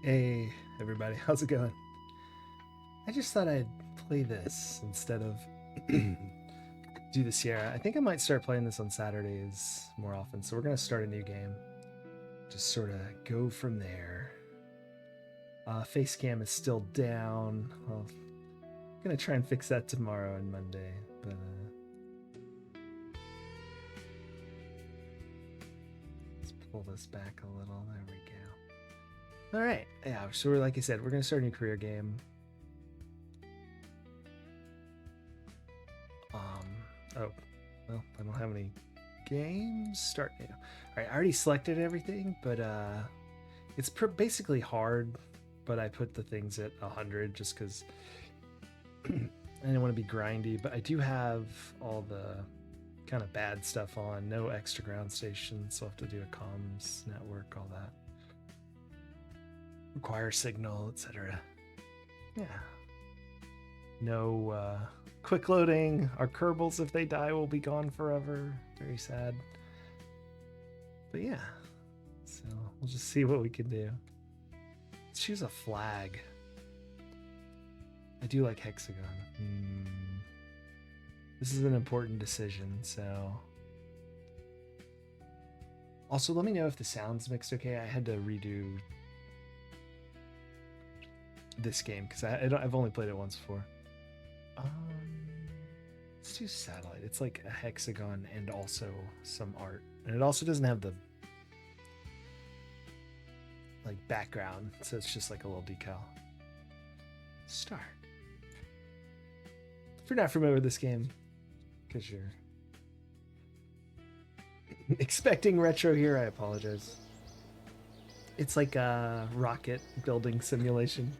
Hey, everybody, how's it going? I just thought I'd play this instead of do the Sierra. I think I might start playing this on Saturdays more often, so we're going to start a new game. Just sort of go from there. Face cam is still down. I'm going to try and fix that tomorrow and Monday, but let's pull this back a little. There we go. All right. Yeah, so like I said, we're going to start a new career game. Oh, well, I don't have any games. Start new. All right, I already selected everything, but it's basically hard. But I put the things at 100 just because I didn't want to be grindy. But I do have all the kind of bad stuff on. No extra ground stations, so I'll have to do a comms network, all that. Require signal, etc. Yeah. No quick loading. Our Kerbals, if they die, will be gone forever. Very sad. But yeah, so we'll just see what we can do. Let's choose a flag. I do like hexagon. This is an important decision, so... Also, let me know if the sound's mixed okay. I had to redo this game because I've only played it once before. Let's do satellite. It's like a hexagon and also some art, and it also doesn't have the like background, so it's just like a little decal. Start. If you're not familiar with this game, because you're expecting retro here, I apologize. It's like a rocket building simulation.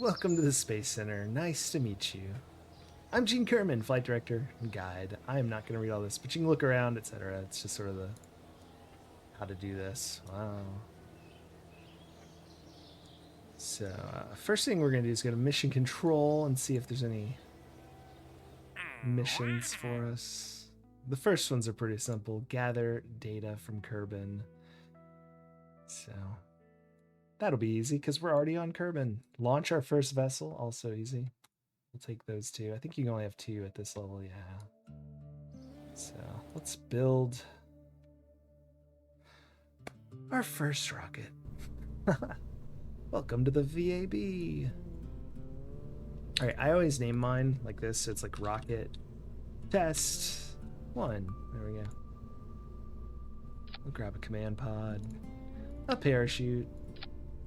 Welcome to the Space Center. Nice to meet you. I'm Gene Kerman, flight director and guide. I am not going to read all this, but you can look around, etc. It's just sort of the how to do this. Wow. So first thing we're going to do is go to mission control and see if there's any missions for us. The first ones are pretty simple. Gather data from Kerbal. So... that'll be easy because we're already on Kerbal. Launch our first vessel, also easy. We'll take those two. I think you can only have two at this level, yeah. So let's build our first rocket. Welcome to the VAB. All right, I always name mine like this, so it's like rocket test 1. There we go. We'll grab a command pod, a parachute.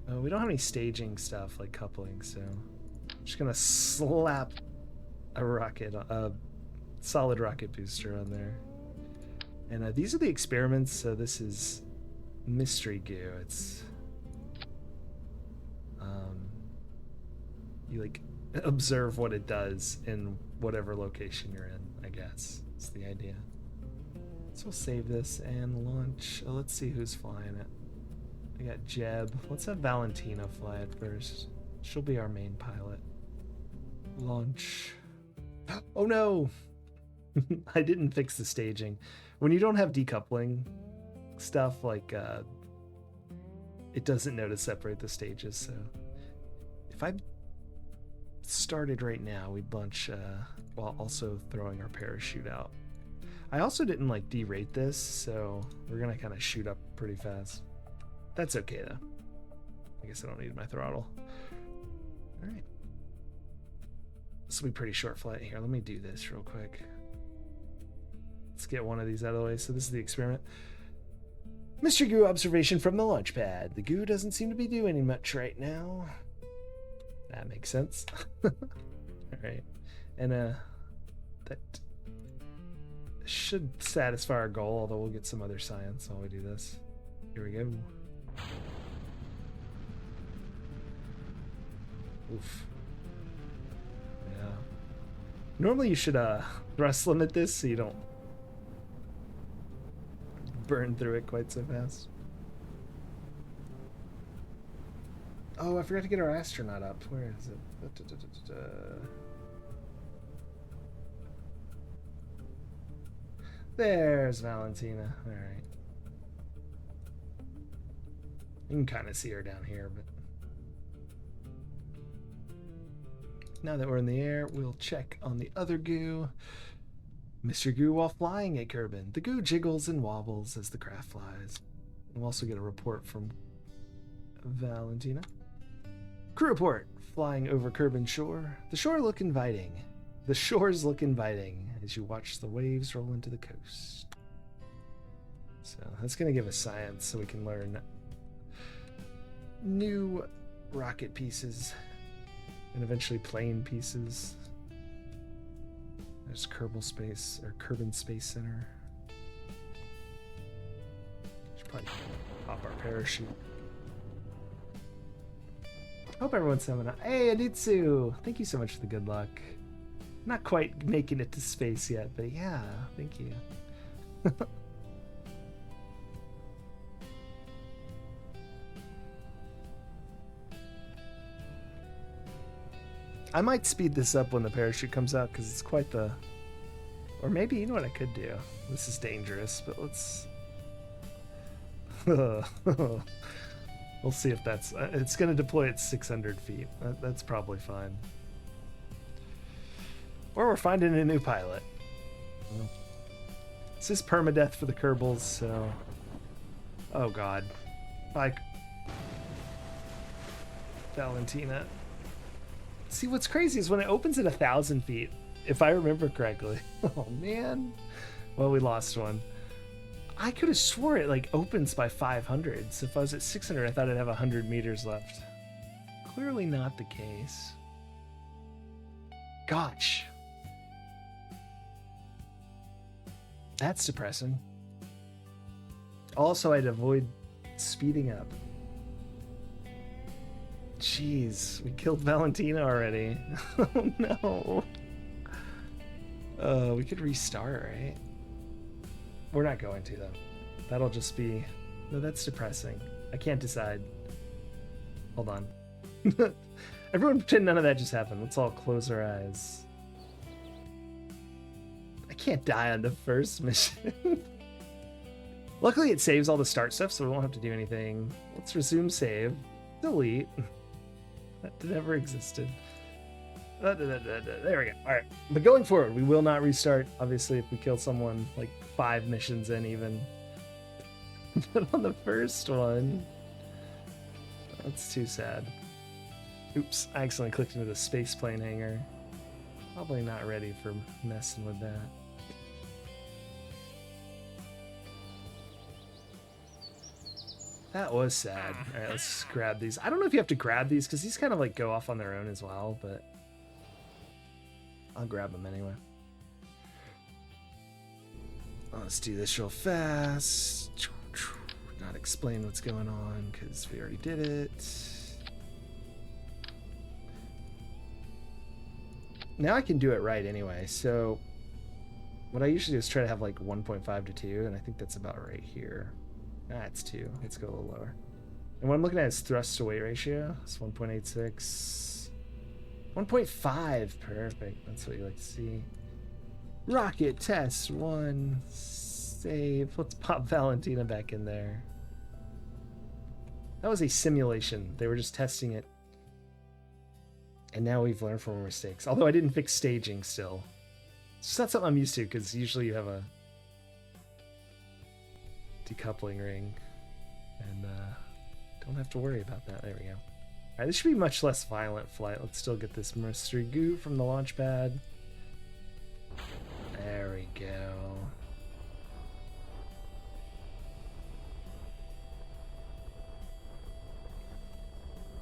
We don't have any staging stuff like coupling, so I'm just gonna slap a solid rocket booster on there. And these are the experiments. So this is mystery goo. It's you like observe what it does in whatever location you're in. I guess it's the idea. So we'll save this and launch. Let's see who's flying it. I got Jeb. Let's have Valentina fly it first. She'll be our main pilot. Launch. Oh no! I didn't fix the staging. When you don't have decoupling stuff, like it doesn't know to separate the stages. So if I started right now, we'd launch while also throwing our parachute out. I also didn't like derate this, so we're gonna kind of shoot up pretty fast. That's okay though. I guess I don't need my throttle. All right. This will be pretty short flight here. Let me do this real quick. Let's get one of these out of the way. So this is the experiment. Mr. Goo observation from the launch pad. The goo doesn't seem to be doing much right now. That makes sense. All right. And that should satisfy our goal, although we'll get some other science while we do this. Here we go. Oof. Yeah. Normally you should thrust limit this so you don't burn through it quite so fast. Oh, I forgot to get our astronaut up. Where is it? There's Valentina. All right. You can kind of see her down here, but now that we're in the air, we'll check on the other goo. Mr. Goo while flying at Kerbal. The goo jiggles and wobbles as the craft flies. We'll also get a report from Valentina. Crew report. Flying over Kerbal shore. The shores look inviting as you watch the waves roll into the coast. So that's going to give us science so we can learn new rocket pieces and eventually plane pieces. There's Kerbal Space Center. Should probably pop our parachute. Hope everyone's having a... Hey, Aditsu! Thank you so much for the good luck. Not quite making it to space yet, but yeah, thank you. I might speed this up when the parachute comes out because it's quite the... Or maybe, you know what I could do? This is dangerous, but let's... We'll see if that's... it's going to deploy at 600 feet. That's probably fine. Or we're finding a new pilot. This is permadeath for the Kerbals, so... Oh god. Like... Valentina. See, what's crazy is when it opens at 1,000 feet, if I remember correctly. Oh, man. Well, we lost one. I could have swore it, like, opens by 500. So if I was at 600, I thought I'd have 100 meters left. Clearly not the case. Gosh. That's depressing. Also, I'd avoid speeding up. Jeez, we killed Valentina already. Oh no. We could restart, right? We're not going to, though. That'll just be... No, that's depressing. I can't decide. Hold on. Everyone pretend none of that just happened. Let's all close our eyes. I can't die on the first mission. Luckily, it saves all the start stuff, so we won't have to do anything. Let's resume save. Delete. That never existed. There we go. All right. But going forward, we will not restart, obviously, if we kill someone like 5 missions in even. But on the first one, that's too sad. Oops, I accidentally clicked into the space plane hangar. Probably not ready for messing with that. That was sad. All right, let's grab these. I don't know if you have to grab these because these kind of like go off on their own as well, but I'll grab them anyway. Let's do this real fast. Not explain what's going on because we already did it. Now I can do it right anyway. So what I usually do is try to have like 1.5 to 2, and I think that's about right here. It's 2. Let's go a little lower. And what I'm looking at is thrust to weight ratio. It's 1.86. 1.5. Perfect. That's what you like to see. Rocket test 1. Save. Let's pop Valentina back in there. That was a simulation. They were just testing it. And now we've learned from our mistakes. Although I didn't fix staging still. It's just not something I'm used to because usually you have a decoupling ring and don't have to worry about that. There we go. All right, this should be much less violent flight. Let's still get this mystery goo from the launch pad. There we go.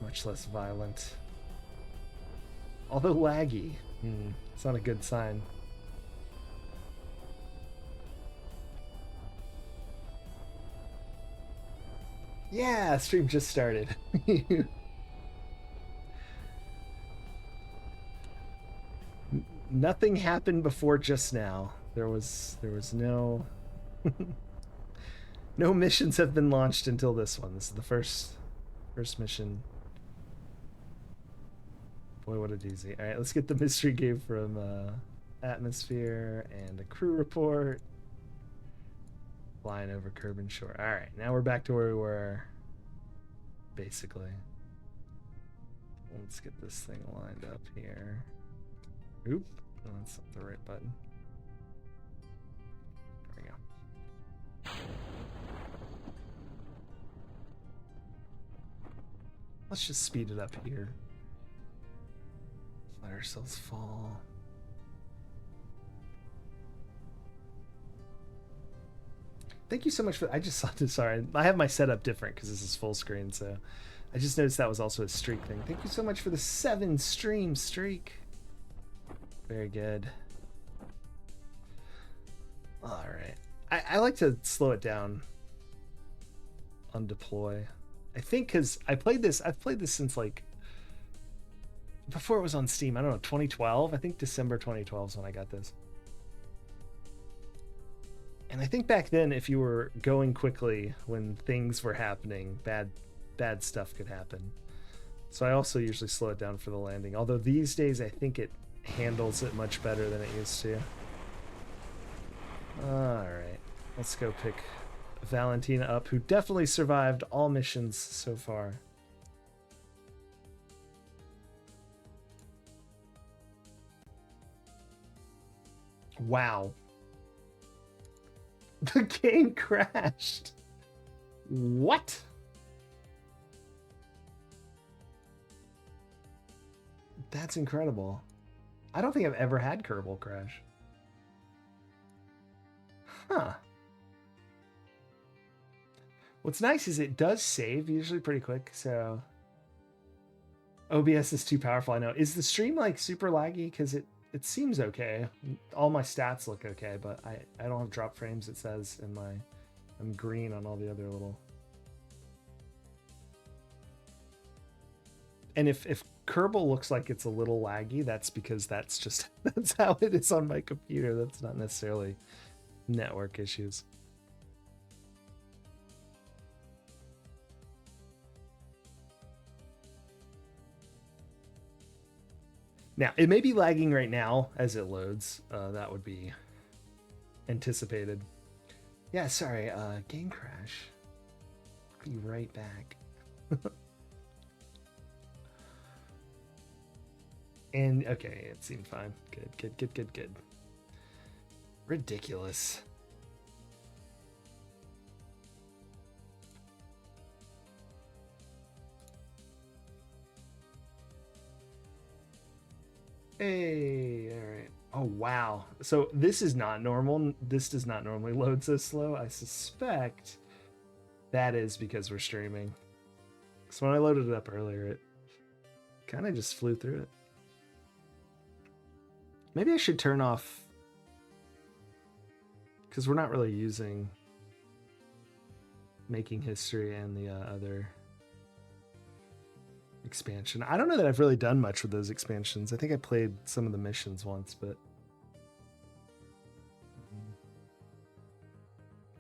Much less violent. Although laggy. It's not a good sign. Yeah, stream just started. Nothing happened before just now. There was no no missions have been launched until this one. This is the first mission. Boy, what a doozy. All right, let's get the mystery game from atmosphere and a crew report. Flying over Kerbal shore. All right, now we're back to where we were. basically. Let's get this thing lined up here. Oop, oh, that's not the right button. There we go. Let's just speed it up here. Let ourselves fall. Thank you so much for. I just saw this. Sorry, I have my setup different because this is full screen, so I just noticed that was also a streak thing. Thank you so much for the 7 stream streak. Very good. All right, I like to slow it down on deploy. I think because I've played this since like before it was on Steam. I don't know, 2012. I think December 2012 is when I got this. And I think back then, if you were going quickly when things were happening, bad stuff could happen. So I also usually slow it down for the landing. Although these days, I think it handles it much better than it used to. All right, let's go pick Valentina up, who definitely survived all missions so far. Wow. The game crashed. What? That's incredible. I don't think I've ever had Kerbal crash. Huh. What's nice is it does save usually pretty quick, so OBS is too powerful. I know. Is the stream like super laggy? Because it seems okay. All my stats look okay, but I don't have drop frames. It says in my I'm green on all the other little. And if Kerbal looks like it's a little laggy, that's because that's how it is on my computer. That's not necessarily network issues. Now, it may be lagging right now as it loads. That would be anticipated. Yeah, sorry, game crash. Be right back. And, okay, it seemed fine. Good. Ridiculous. Hey, all right. Oh, wow. So this is not normal. This does not normally load so slow. I suspect that is because we're streaming. So when I loaded it up earlier, it kind of just flew through it. Maybe I should turn off, because we're not really using making history and the other expansion. I don't know that I've really done much with those expansions. I think I played some of the missions once, but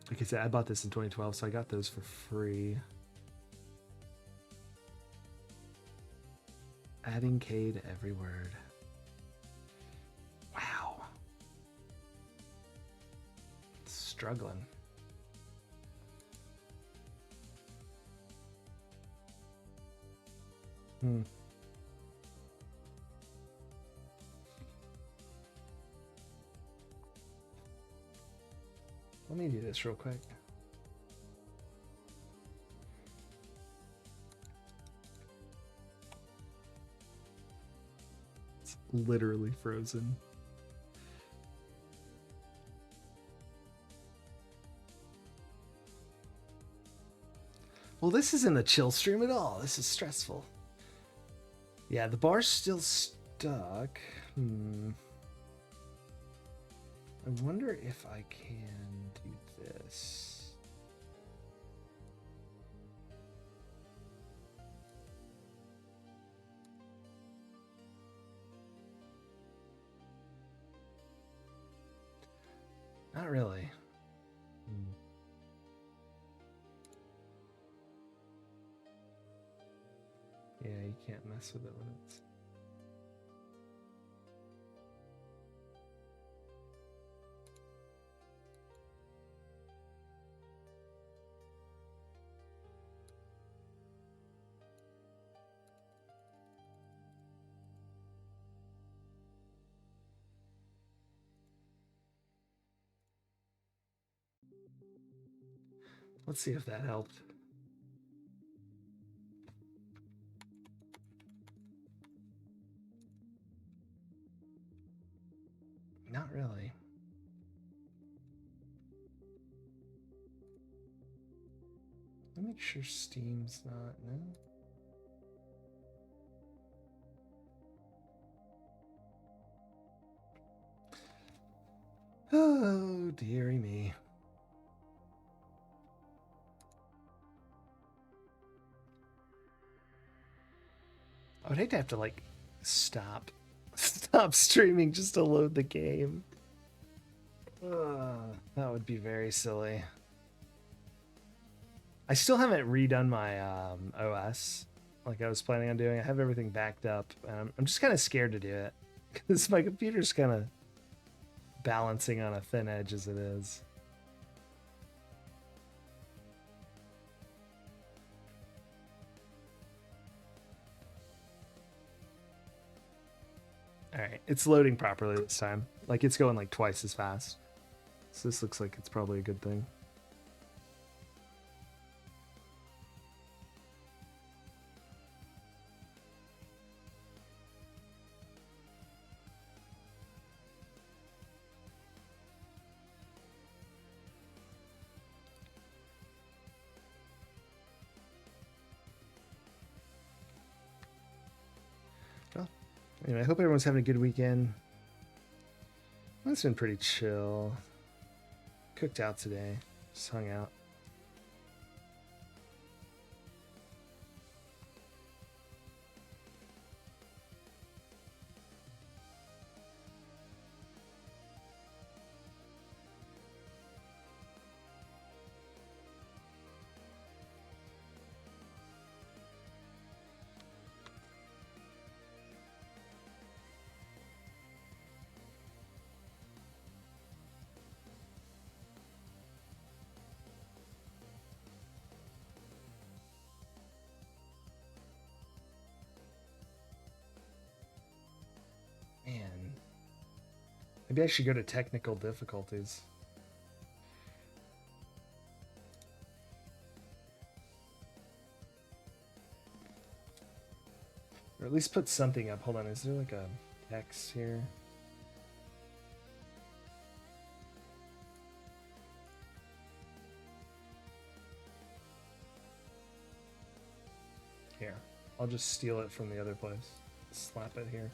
like I said, I bought this in 2012, so I got those for free. Adding K to every word. Wow. Struggling. Let me do this real quick. It's literally frozen. Well, this isn't a chill stream at all. This is stressful. Yeah, the bar's still stuck. I wonder if I can do this. Not really. Yeah, you can't mess with it when it's... Let's see if that helped. Not really. Let me make sure Steam's not, no? Oh, dearie me. I would hate to have to, like, stop streaming just to load the game. That would be very silly. I still haven't redone my OS like I was planning on doing. I have everything backed up. I'm just kind of scared to do it because my computer's kind of balancing on a thin edge as it is. All right, it's loading properly this time. Like it's going like twice as fast. So this looks like it's probably a good thing. Well, anyway, I hope everyone's having a good weekend. It's been pretty chill. Cooked out today. Just hung out. Man. Maybe I should go to technical difficulties. Or at least put something up. Hold on, is there like a X here? Here. I'll just steal it from the other place. Slap it here.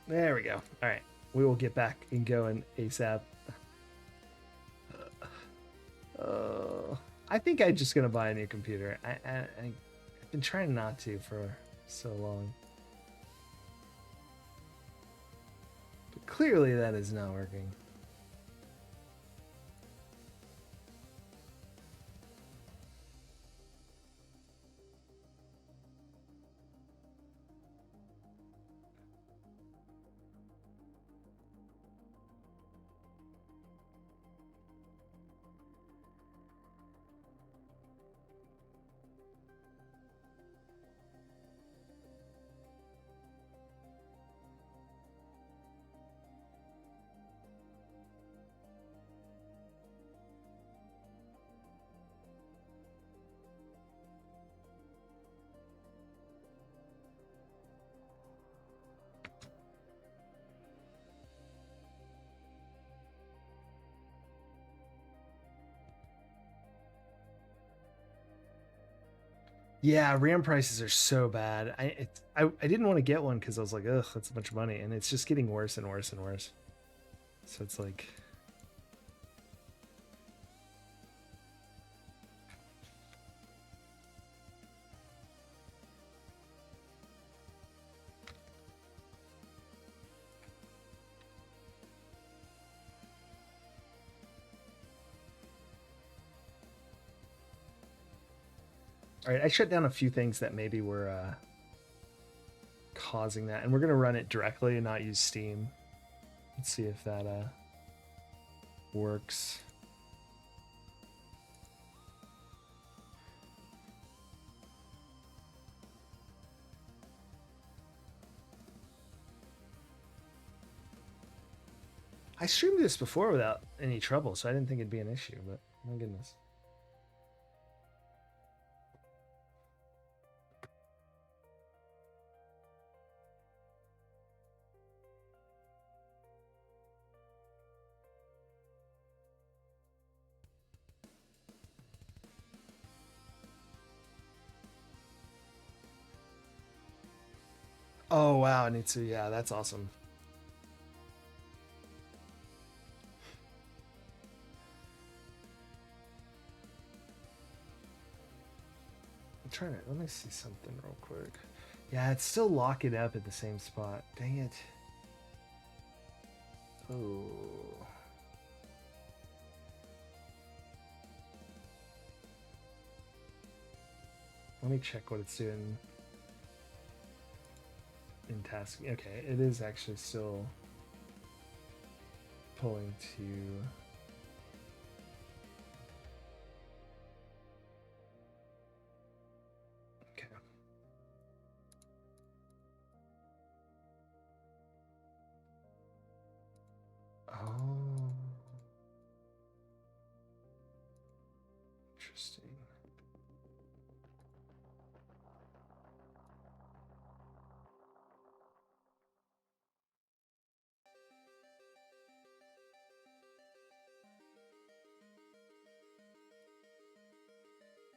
There we go. All right. We will get back and going ASAP. I think I'm just going to buy a new computer. I've been trying not to for so long. But clearly that is not working. Yeah, RAM prices are so bad. I didn't want to get one because I was like, ugh, that's a bunch of money, and it's just getting worse and worse and worse. So it's like, all right, I shut down a few things that maybe were causing that, and we're gonna run it directly and not use Steam. Let's see if that works. I streamed this before without any trouble, so I didn't think it'd be an issue, but my goodness. Oh wow, Nitsu, yeah, that's awesome. I'm trying to let me see something real quick. Yeah, it's still locking up at the same spot. Dang it. Oh. Let me check what it's doing in task. Okay, it is actually still pulling to. Okay. Oh. Interesting.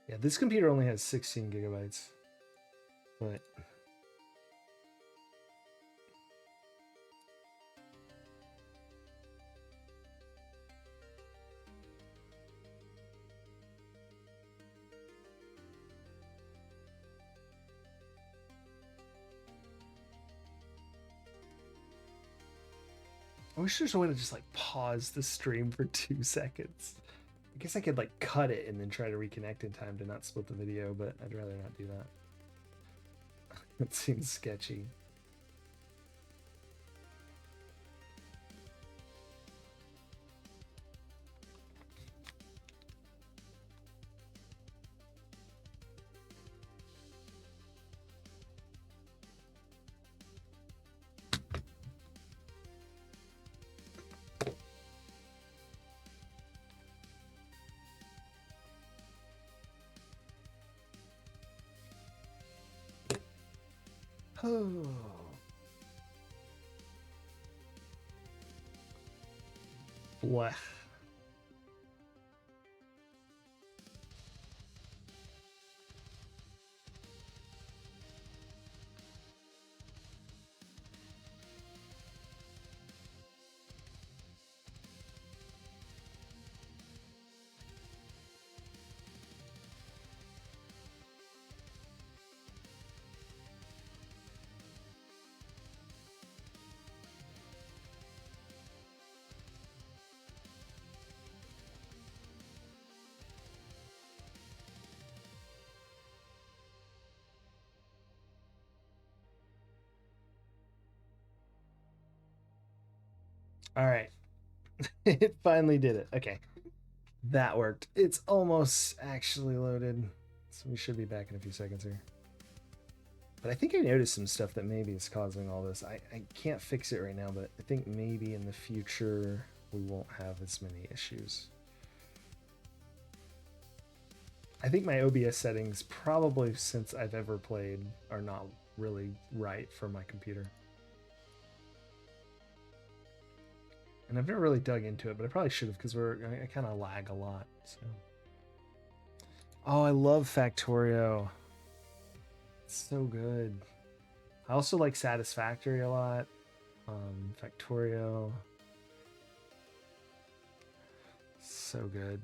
Yeah, this computer only has 16 gigabytes. But I wish there's a way to just like pause the stream for 2 seconds. I guess I could like cut it and then try to reconnect in time to not split the video, but I'd rather not do that. It seems sketchy. Oh. Blech. All right. It finally did it. Okay. That worked. It's almost actually loaded. So we should be back in a few seconds here. But I think I noticed some stuff that maybe is causing all this. I can't fix it right now, but I think maybe in the future we won't have as many issues. I think my OBS settings, probably since I've ever played, are not really right for my computer. And I've never really dug into it, but I probably should have because I kind of lag a lot. So. Oh, I love Factorio. It's so good. I also like Satisfactory a lot. Factorio. So good.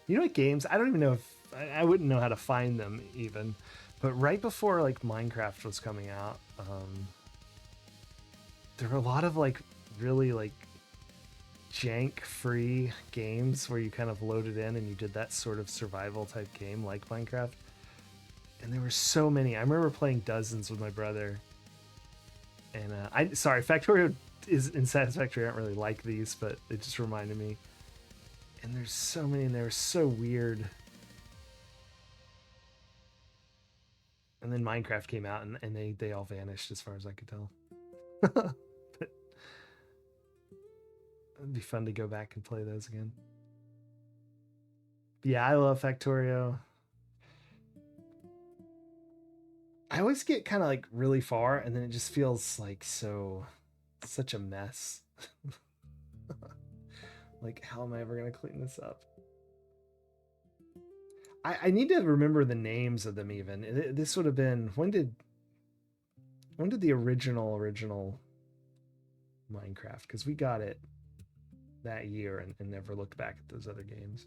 You know what games? I don't even know if I wouldn't know how to find them even. But right before like Minecraft was coming out, there were a lot of like really like jank free games where you kind of loaded in and you did that sort of survival type game like Minecraft. And there were so many. I remember playing dozens with my brother. And sorry, Factorio is in Satisfactory aren't really like these, but it just reminded me. And there's so many, and they were so weird. And then Minecraft came out, and they all vanished as far as I could tell. But It'd be fun to go back and play those again. Yeah, I love Factorio. I always get kind of like really far, and then it just feels like such a mess. Like, how am I ever gonna clean this up? I need to remember the names of them. Even this would have been when did the original Minecraft? Because we got it that year and never looked back at those other games.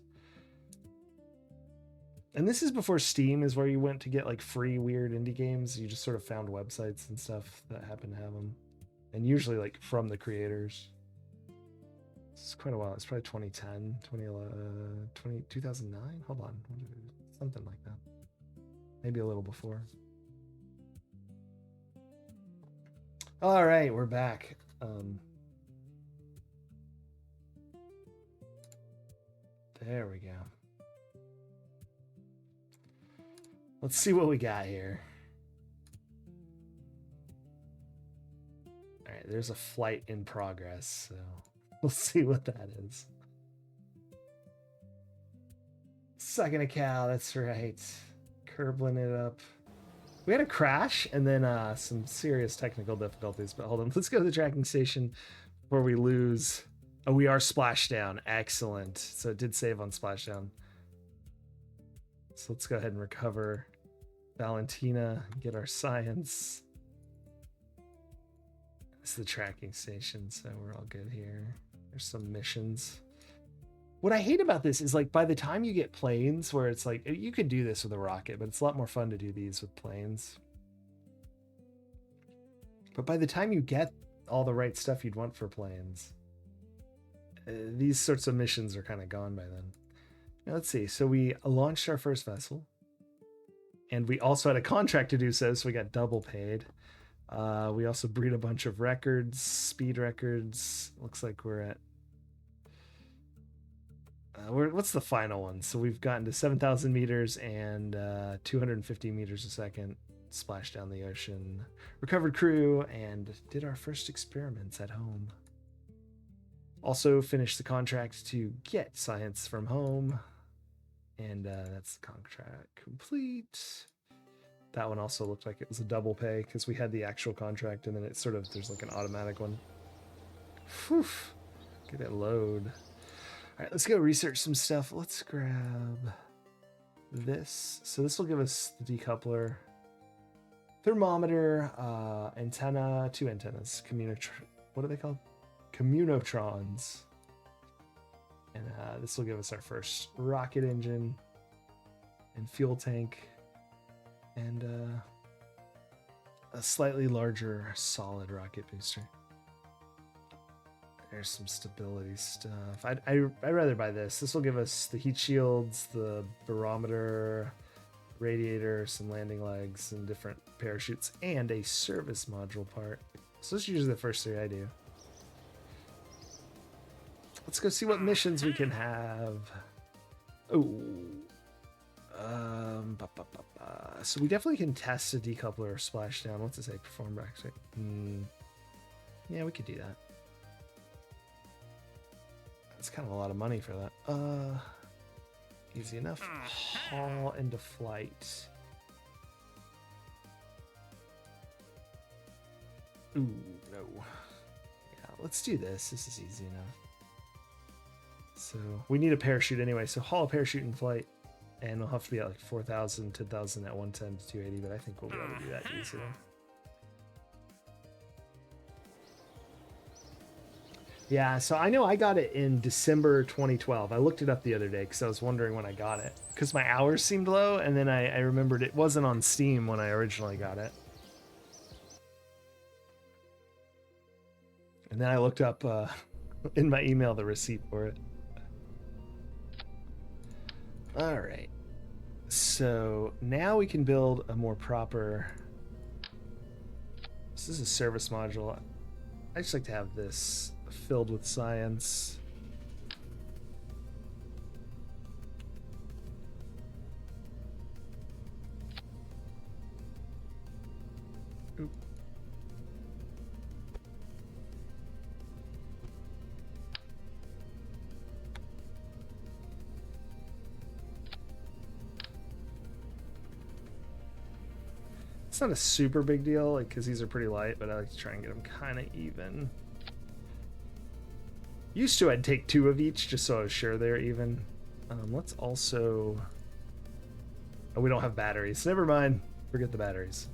And this is before Steam is where you went to get like free weird indie games. You just sort of found websites and stuff that happen to have them, and usually like from the creators. It's quite a while. It's probably 2010, 2011, 2009. Hold on. Something like that. Maybe a little before. All right, we're back. There we go. Let's see what we got here. All right, there's a flight in progress, so we'll see what that is. Sucking a cow, that's right. Kerbling it up. We had a crash and then some serious technical difficulties, but hold on. Let's go to the tracking station before we lose. Oh, we are splashdown. Excellent. So it did save on splashdown. So let's go ahead and recover Valentina, get our science. This is the tracking station, so we're all good here. There's some missions. What I hate about this is like by the time you get planes where it's like you could do this with a rocket, but it's a lot more fun to do these with planes. But by the time you get all the right stuff you'd want for planes, these sorts of missions are kind of gone by then. Now, let's see. So we launched our first vessel, and we also had a contract to do so we got double paid. We also breed a bunch of records, speed records. Looks like we're at what's the final one? So we've gotten to 7,000 meters and 250 meters a second. Splashed down the ocean, recovered crew, and did our first experiments at home. Also finished the contract to get science from home, and that's the contract complete. That one also looked like it was a double pay because we had the actual contract and then it's sort of, there's like an automatic one. Whew. Get it load. All right, let's go research some stuff. Let's grab this. So this will give us the decoupler, thermometer, antenna, two antennas, what are they called? Communotrons. And this will give us our first rocket engine and fuel tank and a slightly larger solid rocket booster. There's some stability stuff. I'd rather buy this. This will give us the heat shields, the barometer, radiator, some landing legs, and different parachutes, and a service module part. So this is usually the first three I do. Let's go see what missions we can have. Oh. So we definitely can test a decoupler or splashdown. What's it say? Perform backside. Yeah, we could do that. That's kind of a lot of money for that. Easy enough. Haul into flight. Ooh, no. Yeah, let's do this. This is easy enough. So we need a parachute anyway, so haul a parachute in flight. And we'll have to be at like 4,000, 10,000 at 110 to 280, but I think we'll be able to do that easily. Yeah, so I know I got it in December 2012. I looked it up the other day because I was wondering when I got it. Because my hours seemed low, and then I remembered it wasn't on Steam when I originally got it. And then I looked up in my email the receipt for it. All right. So now we can build a more proper... This is a service module. I just like to have this filled with science. Oop. It's not a super big deal, like, because these are pretty light, but I like to try and get them kind of even. Used to, I'd take 2 of each just so I was sure they're even. Let's also... Oh, we don't have batteries. Never mind. Forget the batteries.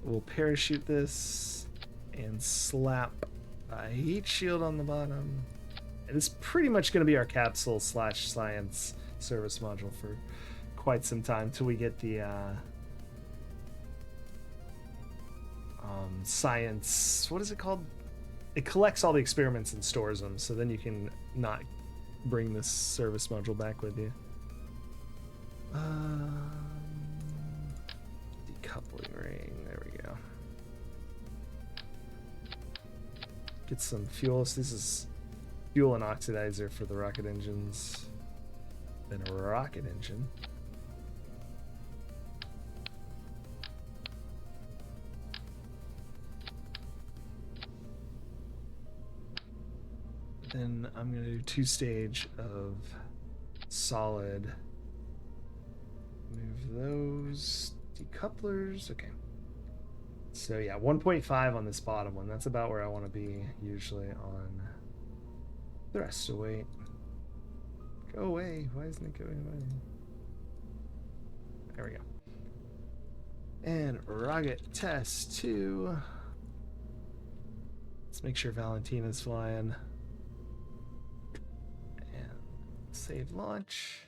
We'll parachute this and slap a heat shield on the bottom. And it's pretty much going to be our capsule / science service module for quite some time till we get the science. What is it called? It collects all the experiments and stores them, so then you can not bring this service module back with you. Decoupling ring. There we go. Get some fuel. So this is fuel and oxidizer for the rocket engines. Then a rocket engine. Then I'm going to do 2-stage of solid. Move those decouplers. Okay. So yeah, 1.5 on this bottom one. That's about where I want to be usually on the rest. So wait. Go away. Why isn't it going away? There we go. And rocket test 2. Let's make sure Valentina's flying. And save launch.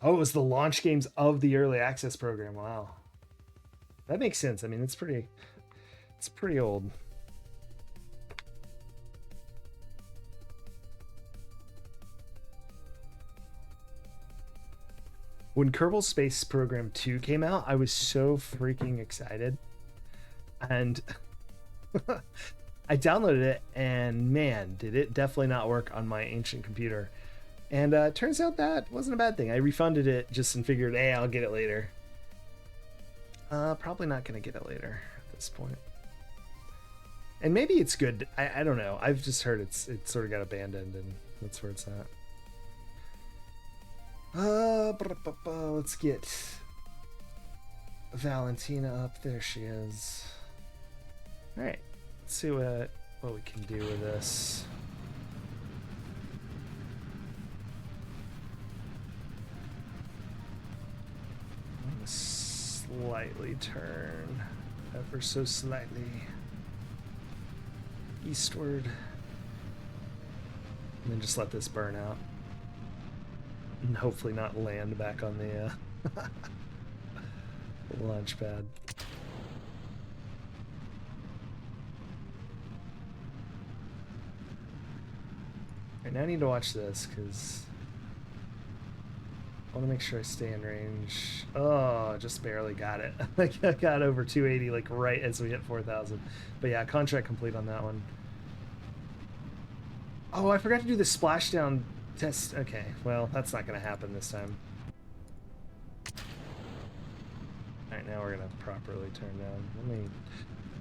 Oh, it was the launch games of the early access program. Wow. That makes sense. I mean, it's pretty old. When Kerbal Space Program 2 came out, I was so freaking excited. And I downloaded it, and man, did it definitely not work on my ancient computer. And turns out that wasn't a bad thing. I refunded it just and figured, hey, I'll get it later. Probably not going to get it later at this point. And maybe it's good. I don't know. I've just heard it sort of got abandoned, and that's where it's at. Let's get Valentina up. There she is. All right. Let's see what we can do with this. I'm gonna slightly turn, ever so slightly, eastward, and then just let this burn out. And hopefully not land back on the launch pad. Alright, now I need to watch this because I want to make sure I stay in range. Oh, just barely got it. I got over 280 like right as we hit 4,000. But yeah, contract complete on that one. Oh, I forgot to do the splashdown test. Okay, well, that's not going to happen this time. Alright, now we're going to properly turn down. Let me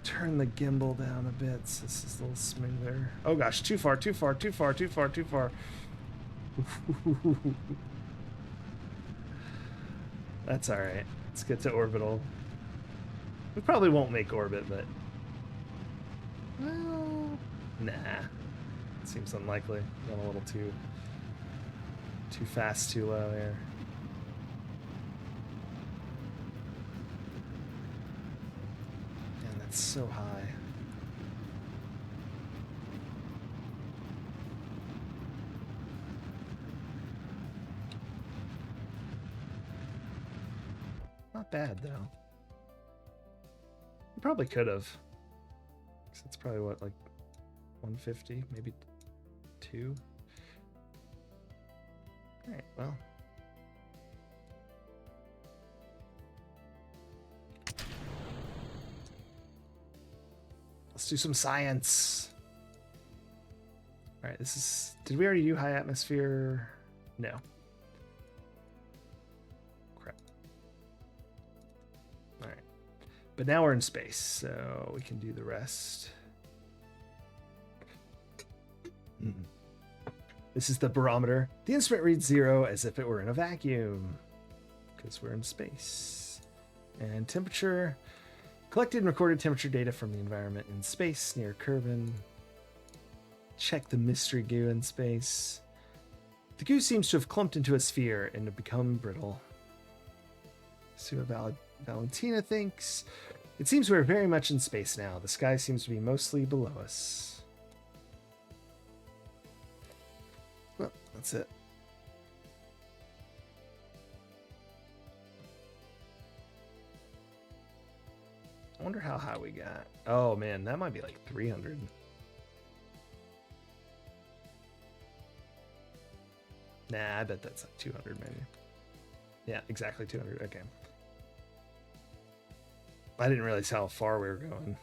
turn the gimbal down a bit so this is a little smoother. Oh gosh, too far, too far, too far, too far, too far. That's alright. Let's get to orbital. We probably won't make orbit, but... well, nah. Seems unlikely. Gone a little too fast, too low here. Man, that's so high. Not bad, though. We probably could have. It's probably, what, like 150, maybe 2? Alright, well. Let's do some science. Alright, this is... did we already do high atmosphere? No. Crap. Alright. But now we're in space, so we can do the rest. This is the barometer. The instrument reads 0 as if it were in a vacuum. because we're in space. And temperature, collected and recorded temperature data from the environment in space near Kerbal. Check the mystery goo in space. The goo seems to have clumped into a sphere and have become brittle. See what Valentina thinks. It seems we're very much in space now. The sky seems to be mostly below us. Well, that's it. I wonder how high we got. Oh man, that might be like 300. Nah, I bet that's like 200 maybe. Yeah, exactly 200. Okay. I didn't realize how far we were going.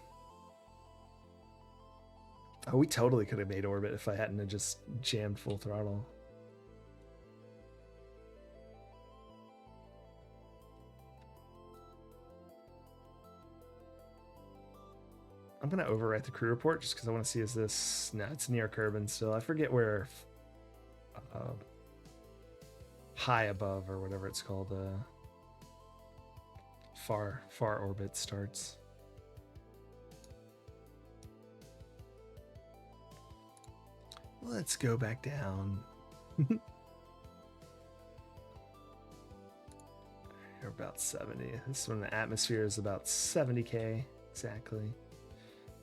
Oh, we totally could have made orbit if I hadn't just jammed full throttle. I'm going to overwrite the crew report just because I want to see is this... No, it's near Kerbal still. I forget where high above or whatever it's called. Far orbit starts. Let's go back down. We're about 70. This one, the atmosphere is about 70k exactly.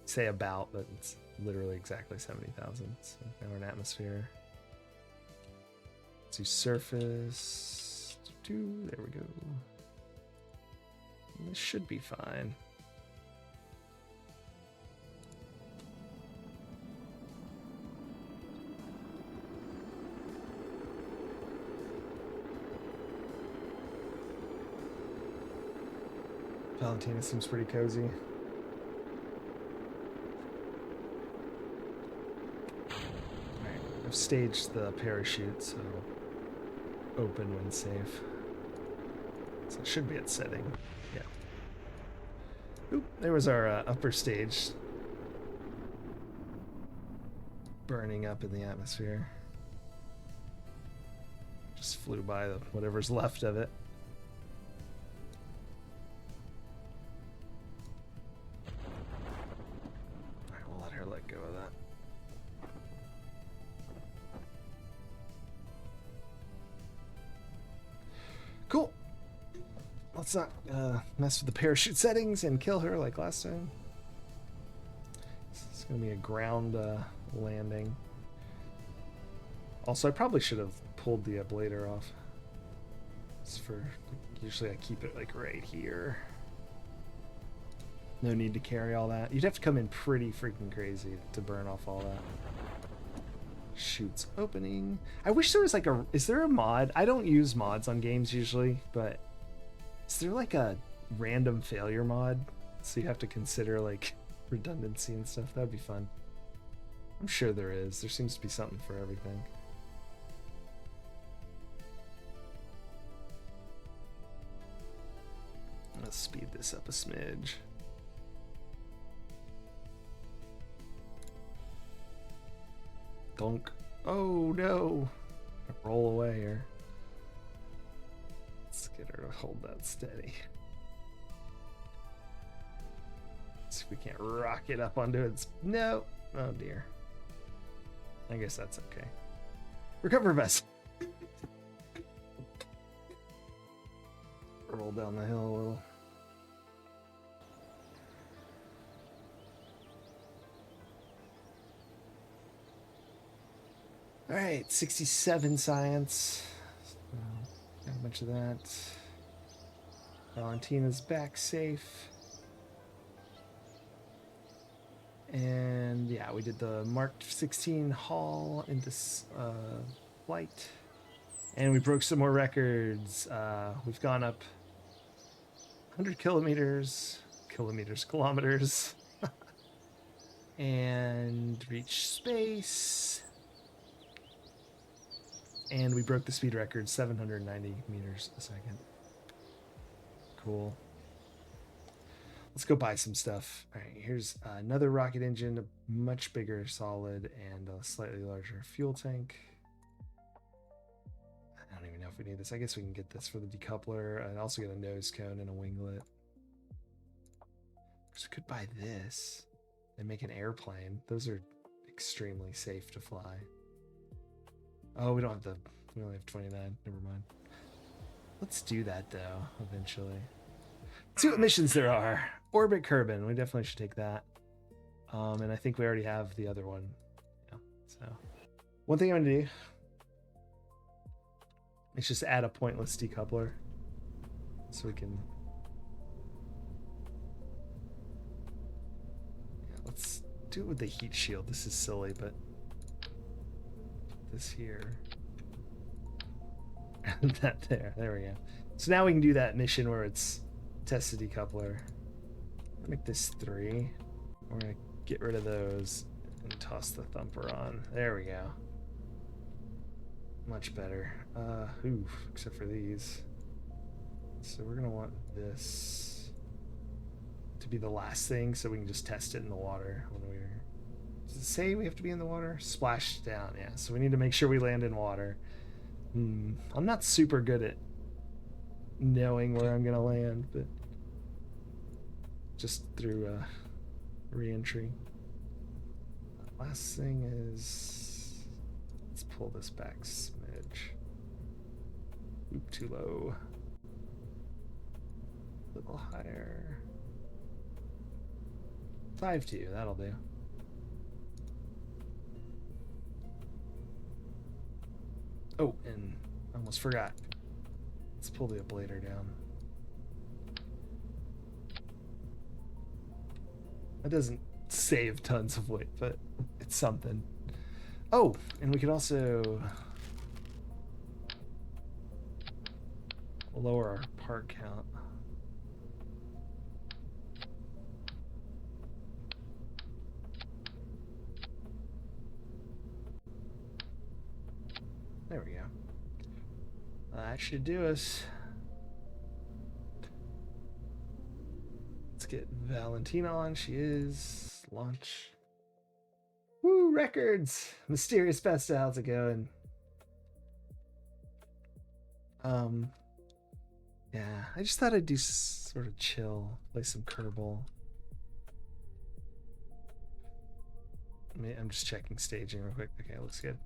Say about, but it's literally exactly 70,000. So now we're in atmosphere. Let's do surface. There we go. This should be fine. Valentina seems pretty cozy. Alright, I've staged the parachute, so open when safe. So it should be at setting. Yeah. Oop, there was our upper stage burning up in the atmosphere. Just flew by whatever's left of it. Alright, we'll let her let go of that. Cool. Let's not mess with the parachute settings and kill her like last time. It's going to be a ground landing. Also, I probably should have pulled the ablator off. It's for, usually I keep it like right here. No need to carry all that. You'd have to come in pretty freaking crazy to burn off all that. Chutes opening. I wish there was like a... Is there a mod? I don't use mods on games usually, but is there like a random failure mod? So you have to consider like redundancy and stuff. That'd be fun. I'm sure there is. There seems to be something for everything. Let's speed this up a smidge. Donk. Oh no! Roll away here. Let's get her to hold that steady. See if we can't rocket up onto it. No! Oh dear. I guess that's okay. Recover vessel. Roll down the hill a little. Alright, 67 science. Got a bunch of that. Valentina's back safe. And yeah, we did the Mark 16 haul into flight. And we broke some more records. We've gone up 100 kilometers, kilometers, and reached space. And we broke the speed record, 790 meters a second. Cool. Let's go buy some stuff. All right, here's another rocket engine, a much bigger solid, and a slightly larger fuel tank. I don't even know if we need this. I guess we can get this for the decoupler and also get a nose cone and a winglet. So we could buy this and make an airplane. Those are extremely safe to fly. Oh, we only have 29. Never mind. Let's do that though, eventually. Let's see what missions there are. Orbit Kerbal. We definitely should take that. And I think we already have the other one. Yeah, so one thing I'm gonna do is just add a pointless decoupler so we can. Yeah, let's do it with the heat shield. This is silly, but put this here. And that there. There we go. So now we can do that mission where it's test the decoupler. Make this 3. We're gonna get rid of those and toss the thumper on. There we go. Much better. Except for these. So we're gonna want this to be the last thing so we can just test it in the water when we're. Does it say we have to be in the water? Splash down, yeah. So we need to make sure we land in water. I'm not super good at knowing where I'm gonna land, but just through re-entry. Last thing is, let's pull this back smidge. Oop, too low. A little higher. 5-2, that'll do. Oh, and I almost forgot. Let's pull the ablator down. That doesn't save tons of weight, but it's something. Oh, and we could also lower our part count. There we go. That should do us. Let's get Valentina on. She is. Launch. Woo, records! Mysterious Besta, how's it going? Yeah, I just thought I'd do sort of chill, play some Kerbal. I'm just checking staging real quick. Okay, looks good.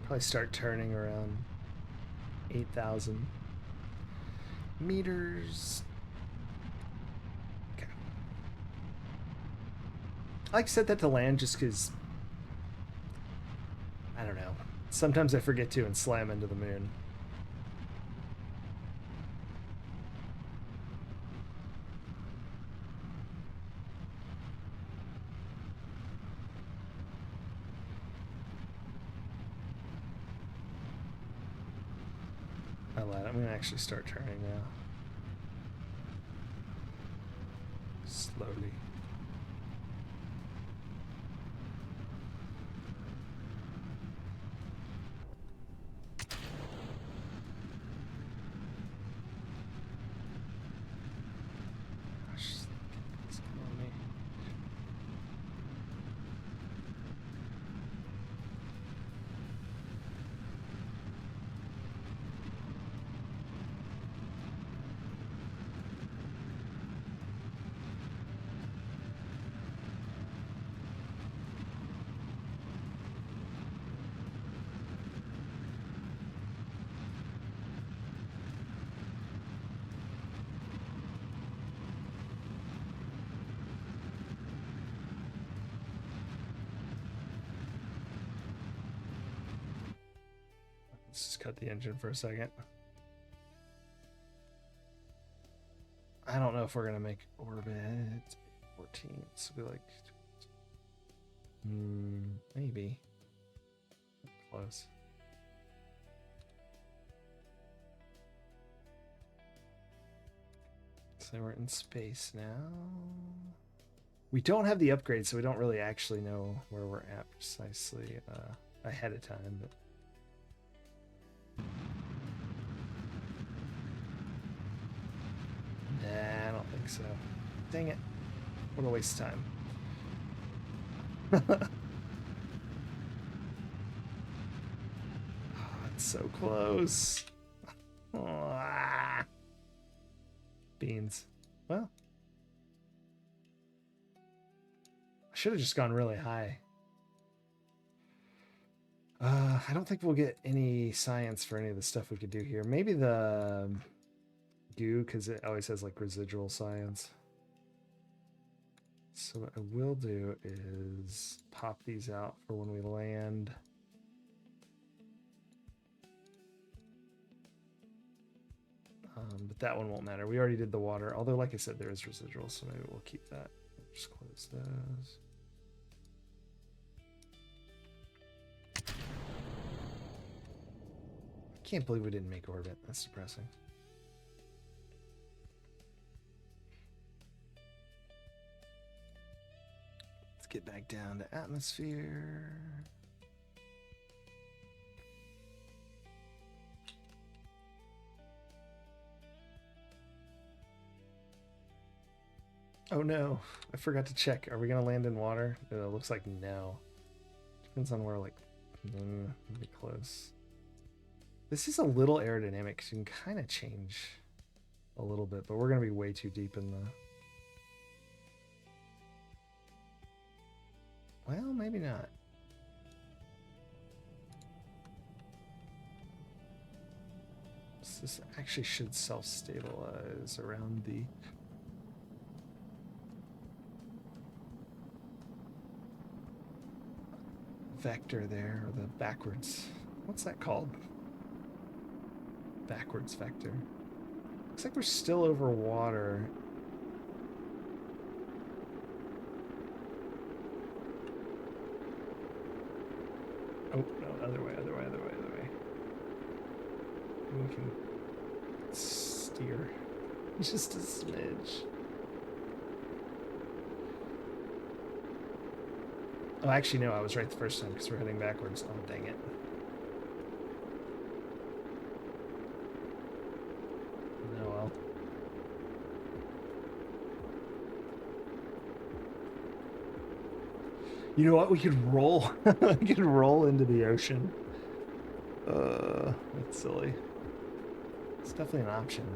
Probably start turning around 8,000 meters. Okay. I like to set that to land just because, I don't know. Sometimes I forget to and slam into the moon. I'm gonna actually start turning now. Slowly. Gosh, it's killing me. Let's just cut the engine for a second. I don't know if we're gonna make orbit 14. So be like, maybe close. So we're in space now. We don't have the upgrade, so we don't really actually know where we're at precisely ahead of time. But nah, I don't think so. Dang it. What a waste of time. It's so close. Beans. Well, I should have just gone really high. I don't think we'll get any science for any of the stuff we could do here. Maybe the goo, because it always has like residual science. So what I will do is pop these out for when we land. But that one won't matter. We already did the water, although like I said, there is residual, so maybe we'll keep that. Just close those. I can't believe we didn't make orbit. That's depressing. Let's get back down to atmosphere. Oh no, I forgot to check. Are we gonna land in water? It looks like no. Depends on where, like, be close. This is a little aerodynamic, so you can kind of change a little bit, but we're gonna be way too deep in the... Well, maybe not. So this actually should self-stabilize around the... vector there, or the backwards. What's that called? Backwards vector. Looks like we're still over water. Oh, no, other way, other way, other way, other way. We can steer just a smidge. Oh, actually, no, I was right the first time because we're heading backwards. Oh, dang it. Oh, well. You know what? We could roll. We could roll into the ocean. That's silly. It's definitely an option.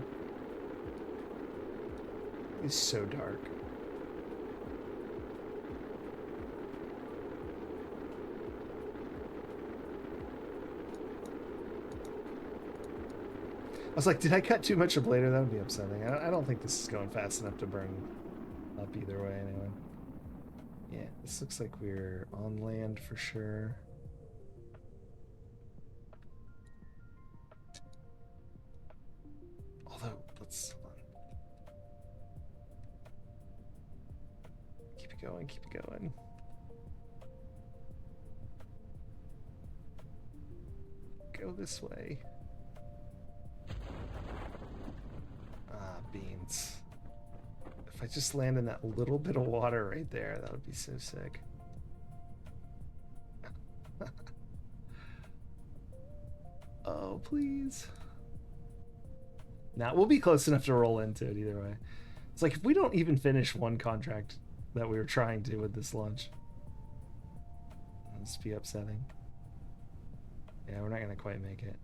It's so dark. I was like, did I cut too much ablator? That would be upsetting. I don't think this is going fast enough to burn up either way anyway. Yeah, this looks like we're on land for sure. Although, let's... Keep it going, keep it going. Go this way. Beans. If I just land in that little bit of water right there, that would be so sick. Oh, please. Now, we'll be close enough to roll into it either way. It's like if we don't even finish one contract that we were trying to with this launch, it'll just be upsetting. Yeah, we're not going to quite make it.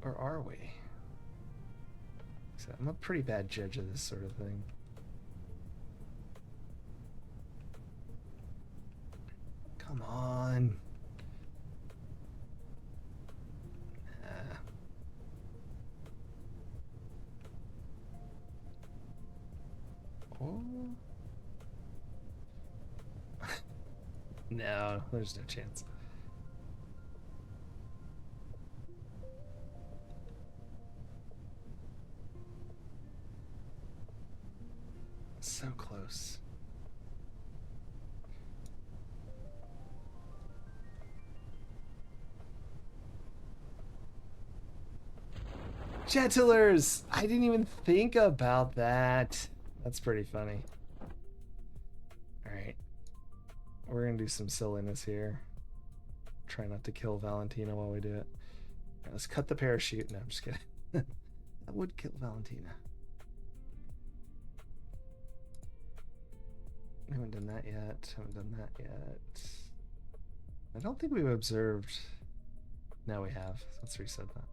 Or are we? So I'm a pretty bad judge of this sort of thing. Come on. Oh. No, there's no chance. So close. Jettilers! I didn't even think about that. That's pretty funny. Alright. We're gonna do some silliness here. Try not to kill Valentina while we do it. Right, let's cut the parachute. No, I'm just kidding. That would kill Valentina. Haven't done that yet. Haven't done that yet. I don't think we've observed. Now we have. Let's reset that.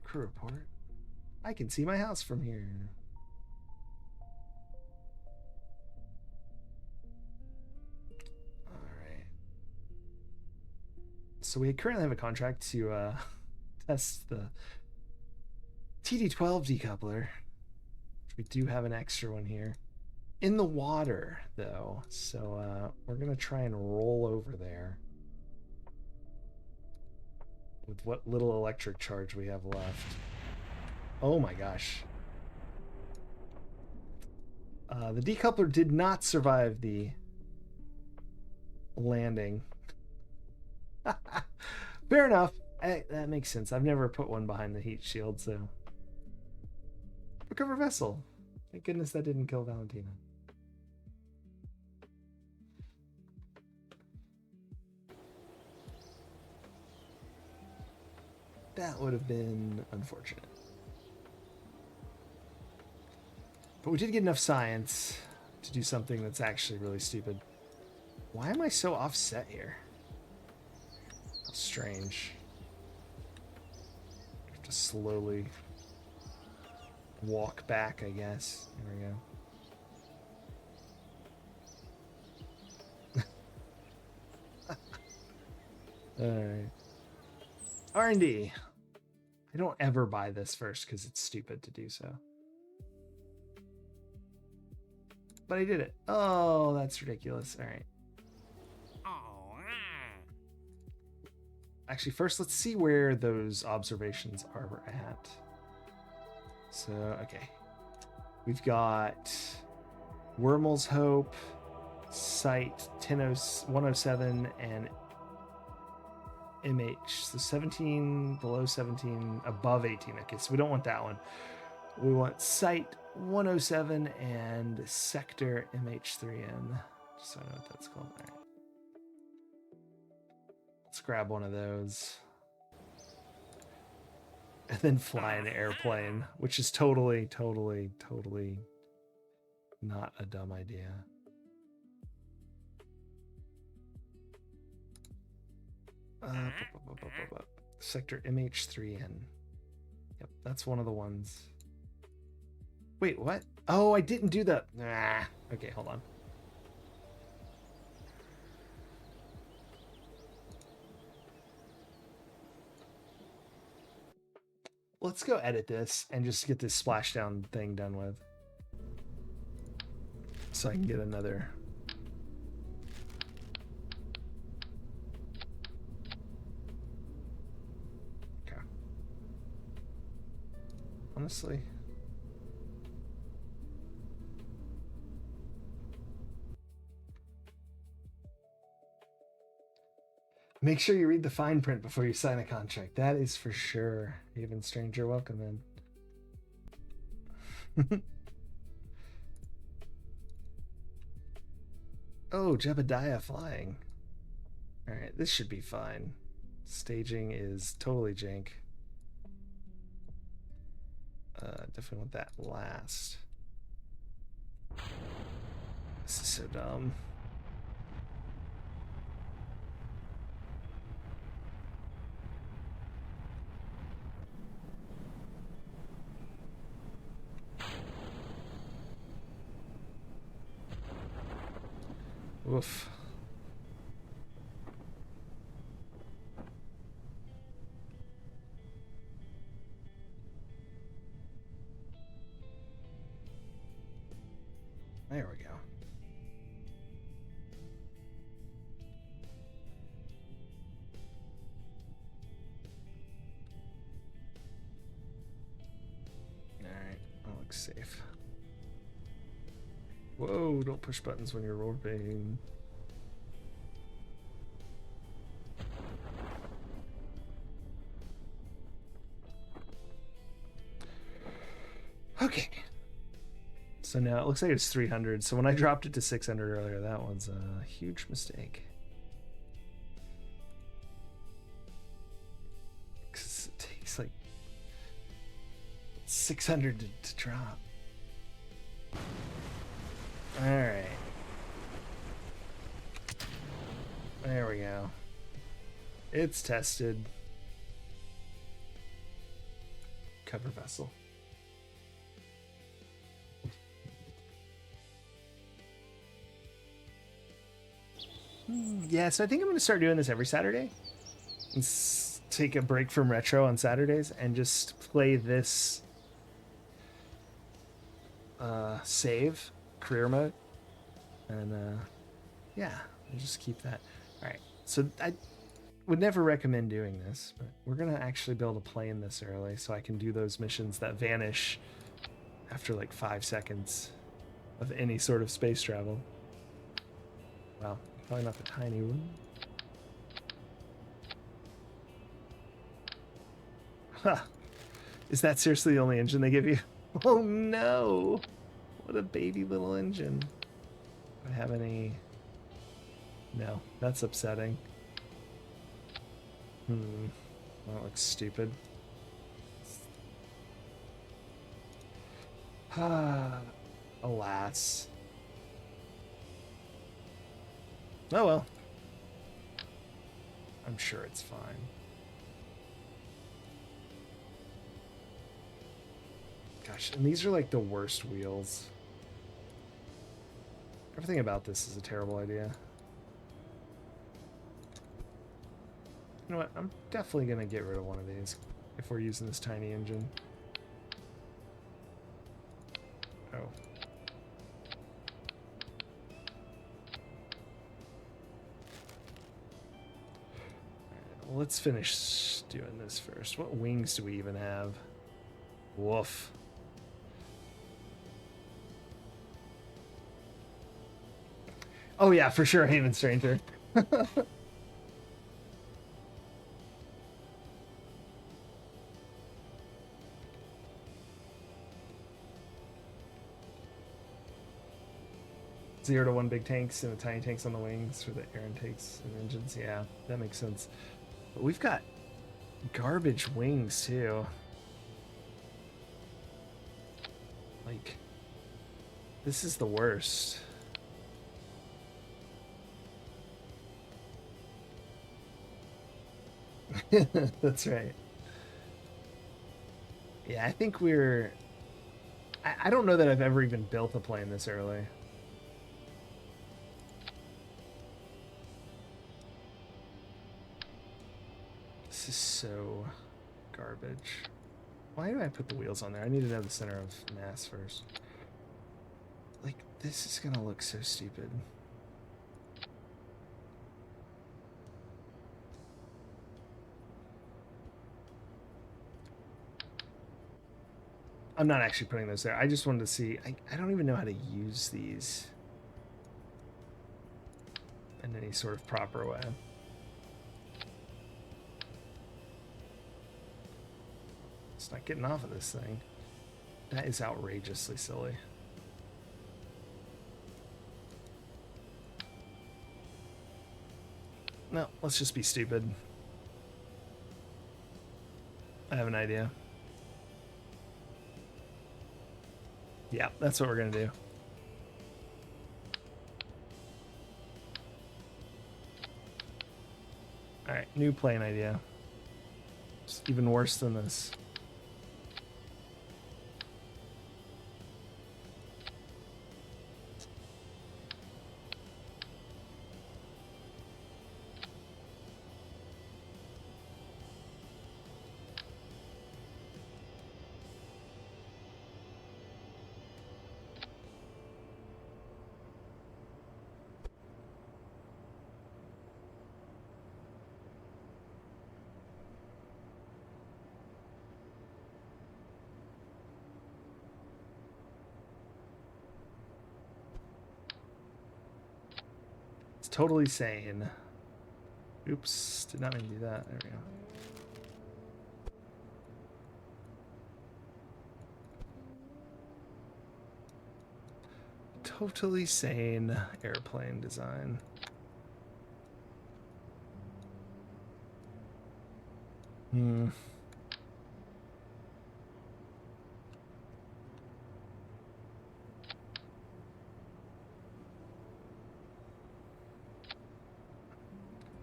Crew report. I can see my house from here. Alright. So we currently have a contract to test the TD12 decoupler. We do have an extra one here. In the water, though. So we're going to try and roll over there. With what little electric charge we have left. Oh my gosh. The decoupler did not survive the landing. Fair enough. That makes sense. I've never put one behind the heat shield, so. Recover vessel. Thank goodness that didn't kill Valentina. That would have been unfortunate. But we did get enough science to do something that's actually really stupid. Why am I so offset here? How strange. I have to slowly walk back, I guess. There we go. Alright. R&D. I don't ever buy this first because it's stupid to do so. But I did it. Oh, that's ridiculous. All right. Actually, first, let's see where those observations are at. So, okay. We've got Wormel's Hope, Site 107, and MH. So 17, below 17, above 18. Okay, so we don't want that one. We want Site 107 and Sector MH3N. Just so I know what that's called. All right. Let's grab one of those. And then fly an airplane, which is totally not a dumb idea. Sector MH3N. Yep, that's one of the ones. Wait, what? Oh, I didn't do that. Nah. Okay, hold on. Let's go edit this and just get this splashdown thing done with. So I can get another. Okay. Honestly. Make sure you read the fine print before you sign a contract. That is for sure. Even stranger welcome in. Oh, Jebediah flying. Alright, this should be fine. Staging is totally jank. Definitely want that last. This is so dumb. Oof. There we go. All right, that looks safe. Whoa, don't push buttons when you're warping. Okay. So now it looks like it's 300. So when I dropped it to 600 earlier, that was a huge mistake. 'Cause it takes like 600 to drop. Alright. There we go. It's tested. Cover vessel. Yeah, so I think I'm going to start doing this every Saturday. And take a break from retro on Saturdays and just play this save career mode. And yeah, I'll just keep that. All right, so I would never recommend doing this, but we're going to actually be able to play in this early so I can do those missions that vanish after like 5 seconds of any sort of space travel. Well, probably not the tiny one. Huh. Is that seriously the only engine they give you? Oh no! What a baby little engine. Do I have any... No, that's upsetting. That looks stupid. Alas. Oh well. I'm sure it's fine. Gosh, and these are like the worst wheels. Everything about this is a terrible idea. You know what? I'm definitely going to get rid of one of these if we're using this tiny engine. Oh. Well, let's finish doing this first. What wings do we even have? Woof. Oh yeah, for sure, Haven Stranger. 0 to 1 big tanks and the tiny tanks on the wings for the air intakes and engines. Yeah, that makes sense. But we've got garbage wings too. Like, this is the worst. That's right. Yeah, I think we're... I don't know that I've ever even built a plane this early. This is so garbage. Why do I put the wheels on there? I need to know the center of mass first. Like, this is gonna look so stupid. I'm not actually putting those there. I just wanted to see. I don't even know how to use these in any sort of proper way. It's not getting off of this thing. That is outrageously silly. No, let's just be stupid. I have an idea. Yeah, that's what we're gonna do. Alright, new plane idea. It's even worse than this. Totally sane. Oops, did not mean to do that. There we go. Totally sane airplane design.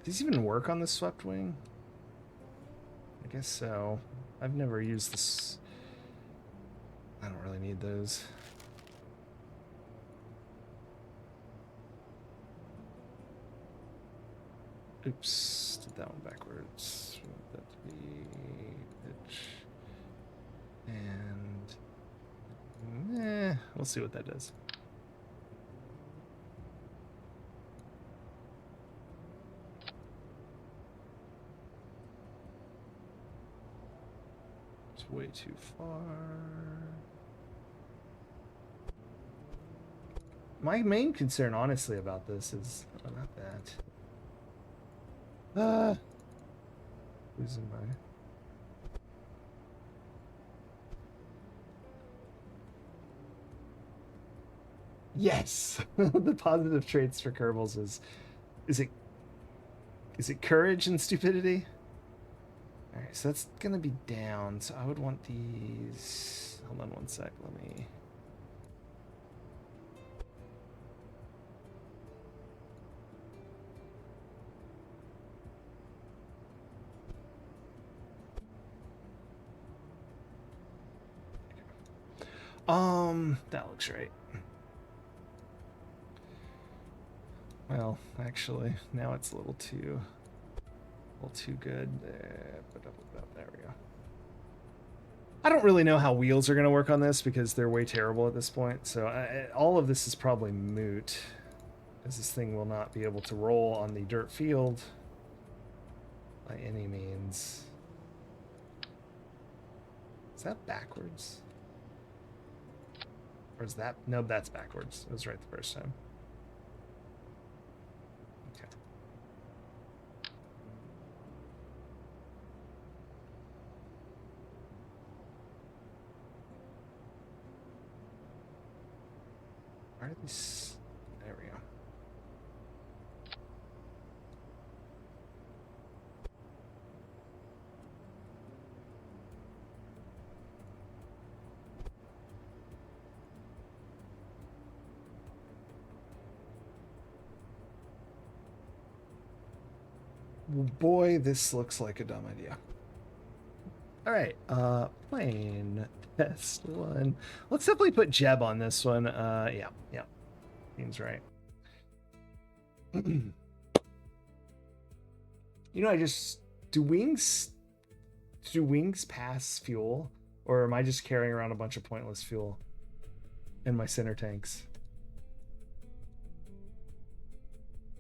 these even work on the swept wing? I guess so. I've never used this. I don't really need those. Oops, did that one backwards. We want that to be pitch. And we'll see what that does. It's way too far. My main concern, honestly, about this is not that. Losing my. Yes, the positive traits for Kerbals is it courage and stupidity? All right, so that's gonna be down. So I would want these. Hold on one sec. Let me. That looks right. Well, actually, now it's a little too good. There we go. I don't really know how wheels are going to work on this because they're way terrible at this point. So all of this is probably moot, as this thing will not be able to roll on the dirt field by any means. Is that backwards? Or is that? No, that's backwards. It was right the first time. Okay. Why are these? There we go. Boy, this looks like a dumb idea. All right, plane test one. Let's simply put Jeb on this one. Yeah, seems right. You know, do wings pass fuel, or am I just carrying around a bunch of pointless fuel in my center tanks?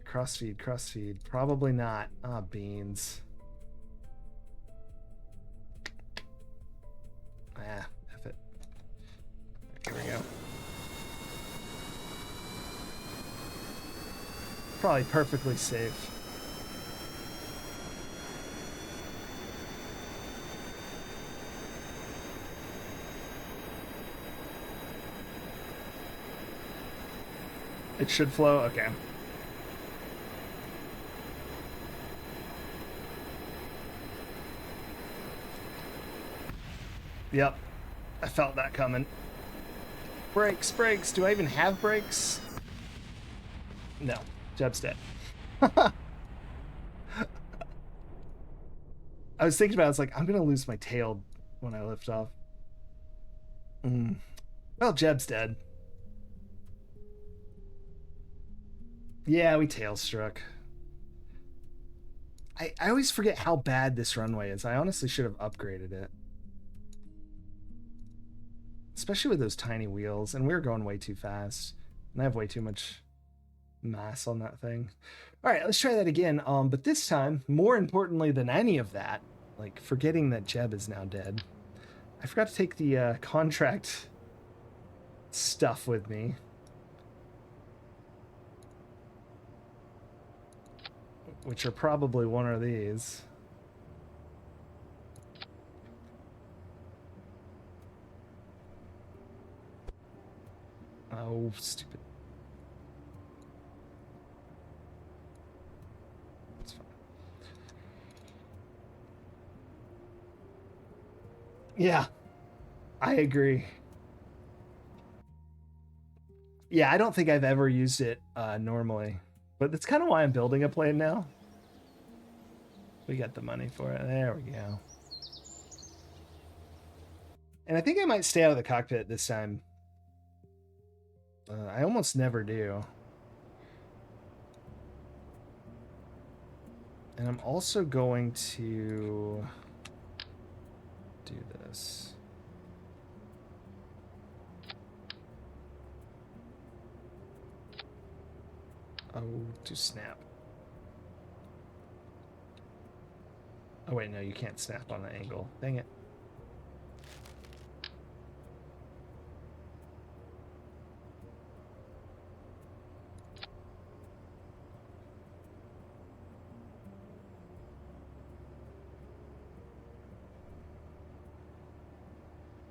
Crossfeed. Probably not. Ah, beans. Ah, F it. Here we go. Probably perfectly safe. It should flow? Okay. Yep. I felt that coming. Brakes. Do I even have brakes? No. Jeb's dead. I was thinking about it. I was like, I'm going to lose my tail when I lift off. Well, Jeb's dead. Yeah, we tail struck. I always forget how bad this runway is. I honestly should have upgraded it. Especially with those tiny wheels, and we were going way too fast. And I have way too much mass on that thing. All right, let's try that again. But this time, more importantly than any of that, like forgetting that Jeb is now dead, I forgot to take the contract stuff with me. Which are probably one of these. Oh, stupid. It's fine. Yeah, I agree. Yeah, I don't think I've ever used it normally. But that's kind of why I'm building a plane now. We got the money for it. There we go. And I think I might stay out of the cockpit this time. I almost never do. And I'm also going to do this. Oh, to snap. Oh, wait, no, you can't snap on the angle. Dang it.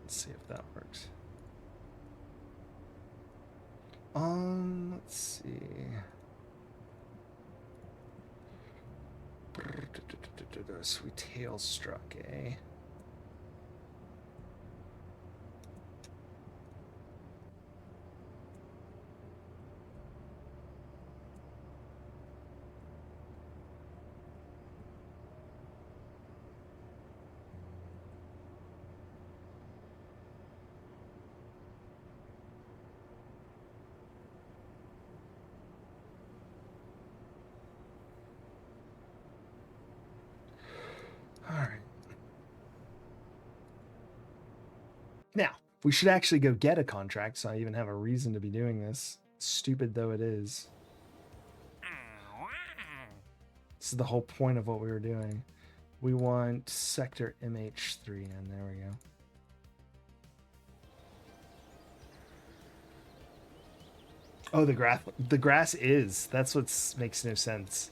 Let's see if that works. Let's see. Sweet tail struck, eh? All right. Now, we should actually go get a contract, so I even have a reason to be doing this. Stupid though it is. This is the whole point of what we were doing. We want sector MH3 in. There we go. Oh, the grass is. That's what makes no sense.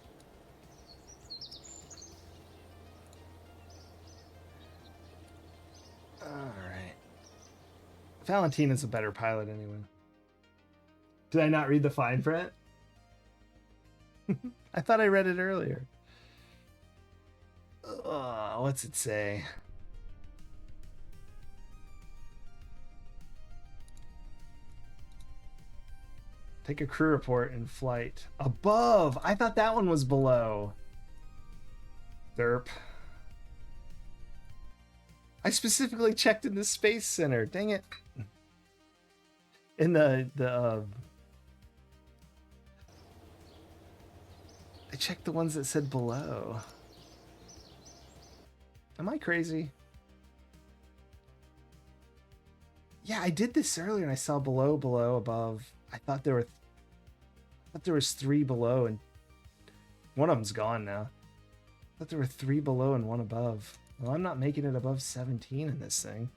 All right. Valentina's a better pilot anyway. Did I not read the fine print? I thought I read it earlier. What's it say? Take a crew report in flight. Above! I thought that one was below. Derp. I specifically checked in the Space Center. Dang it. In the I checked the ones that said below. Am I crazy? Yeah, I did this earlier and I saw below, above. I thought there was 3 below and one of them's gone now. I thought there were 3 below and 1 above. Well, I'm not making it above 17 in this thing.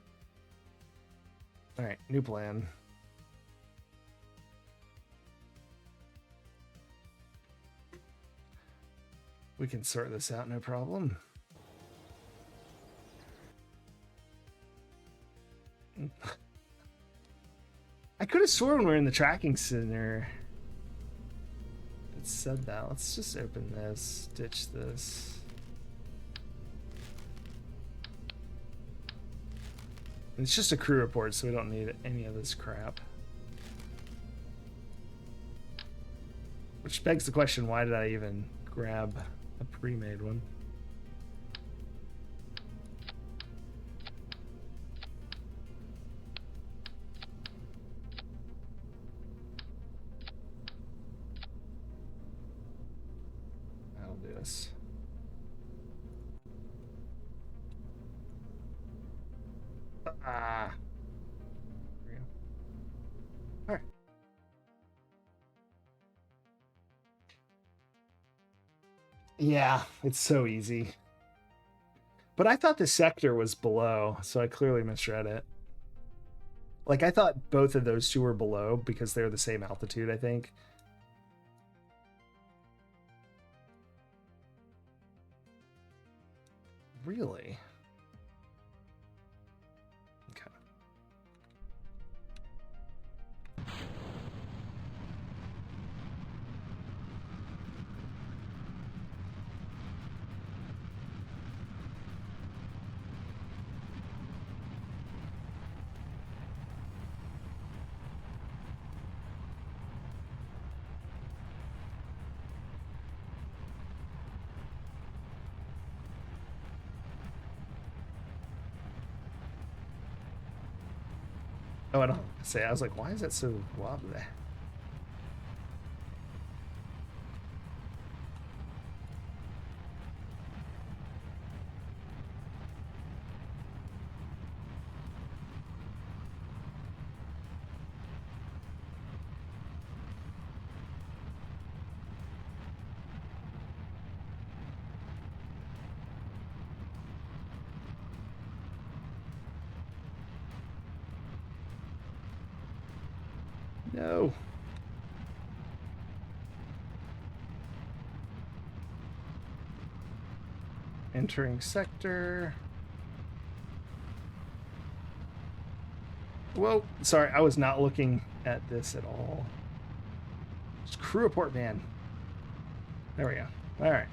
All right, new plan. We can sort this out, no problem. I could have sworn we were in the tracking center. It said that. Let's just open this, ditch this. It's just a crew report, so we don't need any of this crap. Which begs the question, why did I even grab a pre-made one? I'll do this. Ah. There we go. All right. Yeah, it's so easy. But I thought the sector was below, so I clearly misread it. Like, I thought both of those two were below because they're the same altitude, I think. Really? Okay. Oh, I don't say. I was like, why is that so wobbly? No. Entering sector. Whoa, sorry, I was not looking at this at all. Just crew report, man. There we go. All right.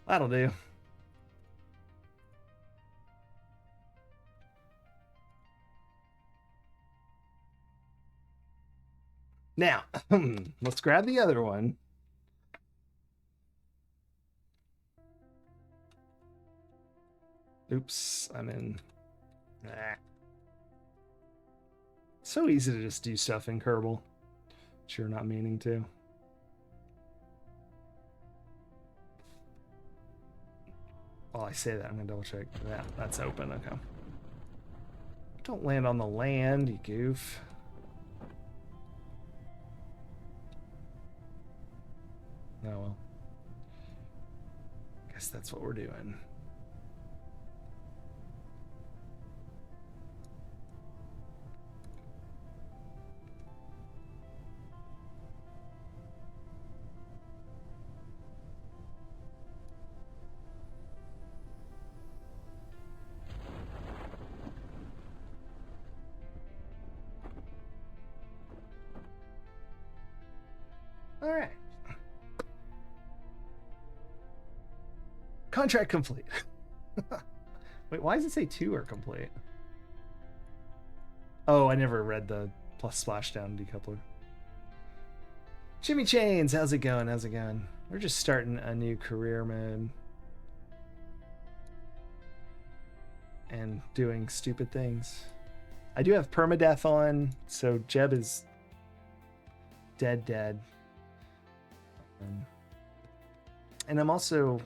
That'll do. Now, let's grab the other one. Oops, I'm in. Ah. So easy to just do stuff in Kerbal. Sure, not meaning to. While I say that, I'm gonna double check that. That's open, okay. Don't land on the land, you goof. Oh well. Guess that's what we're doing. All right. Contract complete. Wait, why does it say 2 are complete? Oh, I never read the plus splashdown decoupler. Jimmy Chains, how's it going? How's it going? We're just starting a new career mode. And doing stupid things. I do have permadeath on, so Jeb is dead. And I'm also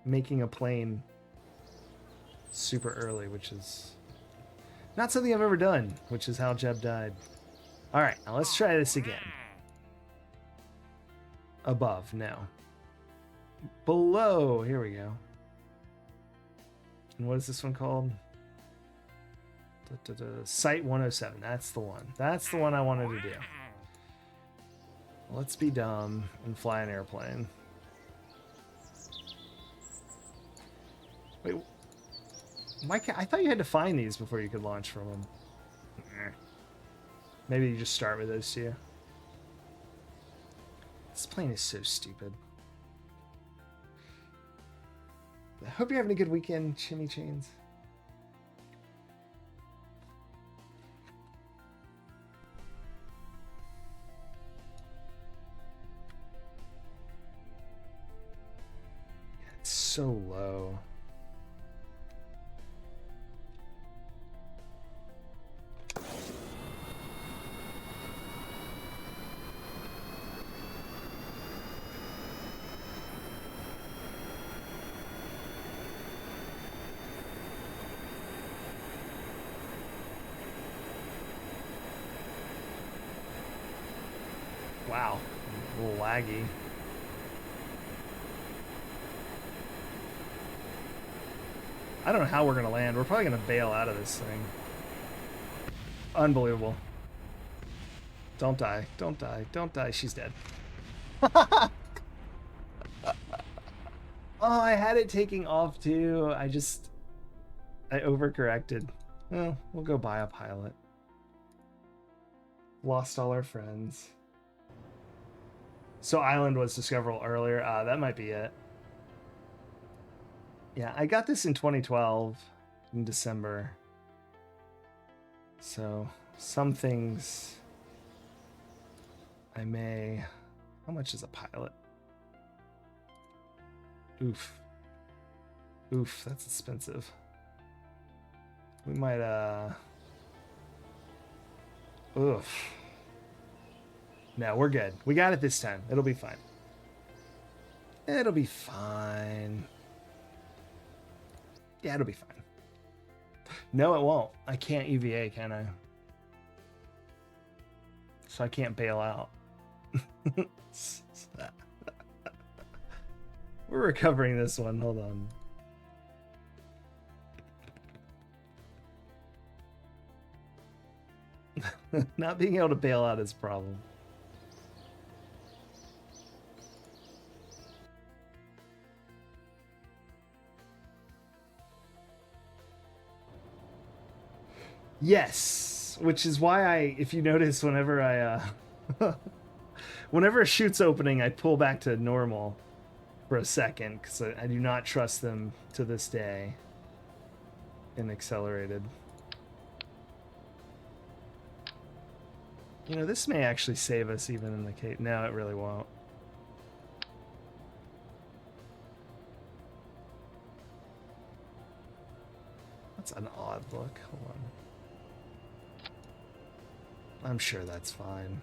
making a plane super early, which is not something I've ever done, which is how Jeb died. All right, now let's try this again. Above now. Below, here we go. And what is this one called? Site 107, that's the one. That's the one I wanted to do. Let's be dumb and fly an airplane. Wait, I thought you had to find these before you could launch from them. Maybe you just start with those two. This plane is so stupid. I hope you're having a good weekend, Jimmy Chains. It's so low. Wow, a little laggy. I don't know how we're gonna land. We're probably gonna bail out of this thing. Unbelievable. Don't die. Don't die. Don't die. She's dead. Oh, I had it taking off too. I overcorrected. Well, we'll go buy a pilot. Lost all our friends. So Island was discoverable earlier. That might be it. Yeah, I got this in 2012 in December. So some things I may... How much is a pilot? Oof. Oof, that's expensive. We might, oof. No, we're good. We got it this time. It'll be fine. It'll be fine. Yeah, it'll be fine. No, it won't. I can't UVA, can I? So I can't bail out. We're recovering this one. Hold on. Not being able to bail out is a problem. Yes, which is why if you notice, whenever whenever a shoot's opening, I pull back to normal for a second, because I do not trust them to this day in accelerated. You know, this may actually save us even in the case. No, it really won't. That's an odd look. Hold on. I'm sure that's fine.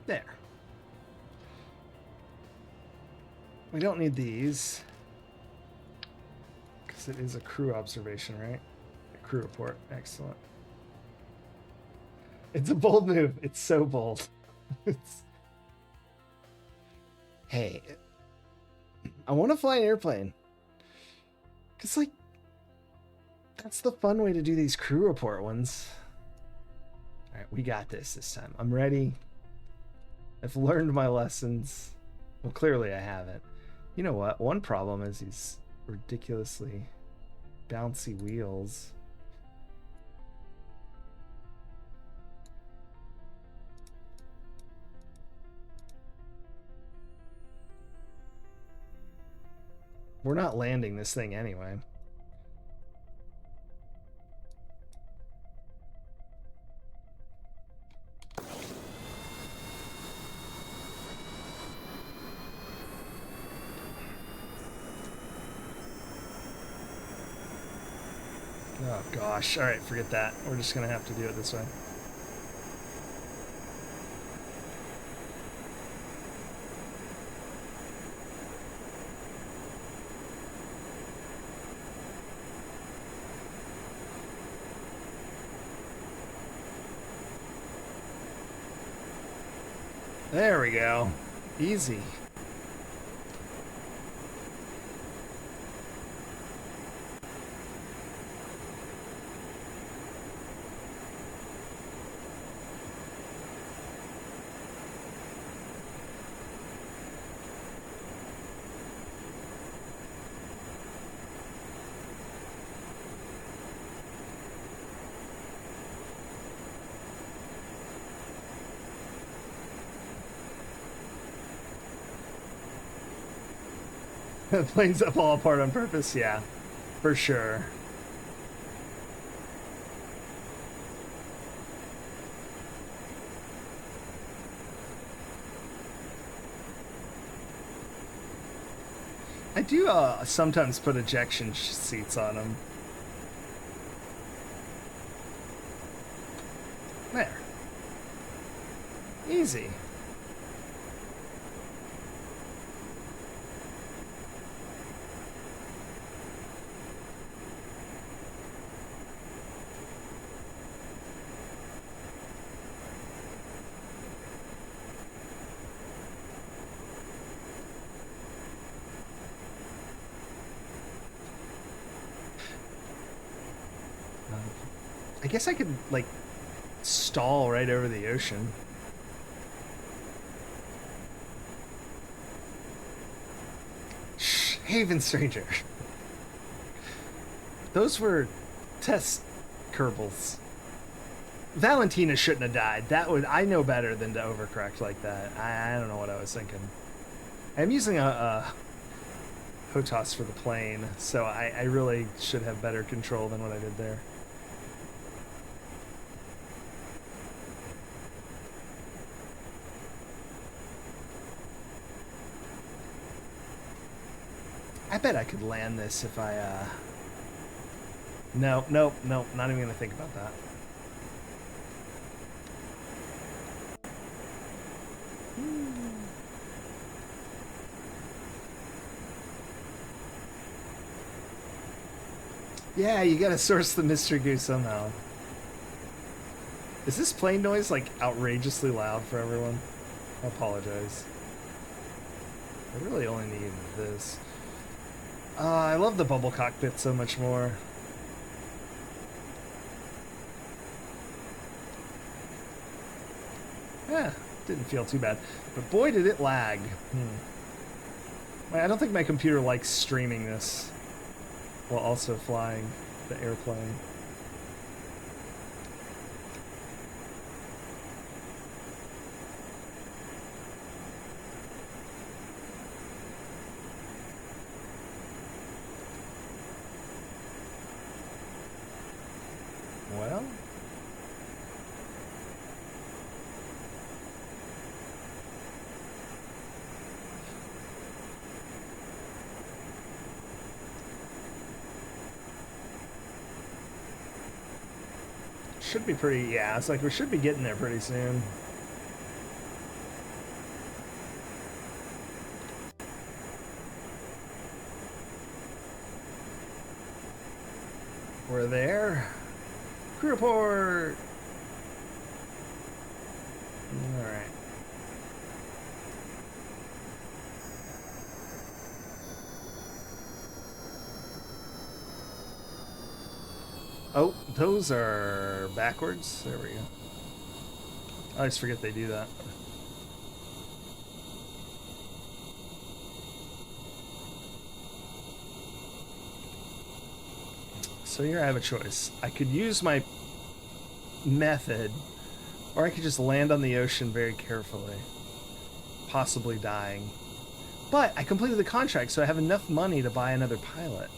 There. We don't need these, because it is a crew observation, right? A crew report. Excellent. It's a bold move. It's so bold. Hey, I want to fly an airplane. Because, like, that's the fun way to do these crew report ones. All right, we got this time. I'm ready. I've learned my lessons. Well, clearly I haven't. You know what? One problem is these ridiculously bouncy wheels. We're not landing this thing anyway. Oh gosh, alright, forget that. We're just gonna have to do it this way. There we go. Easy. Planes that fall apart on purpose, yeah, for sure. I do sometimes put ejection seats on them. There. Easy. I guess I could, like, stall right over the ocean. Shh, Haven Stranger. Those were test Kerbals. Valentina shouldn't have died. That would, I know better than to overcorrect like that. I don't know what I was thinking. I'm using a HOTAS for the plane, so I really should have better control than what I did there. I bet I could land this if I, No, nope, nope, not even gonna think about that. Yeah, you gotta source the mystery goo somehow. Is this plane noise like outrageously loud for everyone? I apologize. I really only need this. I love the bubble cockpit so much more. Yeah, didn't feel too bad. But boy, did it lag. I don't think my computer likes streaming this while also flying the airplane. Well, should be pretty, yeah, it's like we should be getting there pretty soon. We're there. Crew report! Alright. Oh, those are backwards. There we go. I always forget they do that. So here I have a choice. I could use my method, or I could just land on the ocean very carefully, possibly dying. But I completed the contract, so I have enough money to buy another pilot.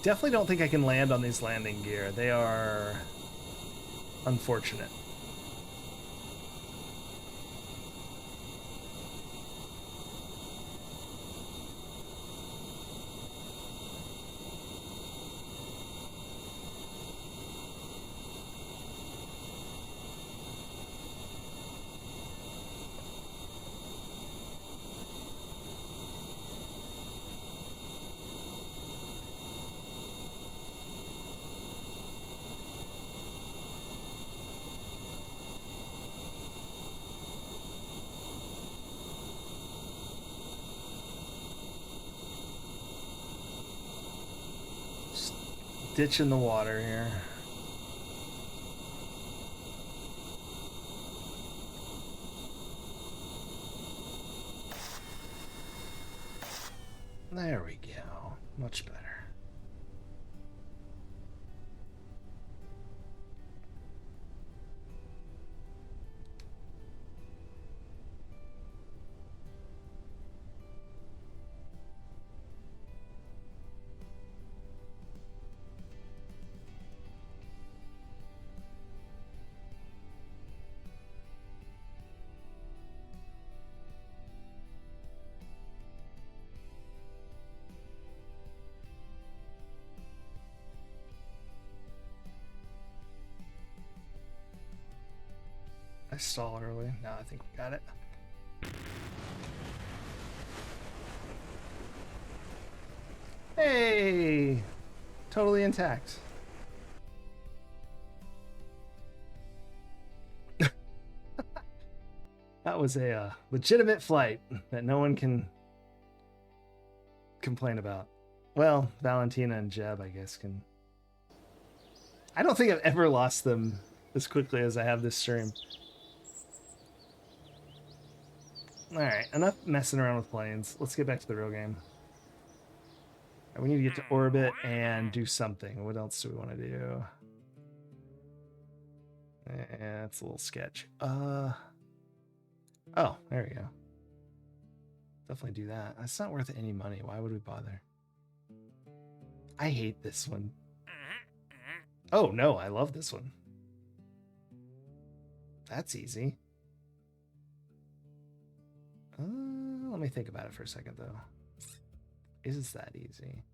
Definitely don't think I can land on these landing gear. They are unfortunate. Ditch in the water here. There we go. Much better. I stall early. No, I think we got it. Hey! Totally intact. That was a legitimate flight that no one can complain about. Well, Valentina and Jeb, I guess, can. I don't think I've ever lost them as quickly as I have this stream. Alright, enough messing around with planes. Let's get back to the real game. We need to get to orbit and do something. What else do we want to do? Yeah, it's a little sketch. Oh, there we go. Definitely do that. That's not worth any money. Why would we bother? I hate this one. Oh, no, I love this one. That's easy. Let me think about it for a second, though. Is that easy?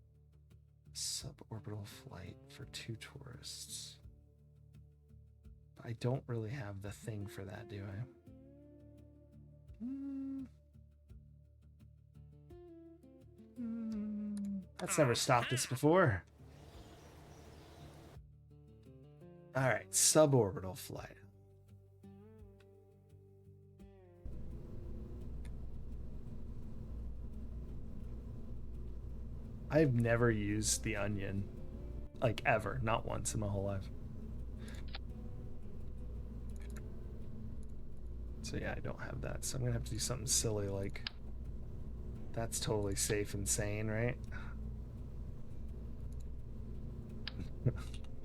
Suborbital flight for 2 tourists. I don't really have the thing for that, do I? That's never stopped us before. All right, suborbital flight. I've never used the onion, like ever, not once in my whole life. So yeah, I don't have that. So I'm gonna have to do something silly like that's totally safe and sane, right?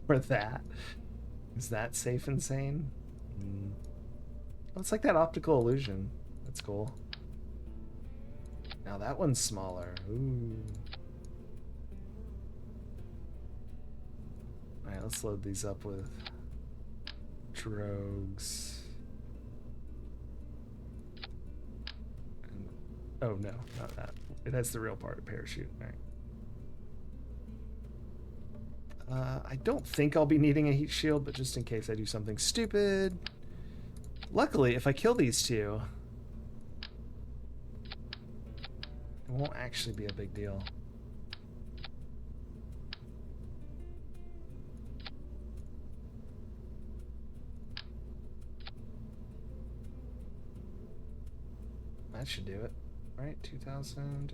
Or that. Is that safe and sane? Oh, it's like that optical illusion. That's cool. Now that one's smaller. Ooh. Alright, let's load these up with drogues. And, oh no, not that. It has the real part of parachute. Alright. I don't think I'll be needing a heat shield, but just in case I do something stupid. Luckily, if I kill these two, it won't actually be a big deal. That should do it, right? 2,000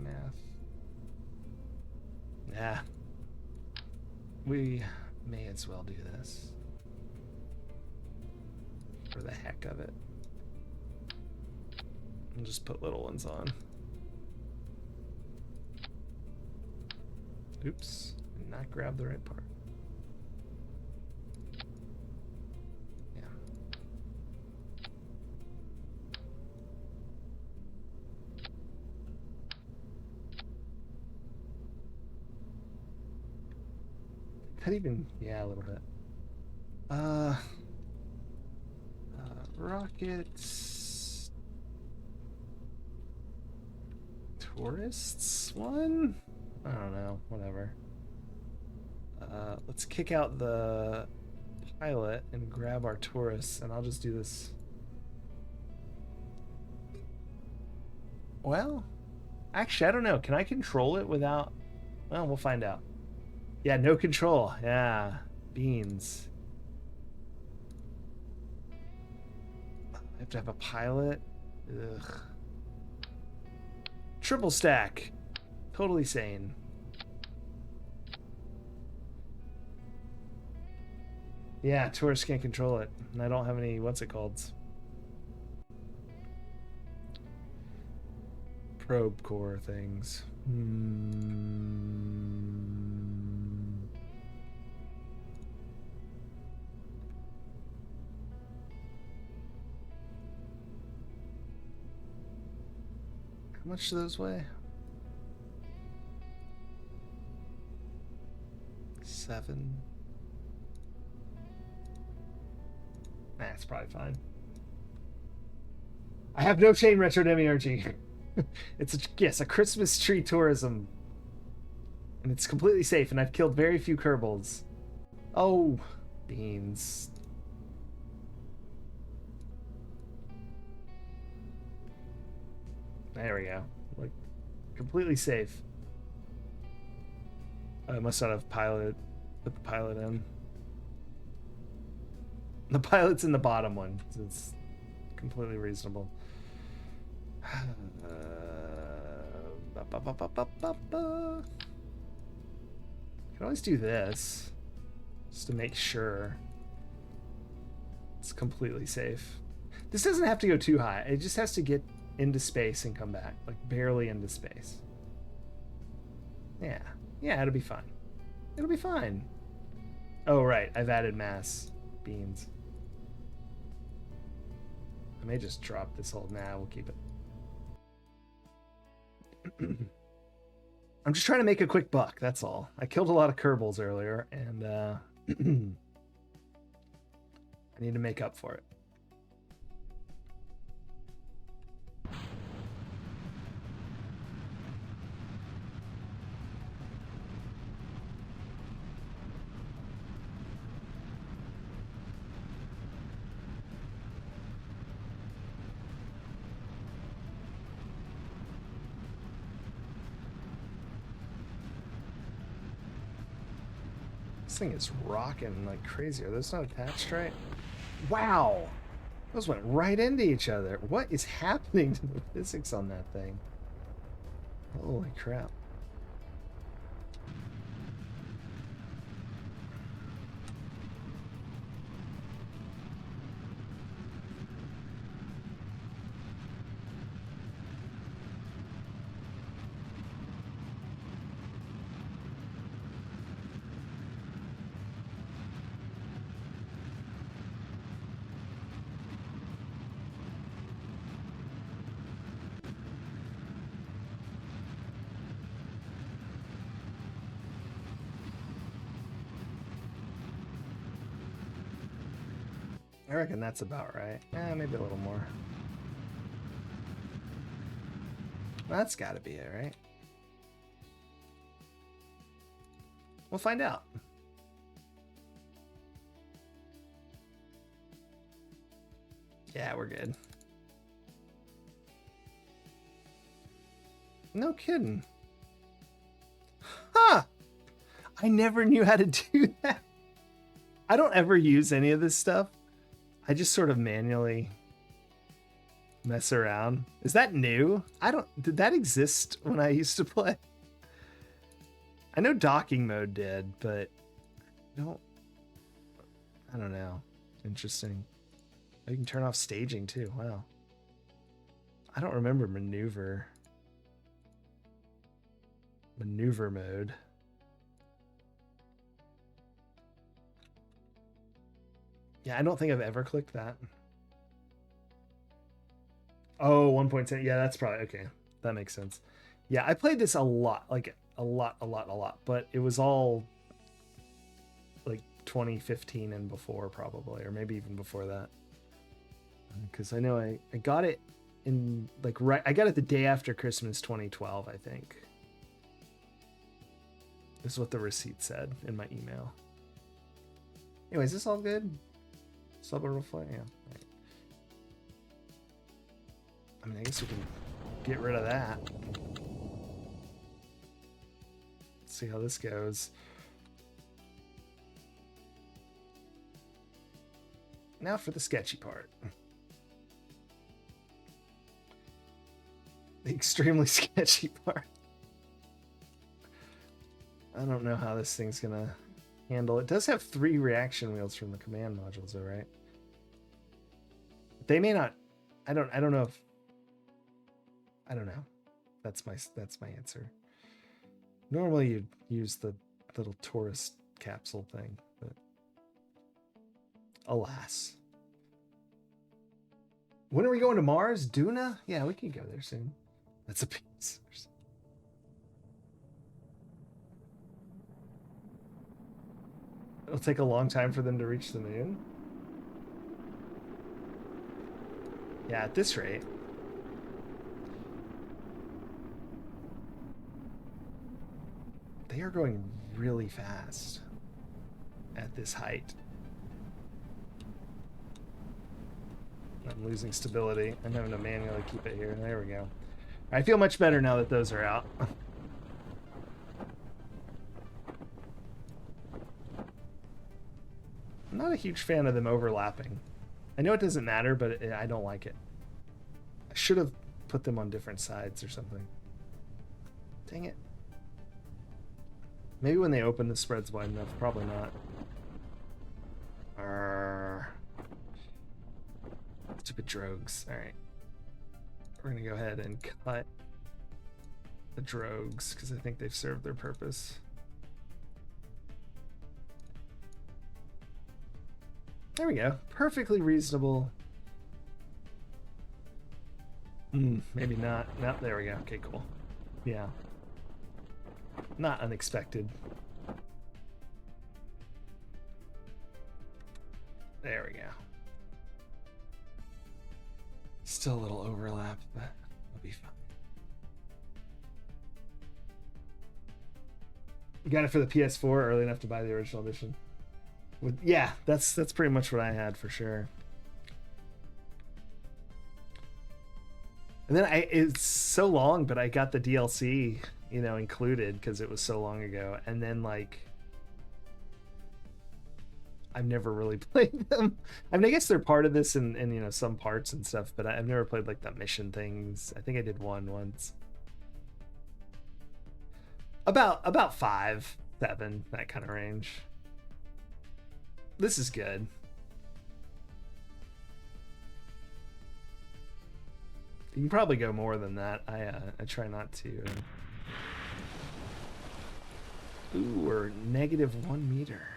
math. Nah. We may as well do this. For the heck of it. I'll just put little ones on. Oops. Did not grab the right part. Yeah. That even, yeah, a little bit. Rockets. Tourists one? I don't know, whatever. Let's kick out the pilot and grab our tourists, and I'll just do this. Well, actually, I don't know. Can I control it without... Well, we'll find out. Yeah, no control. Yeah, beans. I have to have a pilot. Ugh. Triple stack. Totally sane. Yeah, tourists can't control it. And I don't have any, what's it called? Probe core things. How much do those weigh? 7. That's probably fine. I have no chain retro demiurgy. It's a Christmas tree tourism. And it's completely safe, and I've killed very few Kerbals. Oh, beans. There we go. Like, completely safe. I must not have put the pilot in. The pilot's in the bottom one, so it's completely reasonable. Can always do this, just to make sure it's completely safe. This doesn't have to go too high. It just has to get into space and come back, like barely into space. Yeah, it'll be fine. It'll be fine. Oh right, I've added mass. Beans. I may just drop this whole... Nah, we'll keep it. I'm just trying to make a quick buck, that's all. I killed a lot of Kerbals earlier, and I need to make up for it. This thing is rocking like crazy. Are those not attached right? Wow! Those went right into each other. What is happening to the physics on that thing? Holy crap. I reckon that's about right. Maybe a little more. That's gotta be it, right? We'll find out. Yeah, we're good. No kidding. Huh! I never knew how to do that. I don't ever use any of this stuff. I just sort of manually mess around. Is that new? Did that exist when I used to play? I know docking mode did, but I don't know. Interesting. Oh, you can turn off staging too. Wow. I don't remember maneuver mode. Yeah, I don't think I've ever clicked that. Oh, 1.10. Yeah, that's probably okay. That makes sense. Yeah, I played this a lot, like a lot, but it was all like 2015 and before probably, or maybe even before that. Because I know I got it in like I got it the day after Christmas 2012, I think. This is what the receipt said in my email. Anyway, is this all good? Suborbital flight, yeah. Right. I mean, I guess we can get rid of that. Let's see how this goes. Now for the sketchy part. The extremely sketchy part. I don't know how this thing's gonna handle. It does have 3 reaction wheels from the command modules, though, right? They may not. I don't know if. I don't know. That's my answer. Normally you'd use the little tourist capsule thing, but alas. When are we going to Mars? Duna? Yeah, we can go there soon. That's a piece. It'll take a long time for them to reach the moon. Yeah, at this rate. They are going really fast at this height. I'm losing stability. I'm having to manually keep it here. There we go. I feel much better now that those are out. I'm not a huge fan of them overlapping. I know it doesn't matter, but I don't like it. I should have put them on different sides or something. Dang it. Maybe when they open the spread's wide enough. Probably not. Stupid drogues. Alright. We're going to go ahead and cut the drogues because I think they've served their purpose. There we go. Perfectly reasonable. Maybe not. No, there we go. Okay, cool. Yeah. Not unexpected. There we go. Still a little overlap, but it'll be fine. You got it for the PS4 early enough to buy the original edition. Yeah, that's pretty much what I had for sure. And then it's so long, but I got the DLC, you know, included because it was so long ago. And then like, I've never really played them. I mean, I guess they're part of this in you know, some parts and stuff, but I've never played like the mission things. I think I did one once. About 5, 7, that kind of range. This is good. You can probably go more than that. I try not to. Ooh, we're -1 meter.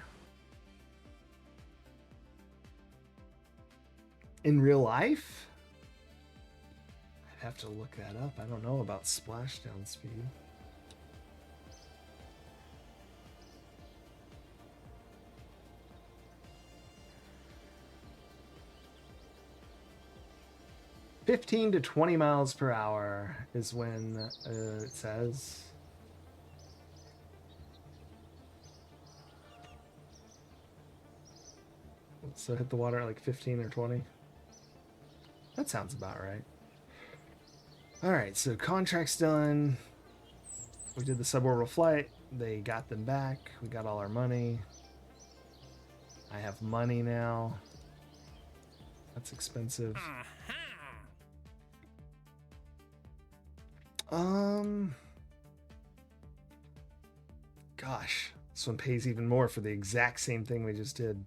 In real life? I'd have to look that up. I don't know about splashdown speed. "15 to 20 miles per hour is when it says. So hit the water at like 15 or 20. That sounds about right. All right, so contract's done. We did the suborbital flight. They got them back. We got all our money. I have money now. That's expensive. Gosh, this one pays even more for the exact same thing we just did.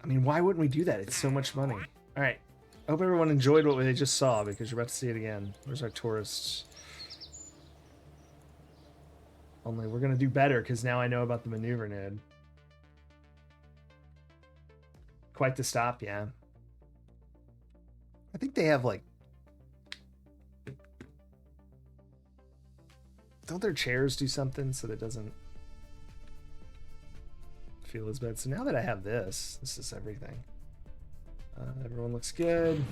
I mean, why wouldn't we do that? It's so much money. All right. I hope everyone enjoyed what they just saw because you're about to see it again. Where's our tourists? Only we're going to do better because now I know about the maneuver node. Quite the stop, yeah. I think they have like... Don't their chairs do something so that it doesn't feel as bad? So now that I have this is everything. Everyone looks good.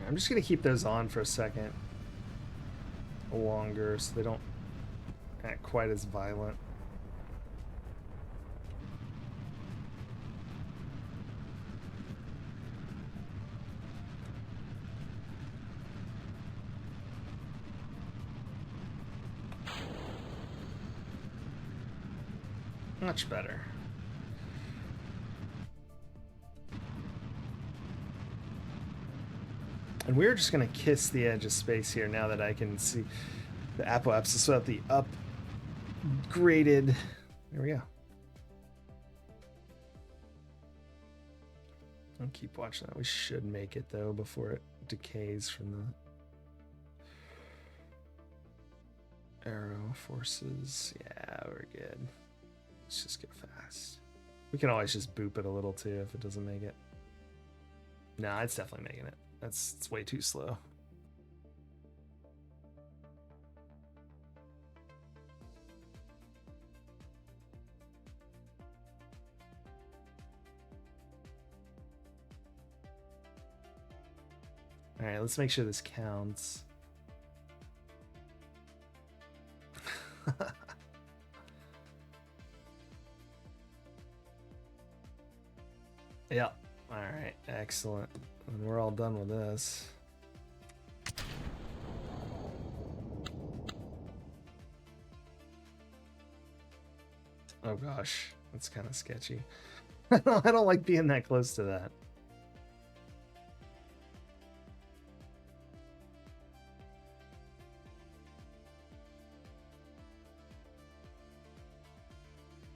I'm just gonna keep those on for a second longer so they don't act quite as violent. Much better. And we're just going to kiss the edge of space here now that I can see the apoapsis without the upgraded. There we go. I'll keep watching that. We should make it though before it decays from the arrow forces. Yeah, we're good. Let's just go fast. We can always just boop it a little too if it doesn't make it. Nah, it's definitely making it. It's way too slow. All right, let's make sure this counts. Yep. All right, excellent. And we're all done with this. Oh gosh, that's kind of sketchy. I don't like being that close to that.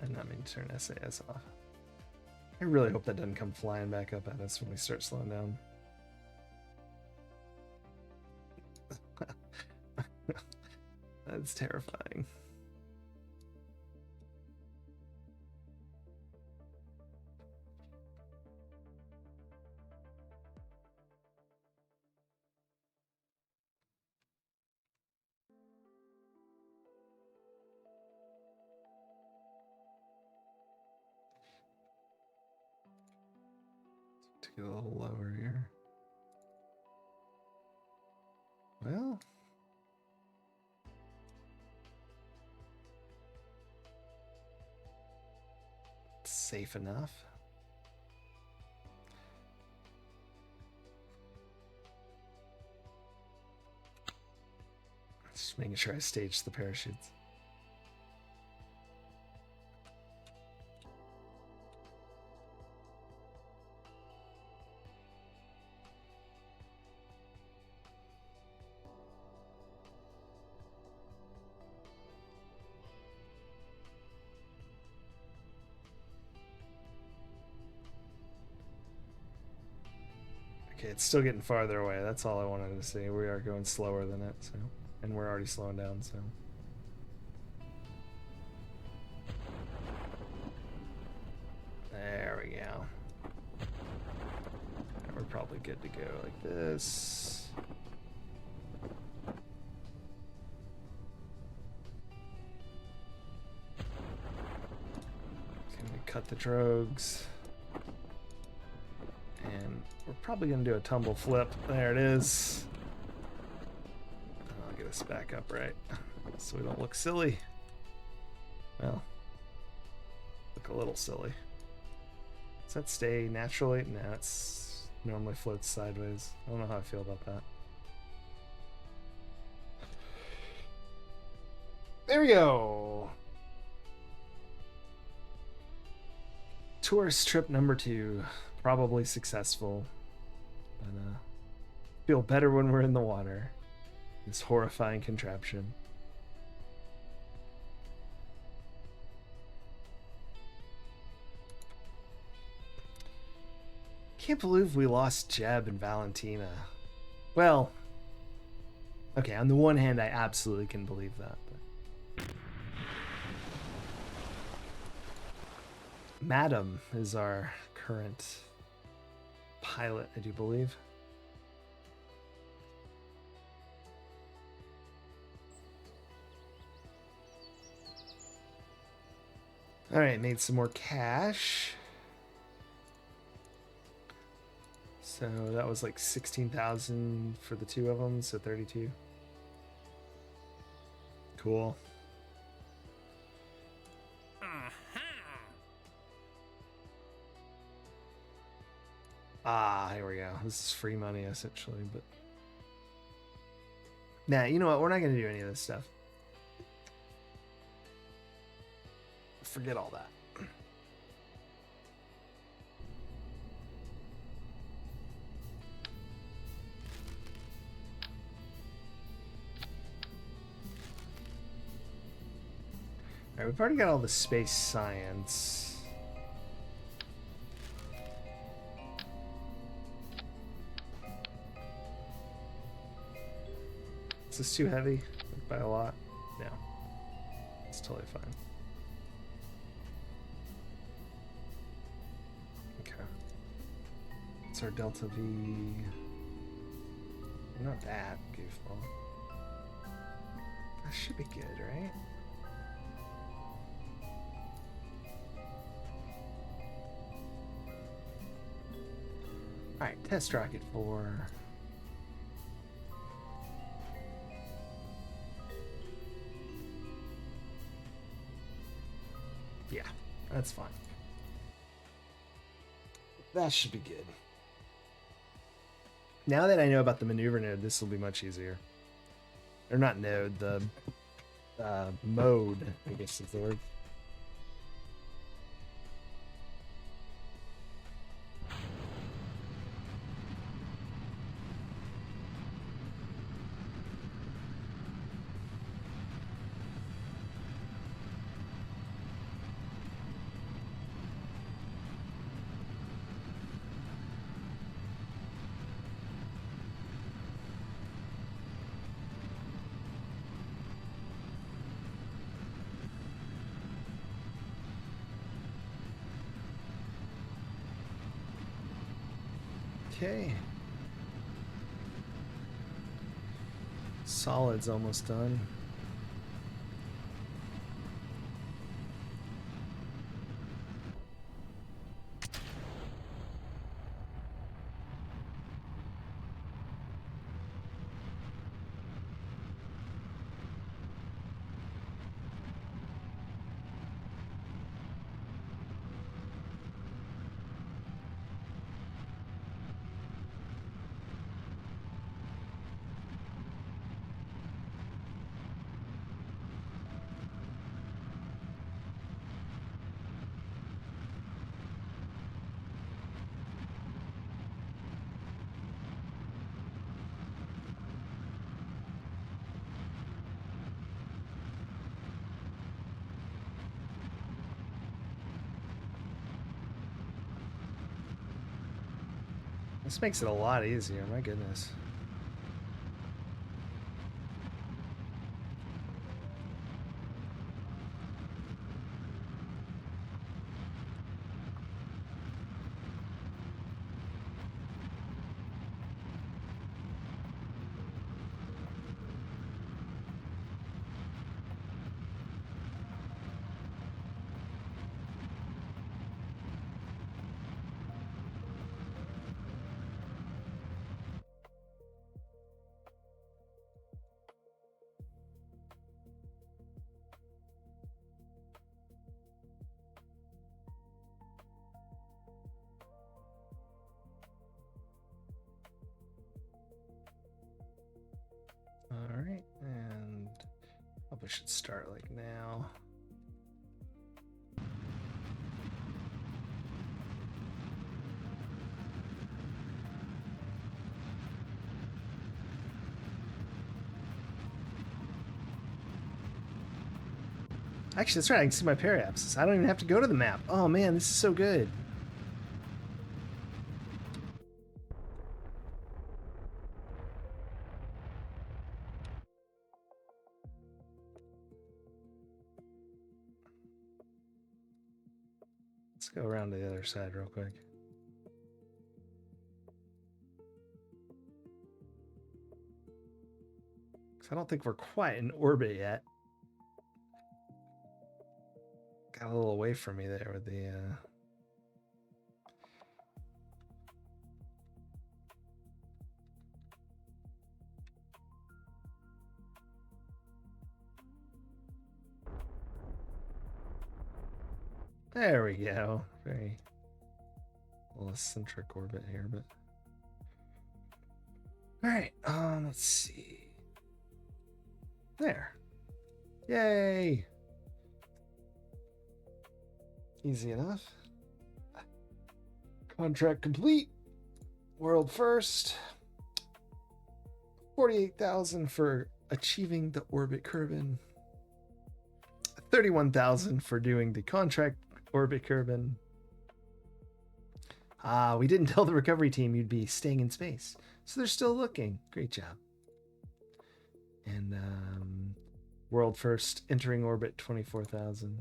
I'm not mean to turn SAS off. I really hope that doesn't come flying back up at us when we start slowing down. That's terrifying. get a little lower here. Well, it's safe enough. Just making sure I stage the parachutes. Okay, it's still getting farther away. That's all I wanted to see. We are going slower than it, so, and we're already slowing down, so. There we go. And we're probably good to go like this. Gonna cut the drogues. And we're probably going to do a tumble flip. There it is. I'll get us back up right so we don't look silly. Well, look a little silly. Does that stay naturally? No, it's normally floats sideways. I don't know how I feel about that. There we go. Tourist trip number 2. Probably successful, but feel better when we're in the water. This horrifying contraption. Can't believe we lost Jeb and Valentina. Well, okay, on the one hand, I absolutely can believe that. But Madam is our current pilot, I do believe. All right, made some more cash. So that was like 16,000 for the 2 of them, so 32. Cool. Ah, here we go. This is free money, essentially, but... Nah, you know what? We're not going to do any of this stuff. Forget all that. Alright, we've already got all the space science. Is this too heavy? Like by a lot? No. It's totally fine. Okay. It's our Delta V. Not that goofball. That should be good, right? Alright, test rocket 4. Yeah, that's fine. That should be good. Now that I know about the maneuver node, this will be much easier. Or not node, the mode, I guess is the word. Okay. Solid's almost done. This makes it a lot easier, my goodness. Alright, and probably should start like now. Actually, that's right, I can see my periapsis. I don't even have to go to the map. Oh man, this is so good. Let's go around to the other side real quick. I don't think we're quite in orbit yet. Got a little away from me there with the There we go. Very little eccentric orbit here, but all right. Let's see. There. Yay. Easy enough. Contract complete. World first. 48,000 for achieving the orbit Kerbal. 31,000 for doing the contract orbit Kerbal. We didn't tell the recovery team you'd be staying in space, so they're still looking. Great job. And world first, entering orbit, 24,000.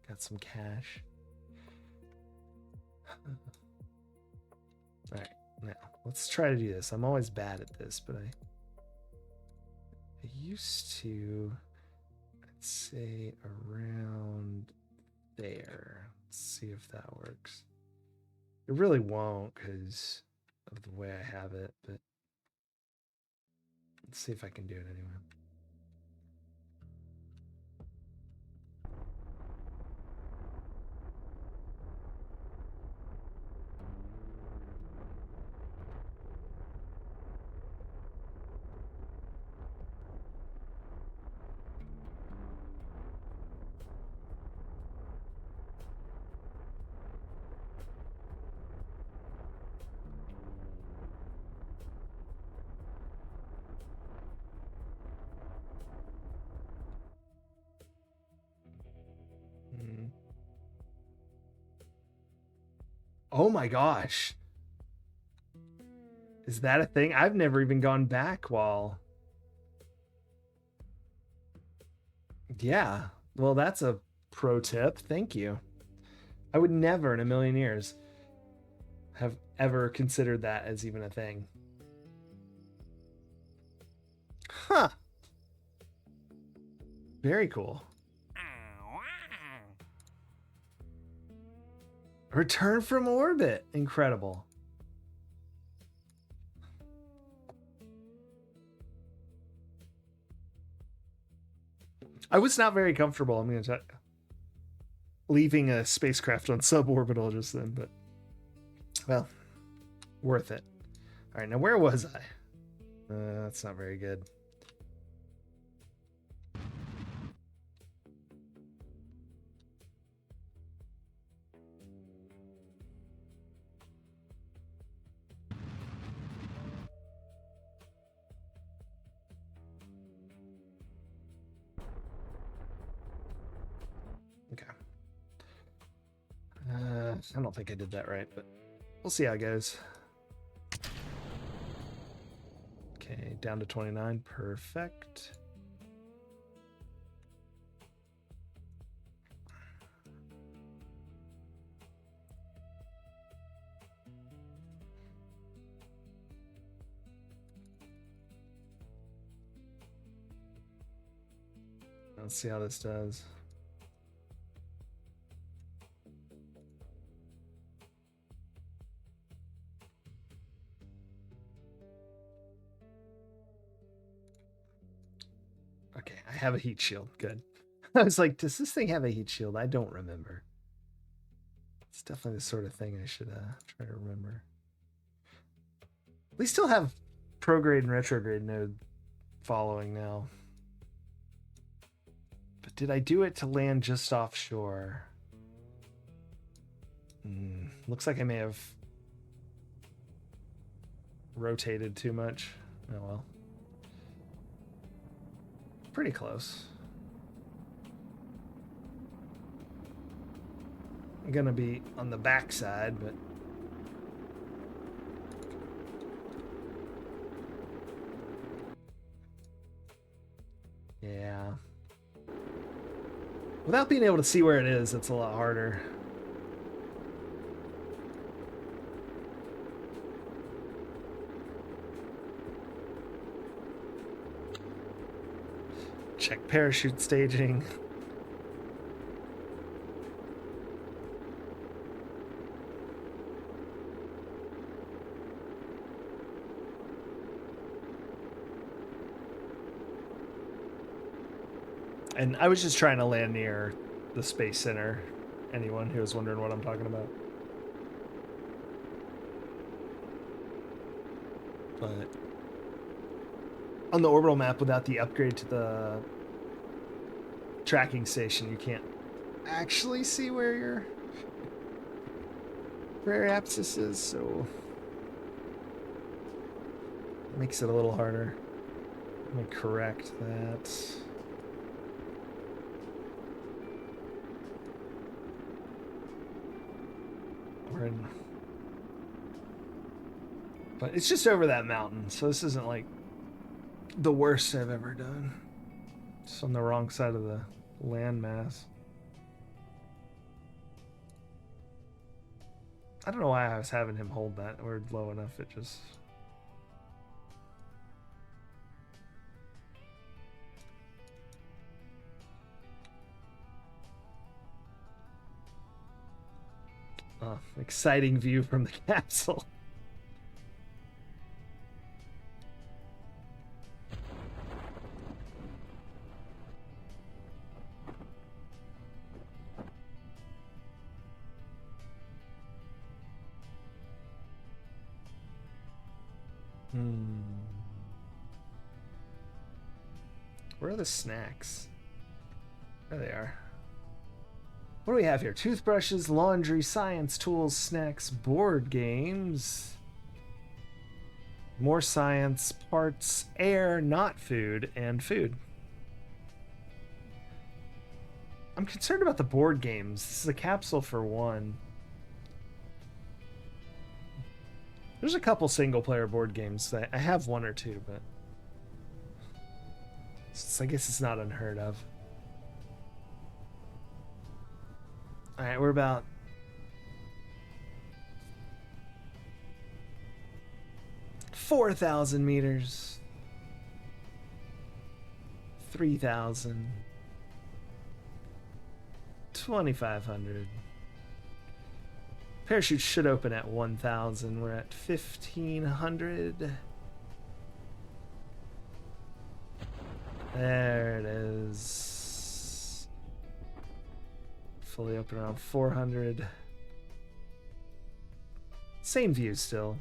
Got some cash. All right, now let's try to do this. I'm always bad at this, but I used to, I'd say around there. Let's see if that works. It really won't because of the way I have it, but let's see if I can do it anyway. Oh my gosh. Is that a thing? I've never even gone back while... Yeah. Well, that's a pro tip. Thank you. I would never in a million years have ever considered that as even a thing. Huh. Very cool. Return from orbit. Incredible. I was not very comfortable, I'm going to tell you, leaving a spacecraft on suborbital just then, but, well, worth it. All right, now where was I? That's not very good. Okay. I don't think I did that right, but we'll see how it goes. Okay, down to 29. Perfect. Let's see how this does. Okay, I have a heat shield. Good. I was like, does this thing have a heat shield? I don't remember. It's definitely the sort of thing I should try to remember. We still have prograde and retrograde node following now. But did I do it to land just offshore? Looks like I may have rotated too much. Oh well. Pretty close. I'm gonna be on the backside, but yeah. Without being able to see where it is, it's a lot harder. Check parachute staging. And I was just trying to land near the Space Center. Anyone who was wondering what I'm talking about. But on the orbital map, without the upgrade to the tracking station, you can't actually see where your apsis is, so it makes it a little harder. Let me correct that. But it's just over that mountain, so this isn't like the worst I've ever done. It's on the wrong side of the landmass. I don't know why I was having him hold that word low enough. It just... exciting view from the capsule. Where are the snacks? There they are. What do we have here? Toothbrushes, laundry, science, tools, snacks, board games. More science, parts, air, not food, and food. I'm concerned about the board games. This is a capsule for one. There's a couple single-player board games. I have one or two, but I guess it's not unheard of. All right, we're about 4,000 meters. 3,000. 2,500. Parachute should open at 1,000. We're at 1,500. There it is. Fully open around 400. Same view still.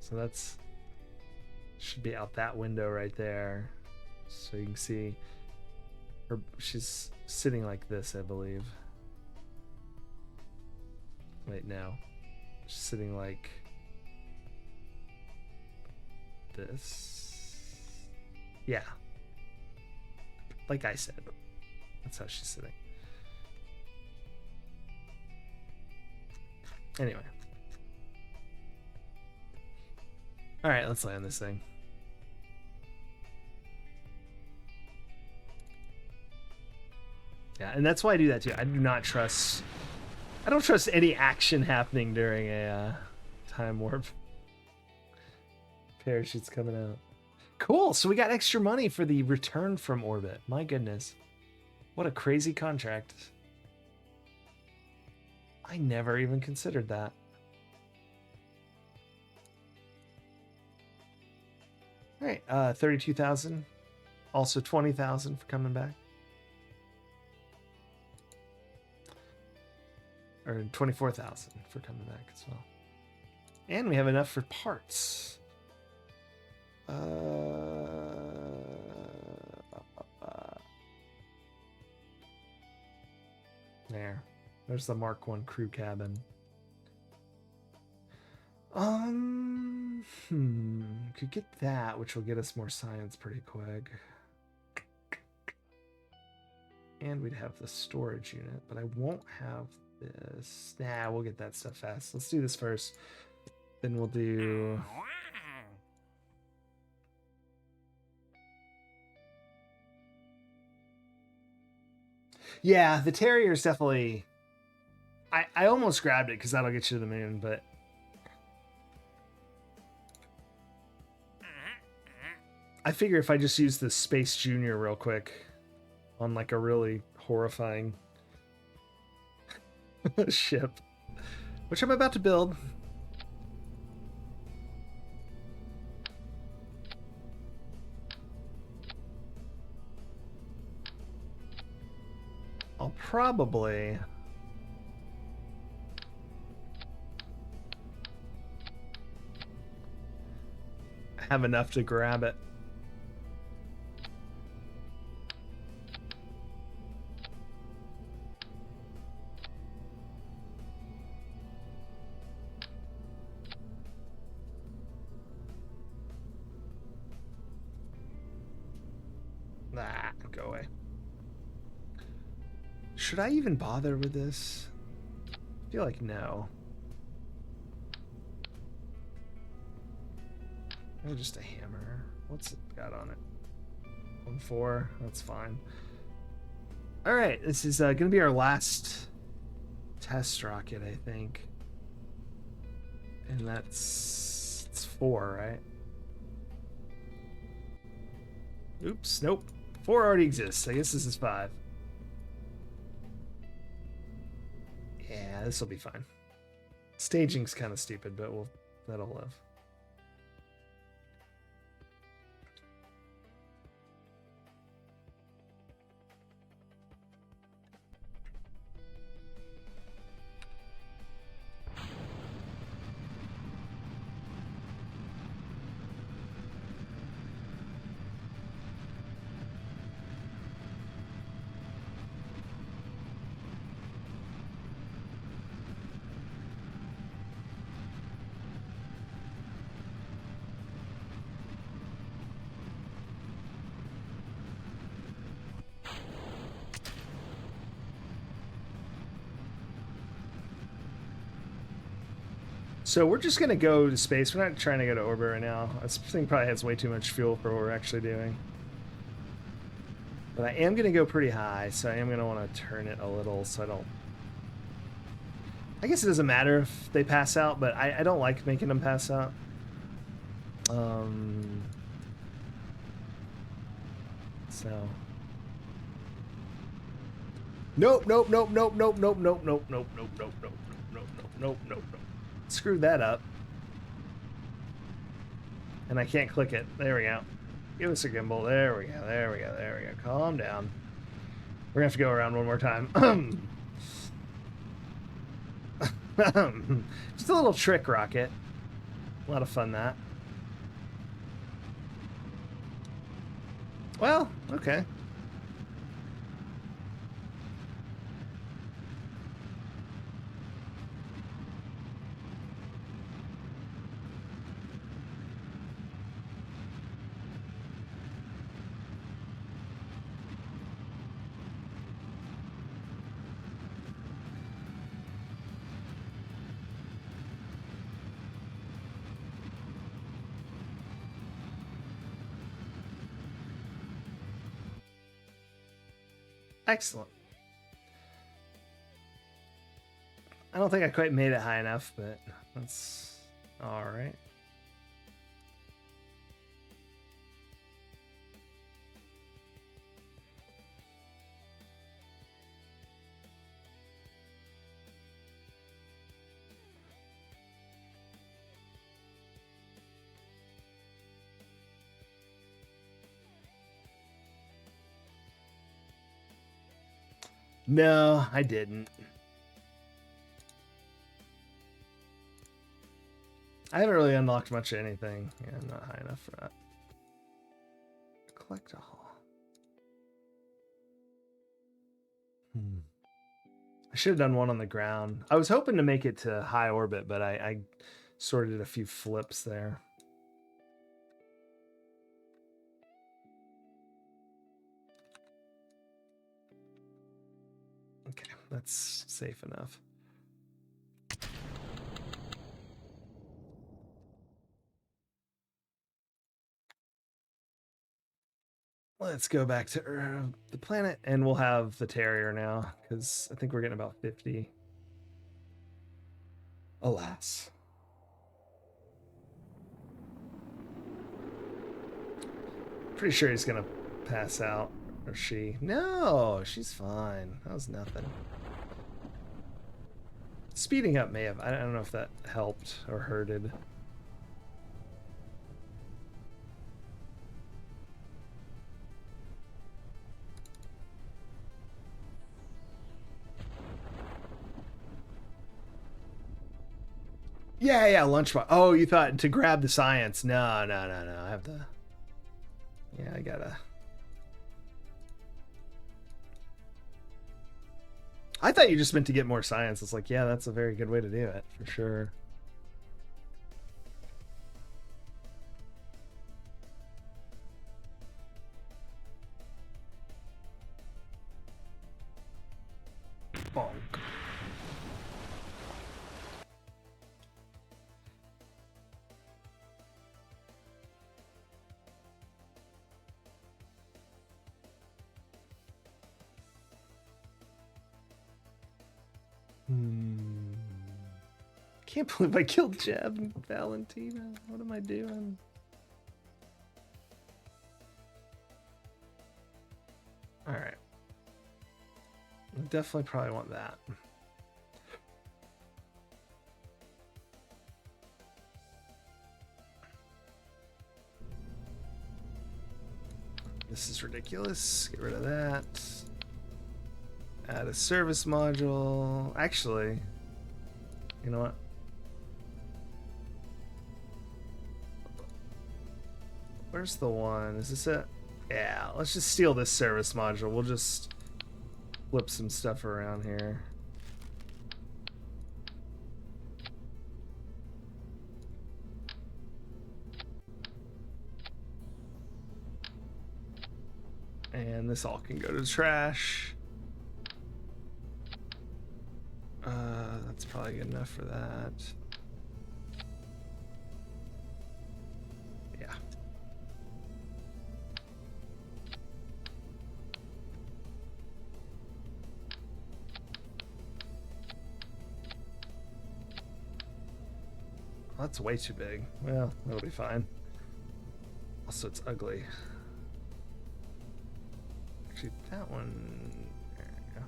So that's should be out that window right there. So you can see her, she's sitting like this, I believe. Wait, no. She's sitting like this. Yeah. Like I said. That's how she's sitting. Anyway. Alright, let's land this thing. Yeah, and that's why I do that too. I do not trust... I don't trust any action happening during a time warp. Parachute's coming out. Cool, so we got extra money for the return from orbit. My goodness. What a crazy contract. I never even considered that. All right, 32,000. Also 20,000 for coming back. Or 24,000 for coming back as well. And we have enough for parts. There's the Mark 1 crew cabin. Could get that, which will get us more science pretty quick. And we'd have the storage unit, but I won't have this. Nah, we'll get that stuff fast. Let's do this first. Then we'll do... Yeah, the Terrier is definitely... I almost grabbed it because that'll get you to the moon, but... I figure if I just use the Space Junior real quick on like a really horrifying ship, which I'm about to build. I'll probably have enough to grab it. Nah, go away. Should I even bother with this? I feel like no. Oh, just a hammer. What's it got on it? 1.4. That's fine. All right, this is going to be our last test rocket, I think. And it's 4, right? Oops, nope. 4 already exists. I guess this is 5. Yeah, this will be fine. Staging's kind of stupid, but that'll live. So we're just going to go to space. We're not trying to go to orbit right now. This thing probably has way too much fuel for what we're actually doing. But I am going to go pretty high, so I am going to want to turn it a little so I don't... I guess it doesn't matter if they pass out, but I don't like making them pass out. So... Nope, nope, nope, nope, nope, nope, nope, nope, nope, nope, nope, nope, nope, nope, nope, nope, nope. Screwed that up. And I can't click it. There we go. Give us a gimbal. There we go. There we go. There we go. Calm down. We're gonna have to go around one more time. Just a little trick rocket. A lot of fun, that. Well, okay. Excellent. I don't think I quite made it high enough, but that's all right. No, I didn't. I haven't really unlocked much of anything. Yeah, I'm not high enough for that. Collect a haul. I should have done one on the ground. I was hoping to make it to high orbit, but I sort of did a few flips there. Okay, that's safe enough. Let's go back to the planet, and we'll have the Terrier now, because I think we're getting about 50. Alas. Pretty sure he's gonna pass out, or she. No, she's fine. That was nothing. Speeding up may have. I don't know if that helped or hurted. Yeah, lunchbox. Oh, you thought to grab the science. No. I have the... Yeah, I gotta... I thought you just meant to get more science. It's like, yeah, that's a very good way to do it, for sure. Bonk. Can't believe I killed Jeb and Valentina. What am I doing? Alright. I definitely probably want that. This is ridiculous. Get rid of that. Add a service module. Actually, you know what? Where's the one? Is this it? Yeah, let's just steal this service module. We'll just flip some stuff around here. And this all can go to the trash. That's probably good enough for that. Yeah. Oh, that's way too big. Well, that'll be fine. Also, it's ugly. Actually, that one... There we go.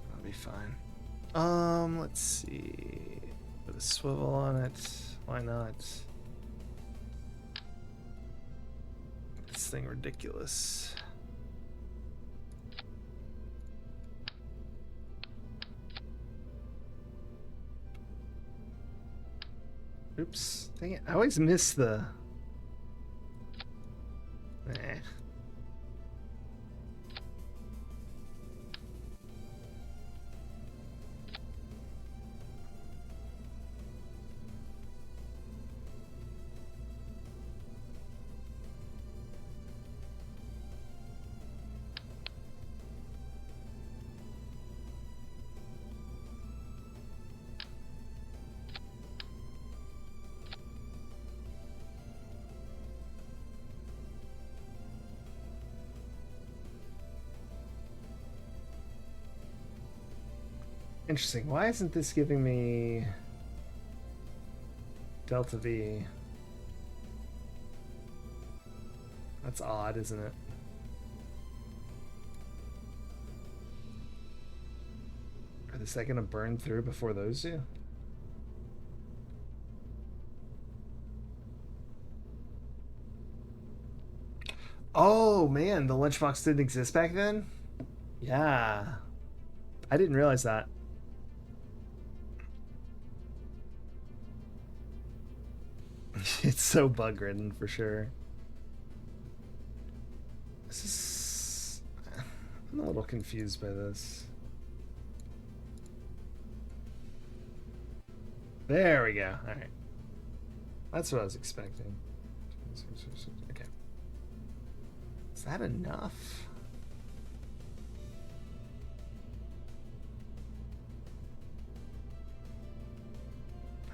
That'll be fine. Let's see. Put a swivel on it. Why not? This thing ridiculous. Oops. Dang it. I always miss the... Eh. Interesting. Why isn't this giving me Delta V? That's odd, isn't it? Is that gonna burn through before those do? Oh man, the lunchbox didn't exist back then? Yeah. I didn't realize that. It's so bug ridden for sure. This is... I'm a little confused by this. There we go. Alright. That's what I was expecting. Okay. Is that enough?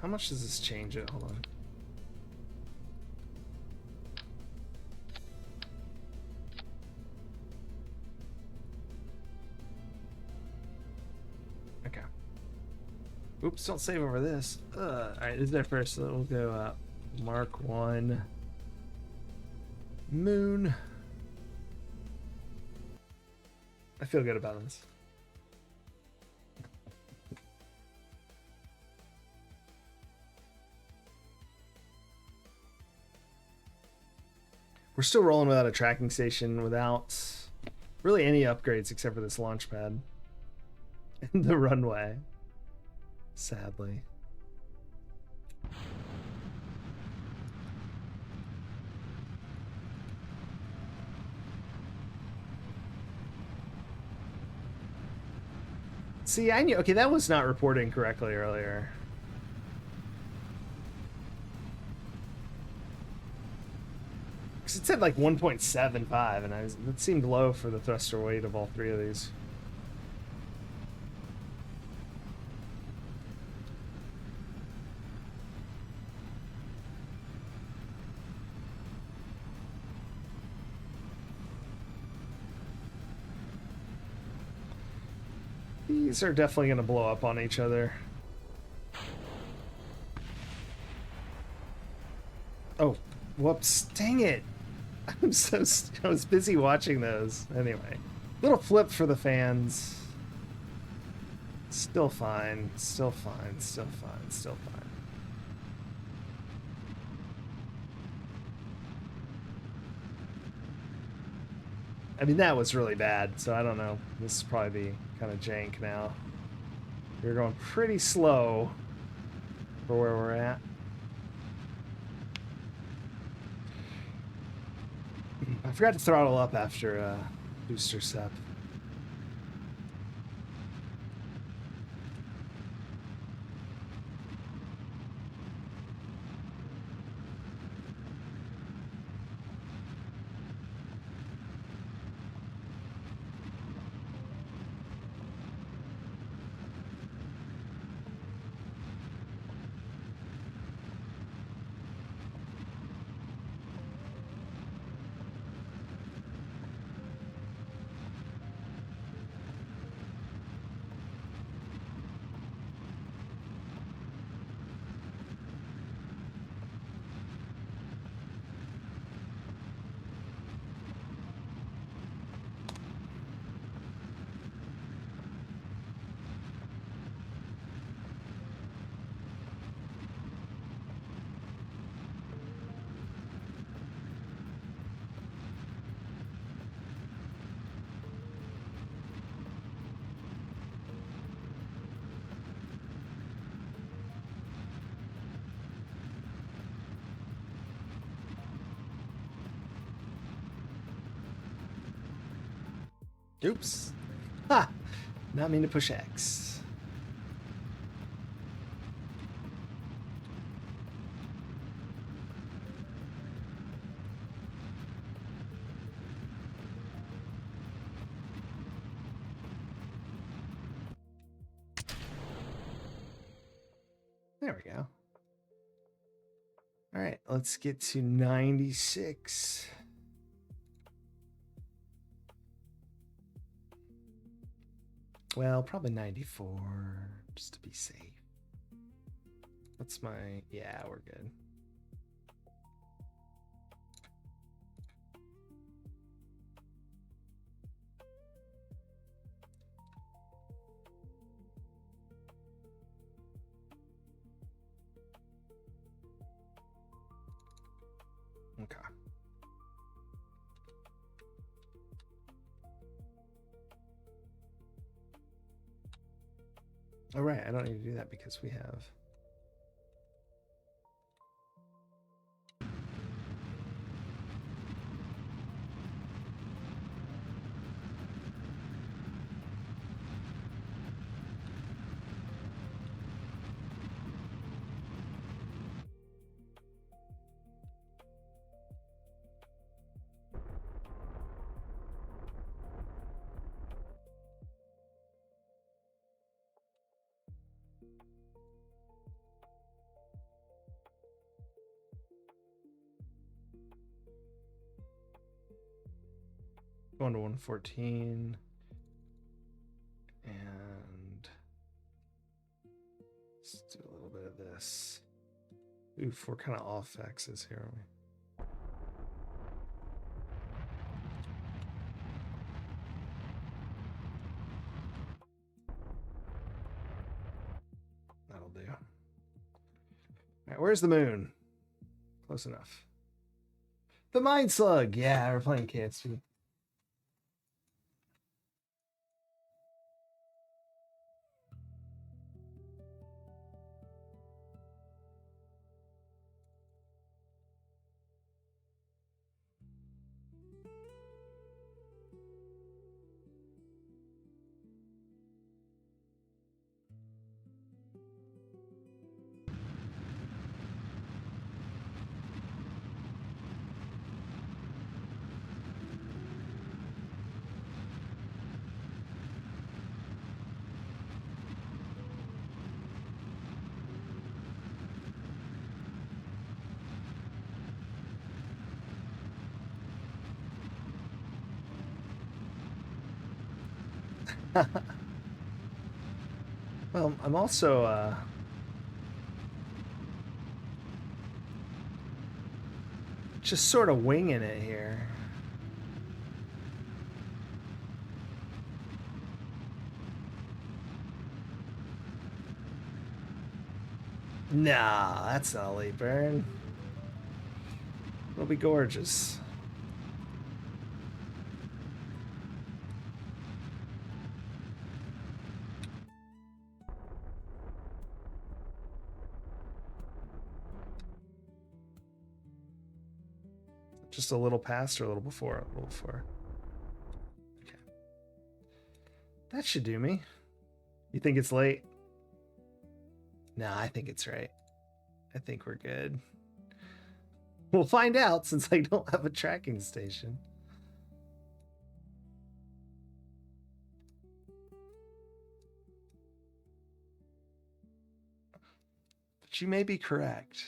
How much does this change it? Hold on. Okay. Oops, don't save over this. Alright, this is there first. So we'll go Mark 1. Moon. I feel good about this. We're still rolling without a tracking station, without really any upgrades except for this launch pad and the runway, sadly. See, I knew. Okay, that was not reporting correctly earlier. Because it said like 1.75, and it seemed low for the thruster weight of all three of these. These are definitely going to blow up on each other. Oh, whoops. Dang it. I was busy watching those. Anyway, little flip for the fans. Still fine. Still fine. Still fine. Still fine. I mean, that was really bad, so I don't know. This will probably be kind of jank now. We're going pretty slow for where we're at. I forgot to throttle up after booster sep. Oops. Ha! Not mean to push X. There we go. All right, let's get to 96. Well, probably 94, just to be safe. What's my... Yeah, we're good. Okay. All right, I don't need to do that because we have... Going to 114. And let's do a little bit of this. Oof, we're kind of off axis here, aren't we? That'll do. All right, where's the moon? Close enough. The Mind Slug! Yeah, we're playing KSP. Well, I'm also just sort of winging it here. Nah, that's not a late burn. It'll be gorgeous. Just a little past or a little before? A little before. Okay. That should do me. You think it's late? Nah, I think it's right. I think we're good. We'll find out since I don't have a tracking station. But you may be correct.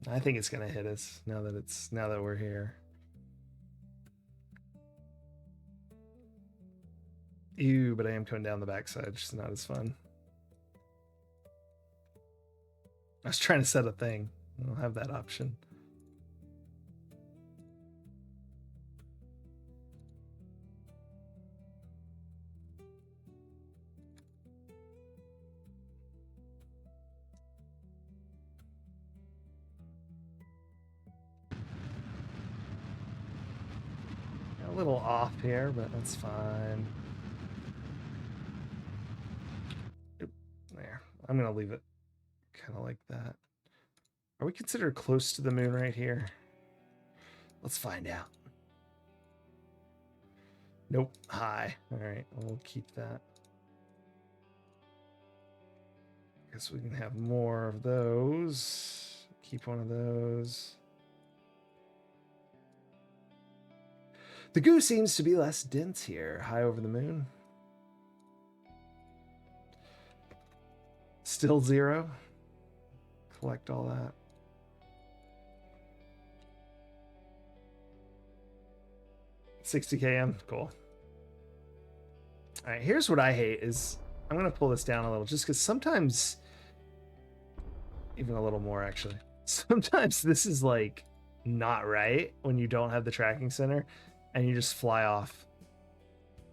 I think it's gonna hit us now that we're here. Ew, but I am coming down the backside, which is not as fun. I was trying to set a thing. I don't have that option. A little off here, but that's fine. Oop, there. I'm gonna leave it kind of like that. Are we considered close to the moon right here? Let's find out. Nope. High. All right. We'll keep that. Guess we can have more of those. Keep one of those. The goo seems to be less dense here. High over the moon. Still 0. Collect all that. 60 km. Cool. All right, here's what I hate is I'm going to pull this down a little just because sometimes, even a little more actually, sometimes this is like not right when you don't have the tracking center and you just fly off.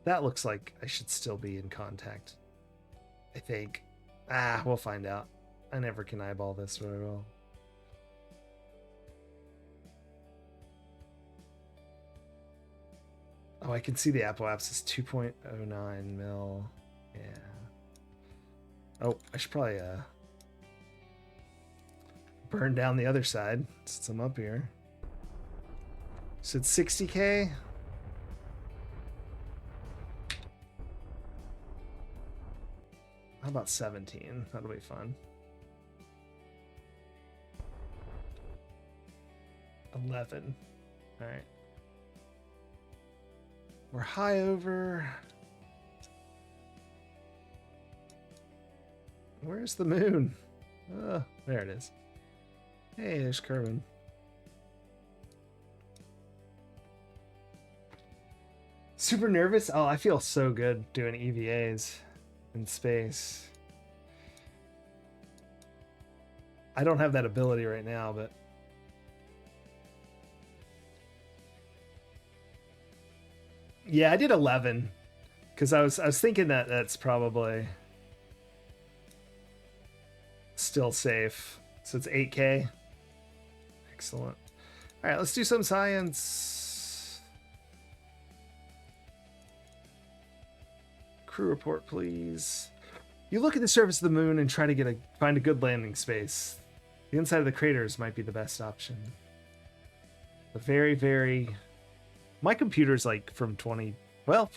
That looks like I should still be in contact, I think. We'll find out. I never can eyeball this very well. Oh, I can see the apoapsis 2.09 mil. Yeah. Oh, I should probably burn down the other side since I'm up here. So it's 60k. How about 17? That'll be fun. 11. All right. We're high over. Where's the moon? There it is. Hey, there's Kerbal. Super nervous? Oh, I feel so good doing EVAs in space. I don't have that ability right now, but yeah, I did 11 because I was thinking that that's probably still safe. So it's 8k. Excellent. All right, let's do some science. Crew report, please. You look at the surface of the moon and try to find a good landing space. The inside of the craters might be the best option. But very... My computer's like from 20... Well,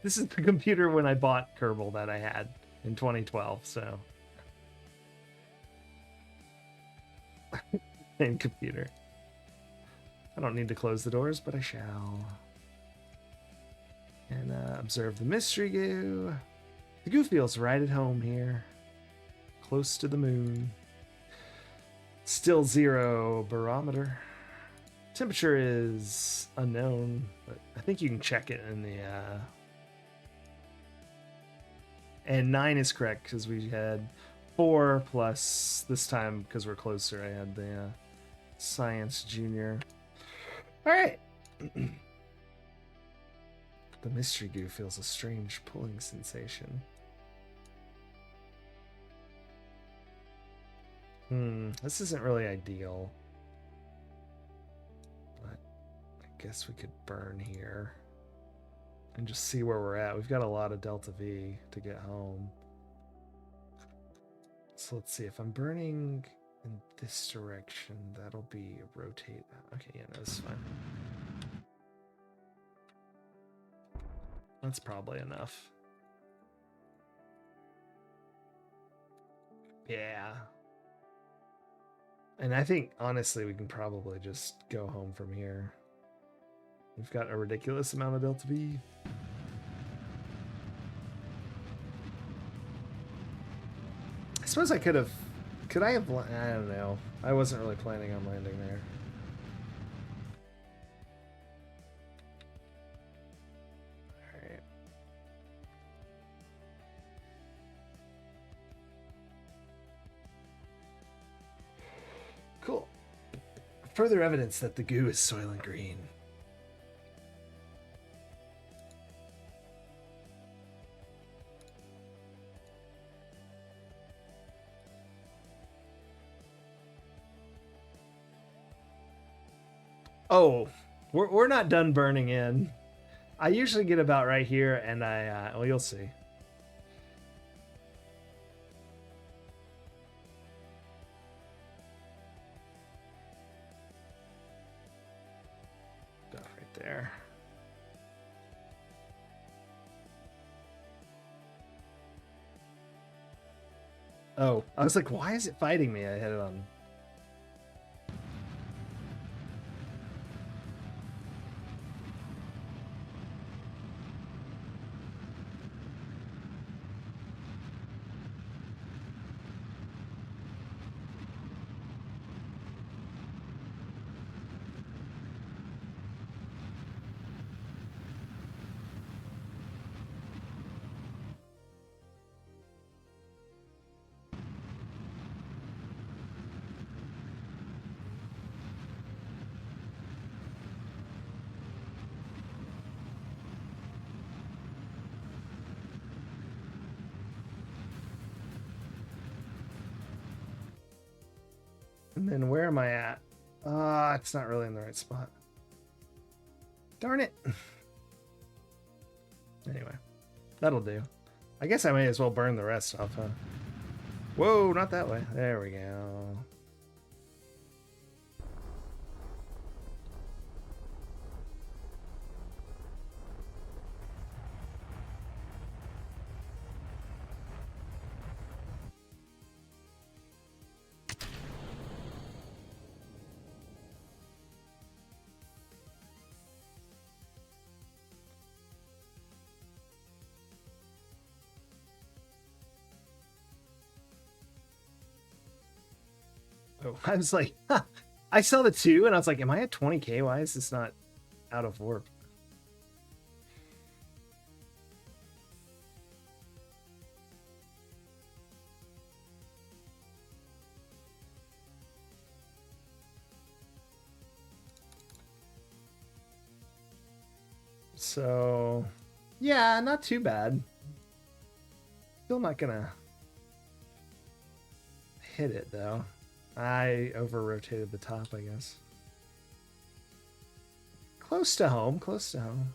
this is the computer when I bought Kerbal that I had in 2012, so... Same computer. I don't need to close the doors, but I shall. And observe the mystery goo. The goo feels right at home here. Close to the moon. Still 0 barometer. Temperature is unknown, but I think you can check it in the... And 9 is correct, because we had 4 plus, this time, because we're closer, I had the Science Junior. Alright! The mystery goo feels a strange pulling sensation. This isn't really ideal. But I guess we could burn here. And just see where we're at. We've got a lot of Delta V to get home. So let's see, if I'm burning in this direction, that'll be a rotate. Okay, yeah, no, that's fine. That's probably enough. Yeah. And I think, honestly, we can probably just go home from here. We've got a ridiculous amount of Delta V. I suppose I could have... Could I have... I don't know. I wasn't really planning on landing there. Alright. Cool. Further evidence that the goo is Soylent Green. Oh, we're not done burning in. I usually get about right here, and well, you'll see. About right there. Oh, I was like, why is it fighting me? I had it on. And then where am I at? It's not really in the right spot. Darn it. Anyway, that'll do. I guess I may as well burn the rest off, huh? Whoa, not that way. There we go. Oh, I was like, huh. I saw the 2 and I was like, am I at 20k? Why is this not out of warp? So, yeah, not too bad. Still not gonna hit it though. I over-rotated the top, I guess. Close to home, close to home.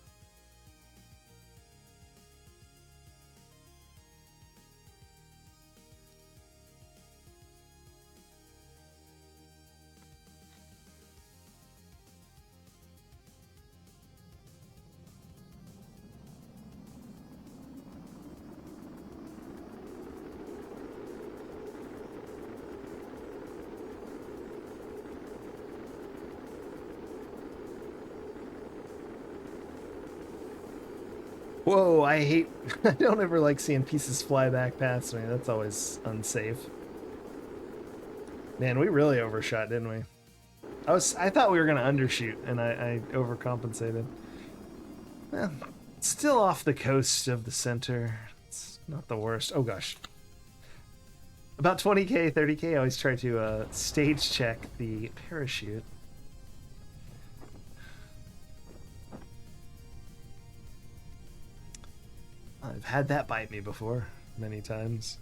Whoa, I hate... I don't ever like seeing pieces fly back past me. That's always unsafe. Man, we really overshot, didn't we? I thought we were going to undershoot, and I overcompensated. Well, still off the coast of the center. It's not the worst. Oh, gosh. About 20k, 30k, I always try to stage check the parachute. I've had that bite me before, many times.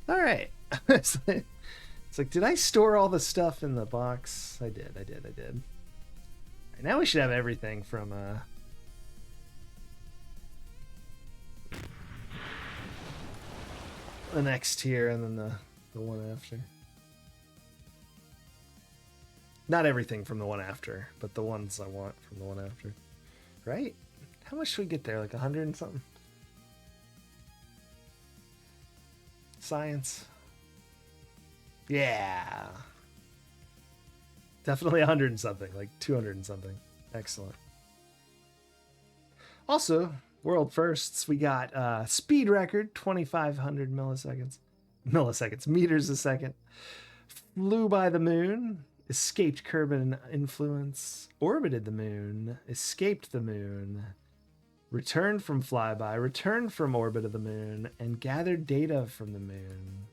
All right. It's like, did I store all the stuff in the box? I did. Right, now we should have everything from the next tier and then the one after. Not everything from the one after, but the ones I want from the one after. Right? How much should we get there? Like 100 and something? Science. Yeah. Definitely 100 and something, like 200 and something. Excellent. Also, world firsts, we got speed record, 2,500 meters a second. Flew by the moon, escaped Kerbal influence, orbited the moon, escaped the moon, returned from flyby, returned from orbit of the moon, and gathered data from the moon.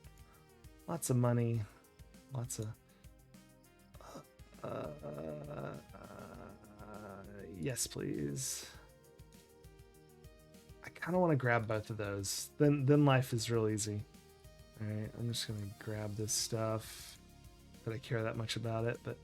Lots of money, lots of yes, please. I kind of want to grab both of those. Then life is real easy. All right, I'm just gonna grab this stuff. That I care that much about it, but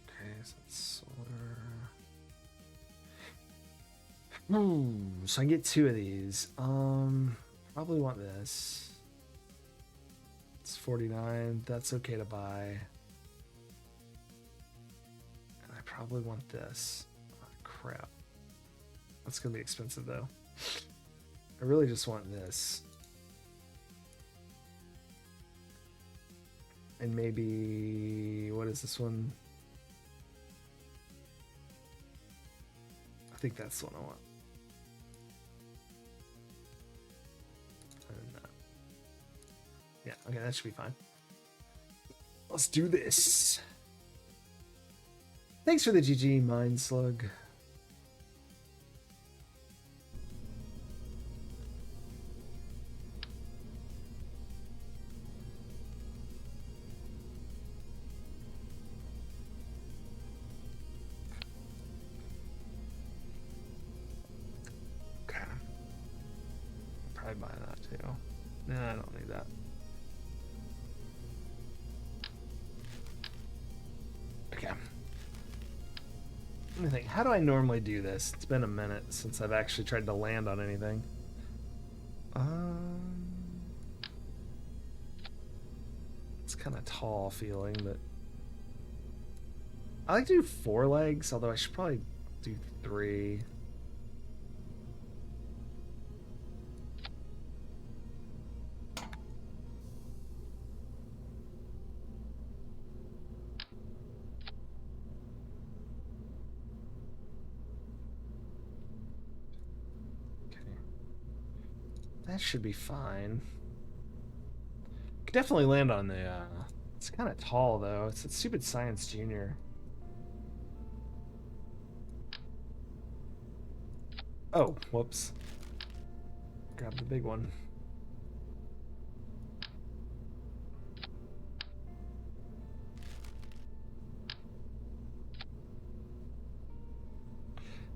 okay, so that's solar. So I can get 2 of these. Probably want this. It's 49. That's okay to buy. Probably want this. Oh, crap. That's gonna be expensive though. I really just want this. And maybe, what is this one? I think that's the one I want. I don't know. Yeah, okay, that should be fine. Let's do this. Thanks for the GG, Mind Slug. Okay. Probably buy that too. Nah, I don't need that. Okay. Let me think. How do I normally do this? It's been a minute since I've actually tried to land on anything. It's kind of tall feeling, but I like to do 4 legs, although I should probably do 3. That should be fine. Could definitely land on the, it's kind of tall, though. It's a stupid Science Junior. Oh, whoops. Grab the big one.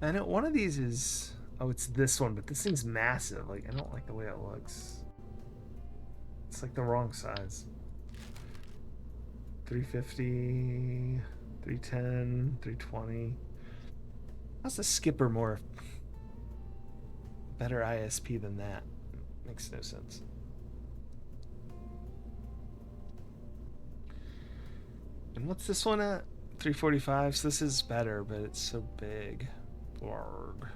I know one of these is... Oh, it's this one, but this thing's massive. Like, I don't like the way it looks. It's like the wrong size. 350, 310, 320. How's the skipper more better ISP than that? Makes no sense. And what's this one at? 345. So this is better, but it's so big. Blarg.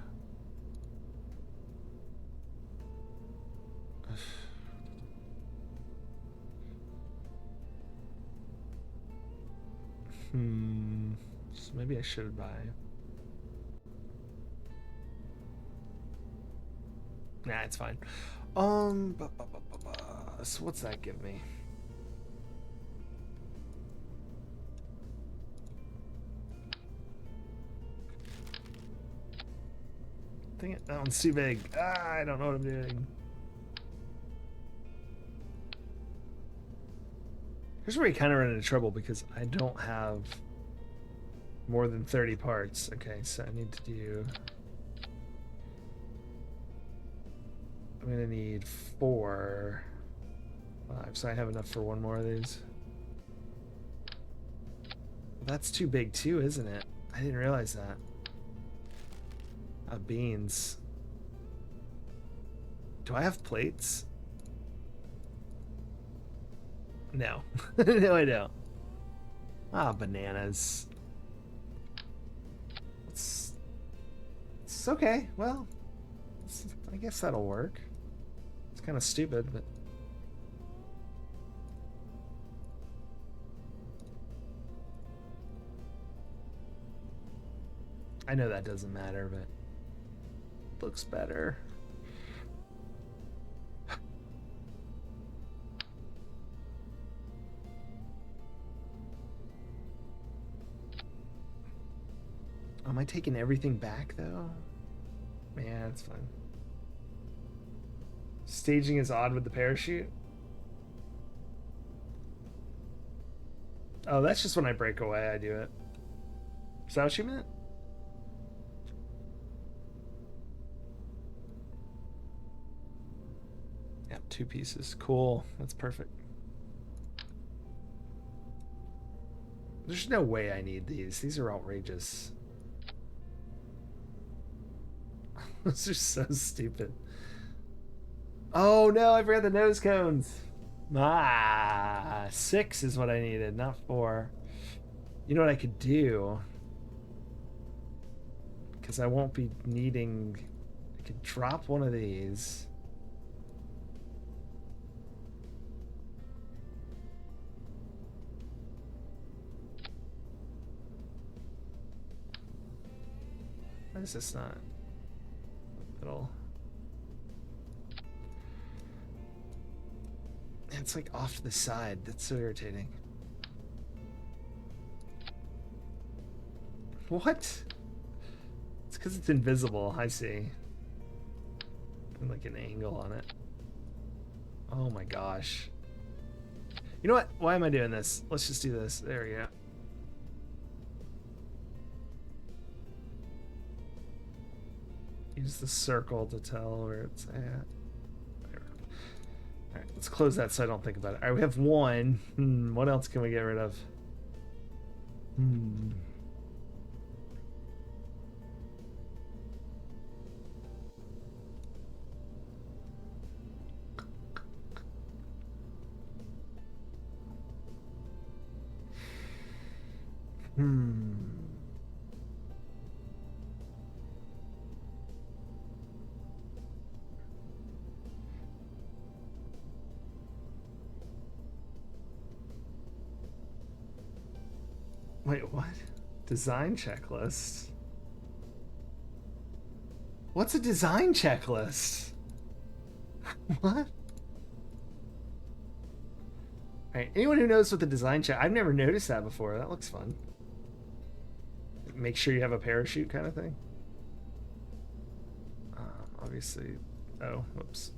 So maybe I should buy. Nah, it's fine. So what's that give me? Dang it, that one's too big. I don't know what I'm doing. Here's where we kind of run into trouble because I don't have more than 30 parts. Okay, so I need to do... I'm gonna need 4, 5, so I have enough for 1 more of these. That's too big too, isn't it? I didn't realize that. Beans. Do I have plates? No. No, I don't. Bananas. It's okay. Well, I guess that'll work. It's kind of stupid, but... I know that doesn't matter, but... looks better. Am I taking everything back though? Man, it's fine. Staging is odd with the parachute. Oh, that's just when I break away, I do it. Is that what you meant? Yep, 2 pieces. Cool. That's perfect. There's no way I need these. These are outrageous. Those are so stupid. Oh no, I forgot the nose cones. 6 is what I needed, not 4. You know what I could do? Because I won't be needing... I could drop one of these. Why is this not... It'll... It's like off to the side. That's so irritating. What? It's because it's invisible. I see. And like an angle on it. Oh my gosh. You know what? Why am I doing this? Let's just do this. There we go. Use the circle to tell where it's at. Alright, let's close that so I don't think about it. Alright, we have one. What else can we get rid of? Wait, what? Design checklist? What's a design checklist? What? Alright, anyone who knows what the design check... I've never noticed that before. That looks fun. Make sure you have a parachute kind of thing. Obviously... Oh, whoops.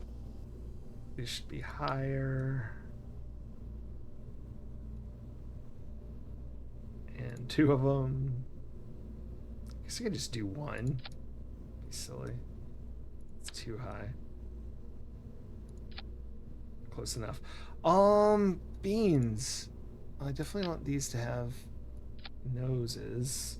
These should be higher. And 2 of them. I guess I can just do 1. Be silly. It's too high. Close enough. Beans. I definitely want these to have noses.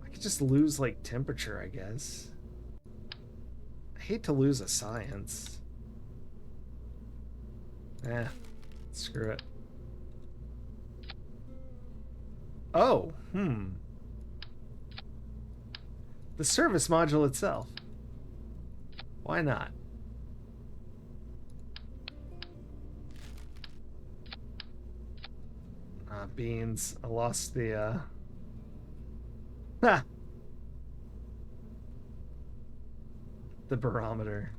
I could just lose like temperature, I guess. I hate to lose a science. Screw it. Oh, the service module itself. Why not? Beans. I lost the, the barometer.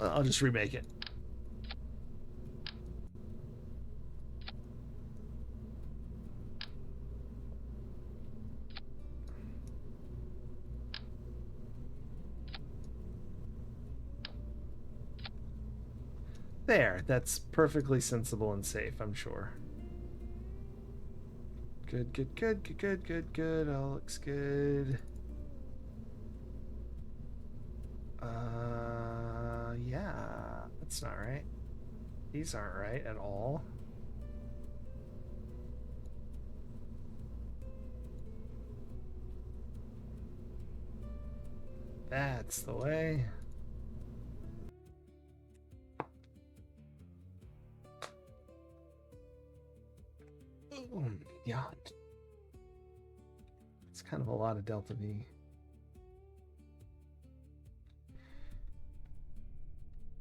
I'll just remake it. There, that's perfectly sensible and safe, I'm sure. Good, good, good, good, good, good, good. All looks good. Yeah, that's not right. These aren't right at all. That's the way. Oh, yeah. It's kind of a lot of delta V.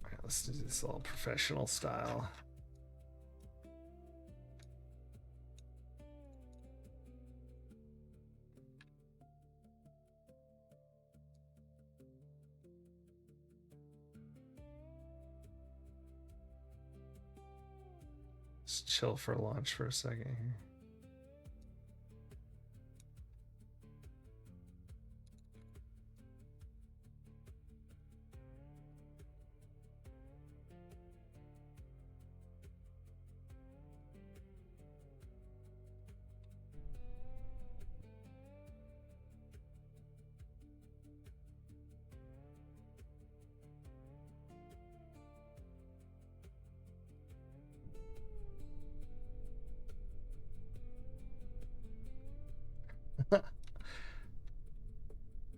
Alright, let's do this all professional style. Just chill for launch for a second here.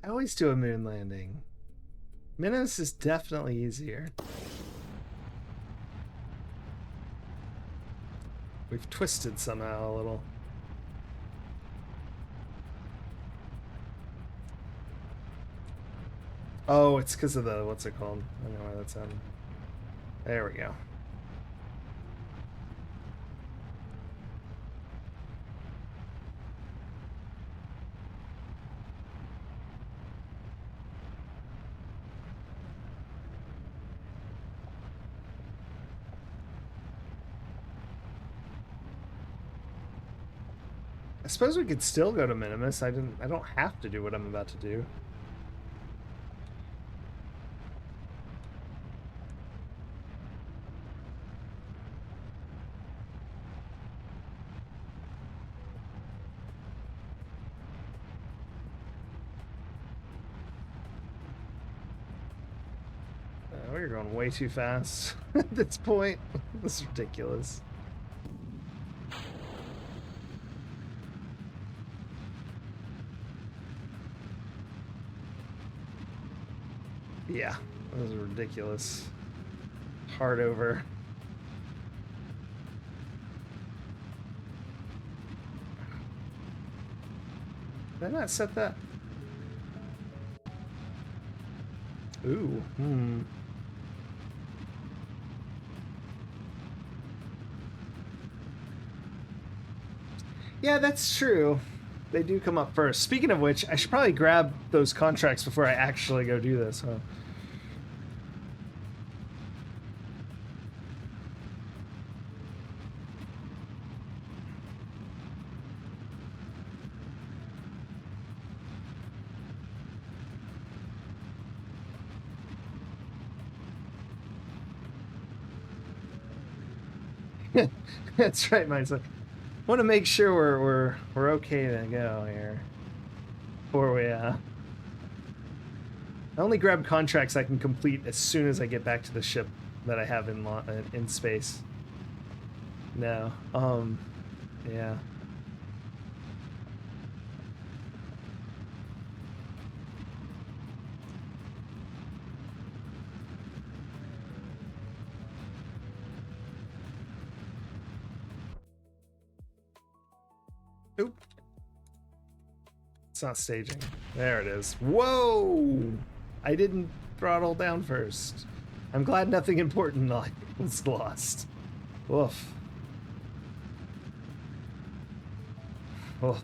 I always do a moon landing. Minos is definitely easier. We've twisted somehow a little. Oh, it's because of the, what's it called? I don't know why that's happening. There we go. I suppose we could still go to Minimus. I don't have to do what I'm about to do. We're going way too fast at this point. This is ridiculous. Yeah, that was ridiculous. Hard over. Did I not set that? Ooh, Yeah, that's true. They do come up first. Speaking of which, I should probably grab those contracts before I actually go do this, huh? That's right, mine's like, want to make sure we're okay to go here. Before we I only grab contracts I can complete as soon as I get back to the ship that I have in space. No. Yeah. Oop. It's not staging. There it is. Whoa! I didn't throttle down first. I'm glad nothing important was lost. Woof. Oh.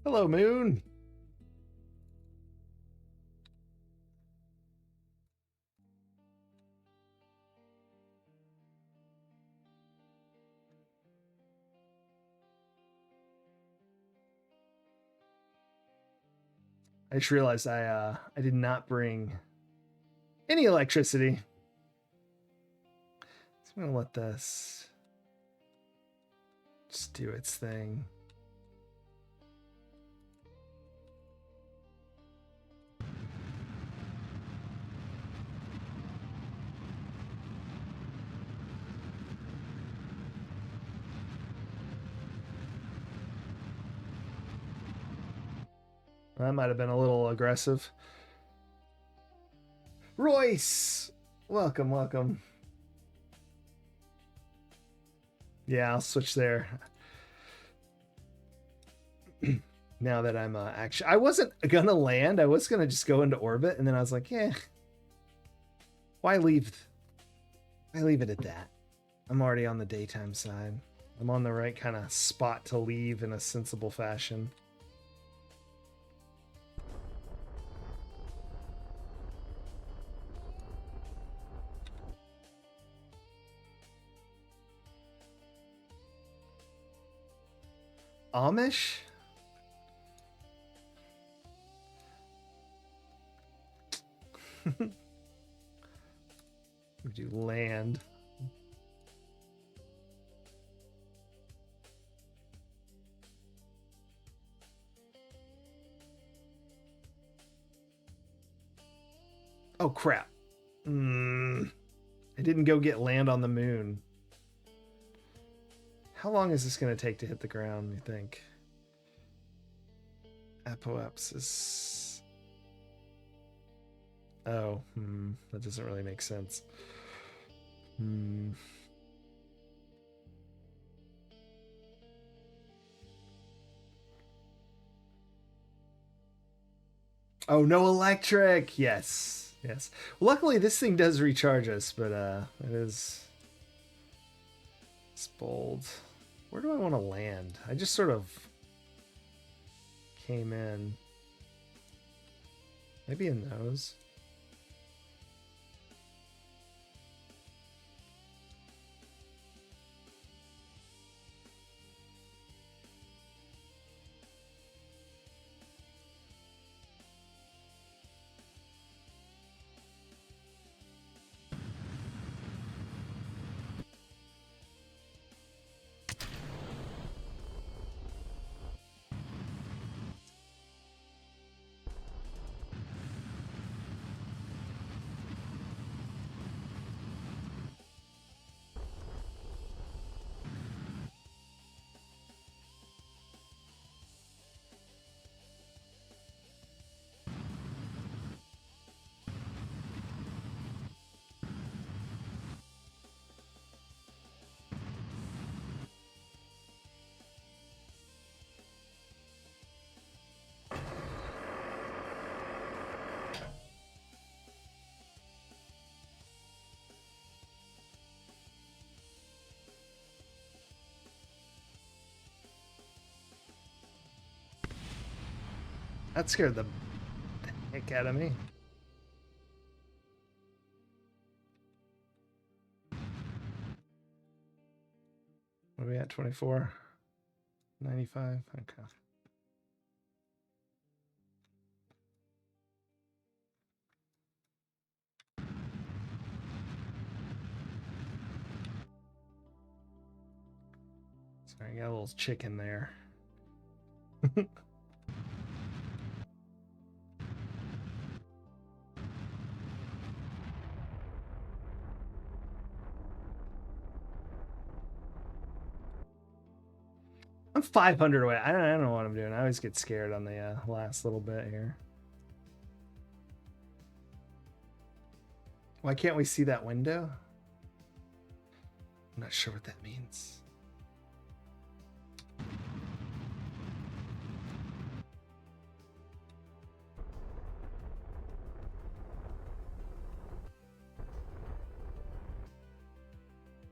Hello, Moon. I just realized I did not bring any electricity. So I'm gonna let this just do its thing. That might have been a little aggressive. Royce! Welcome, welcome. Yeah, I'll switch there. Now that I'm actually... I wasn't gonna land. I was gonna just go into orbit, and then I was like, yeah. Why leave it at that? I'm already on the daytime side. I'm on the right kind of spot to leave in a sensible fashion. Amish? We do land. Oh, crap. I didn't go get land on the moon. How long is this going to take to hit the ground, you think? Apoapsis. Oh, that doesn't really make sense. Oh, no electric. Yes. Yes. Luckily, this thing does recharge us, but it is... It's bold. Where do I want to land? I just sort of came in. Maybe in those. That scared the heck out of me. What are we at? 24? 95? Okay. Sorry, I got a little chicken there. I'm 500 away. I don't know what I'm doing. I always get scared on the last little bit here. Why can't we see that window? I'm not sure what that means.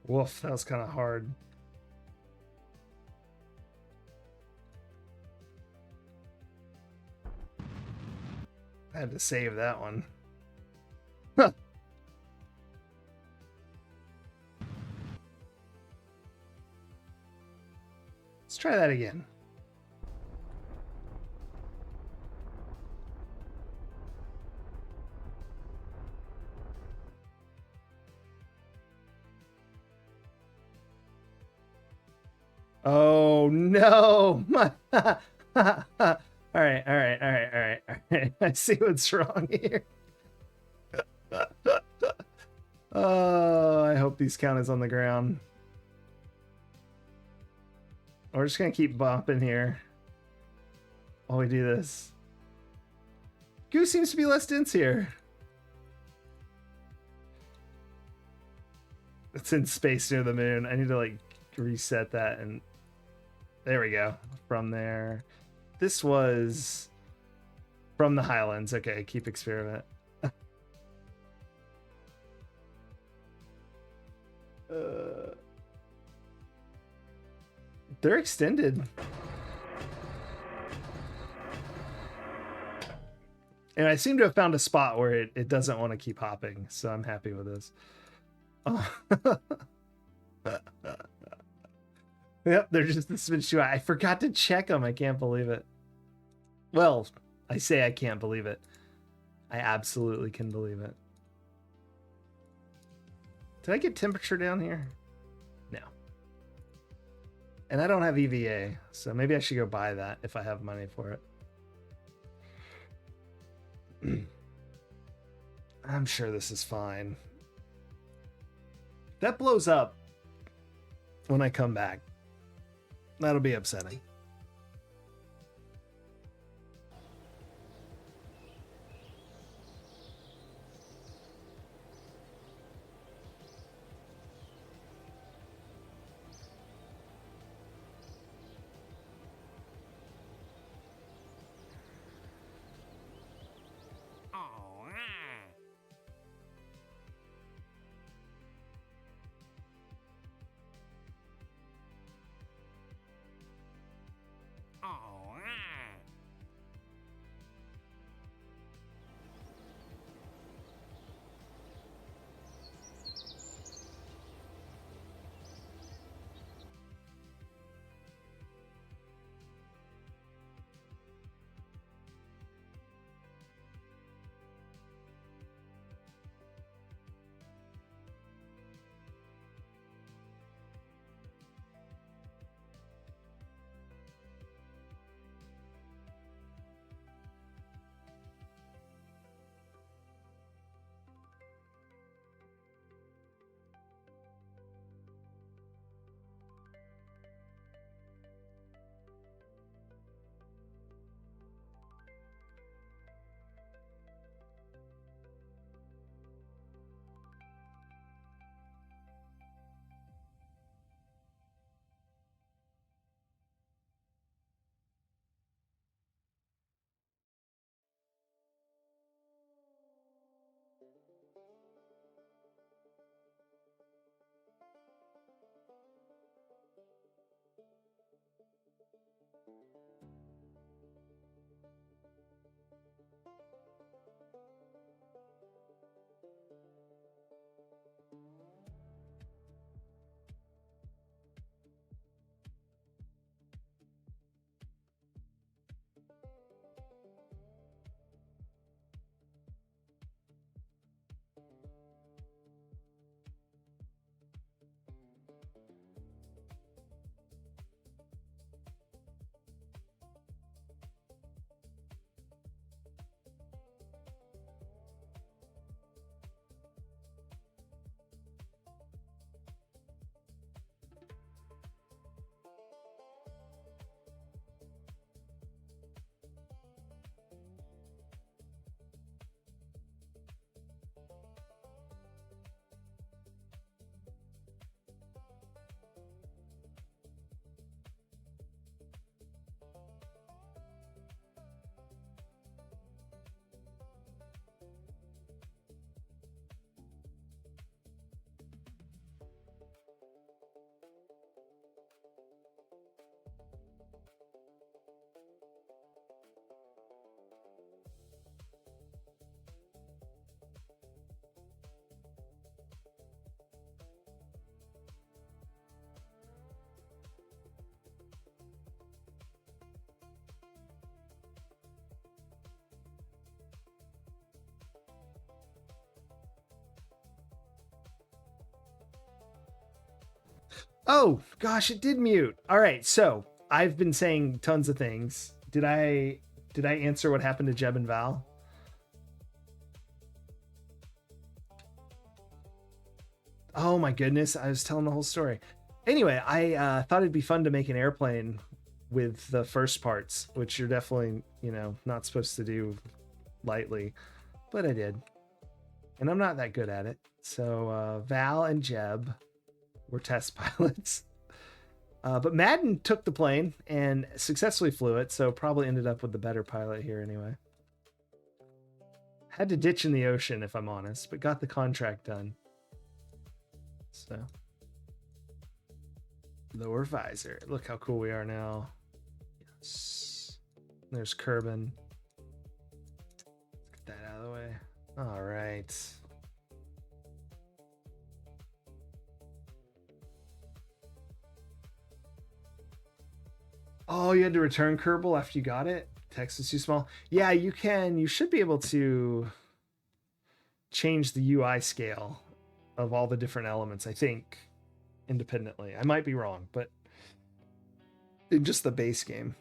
Woof, that was kind of hard. I had to save that one. Let's try that again. Oh no! All right. I see what's wrong here. Oh, I hope these count as on the ground. We're just gonna keep bopping here while we do this. Goo seems to be less dense here. It's in space near the moon. I need to like reset that, and there we go. From there. This was from the Highlands. Okay, keep experiment. They're extended. And I seem to have found a spot where it doesn't want to keep hopping, so I'm happy with this. Oh. Yep, they're just the switch. I forgot to check them. I can't believe it. Well, I say I can't believe it. I absolutely can believe it. Did I get temperature down here? No. And I don't have EVA, so maybe I should go buy that if I have money for it. I'm sure this is fine. That blows up when I come back. That'll be upsetting. Oh gosh, it did mute. All right, so I've been saying tons of things. Did I answer what happened to Jeb and Val? Oh my goodness, I was telling the whole story. Anyway, I thought it'd be fun to make an airplane with the first parts, which you're definitely, not supposed to do lightly, but I did. And I'm not that good at it. So Val and Jeb were test pilots. But Madden took the plane and successfully flew it, so probably ended up with the better pilot here anyway. Had to ditch in the ocean, if I'm honest, but got the contract done. So, lower visor. Look how cool we are now. Yes. There's Kerbal. Let's get that out of the way. All right. Oh, you had to return Kerbal after you got it? Text is too small. Yeah, you can. You should be able to change the UI scale of all the different elements, I think, independently. I might be wrong, but in just the base game.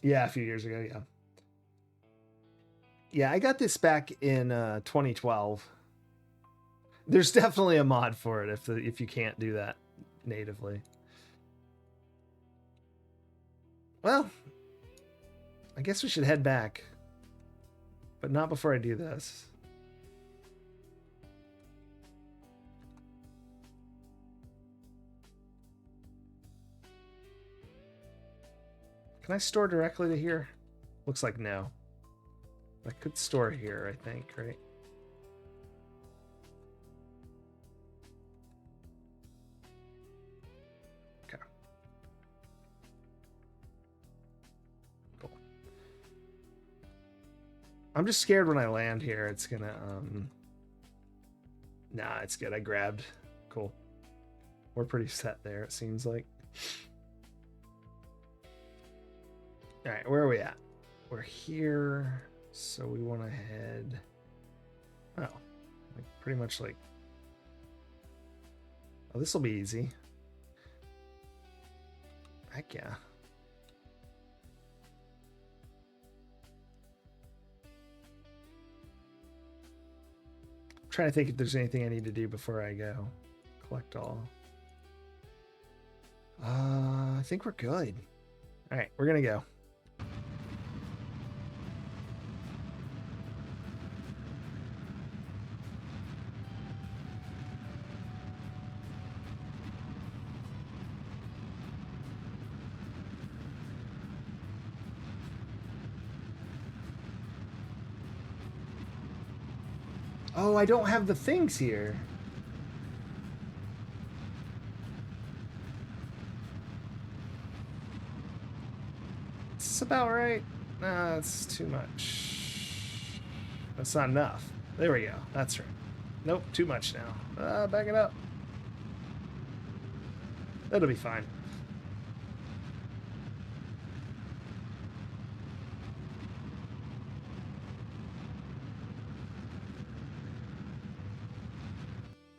Yeah, a few years ago, yeah. Yeah, I got this back in 2012. There's definitely a mod for it if you can't do that natively. Well, I guess we should head back, but not before I do this. Can I store directly to here? Looks like no. I could store here, I think, right? Okay. Cool. I'm just scared when I land here. It's gonna, Nah, it's good. I grabbed. Cool. We're pretty set there, it seems like. All right, where are we at? We're here, so we want to head. Oh, like pretty much like. Oh, this will be easy. Heck yeah. I'm trying to think if there's anything I need to do before I go. Collect all. I think we're good. All right, we're gonna go. Oh, I don't have the things here. Is this about right? Nah, that's too much. That's not enough. There we go. That's right. Nope, too much now. Back it up. That'll be fine.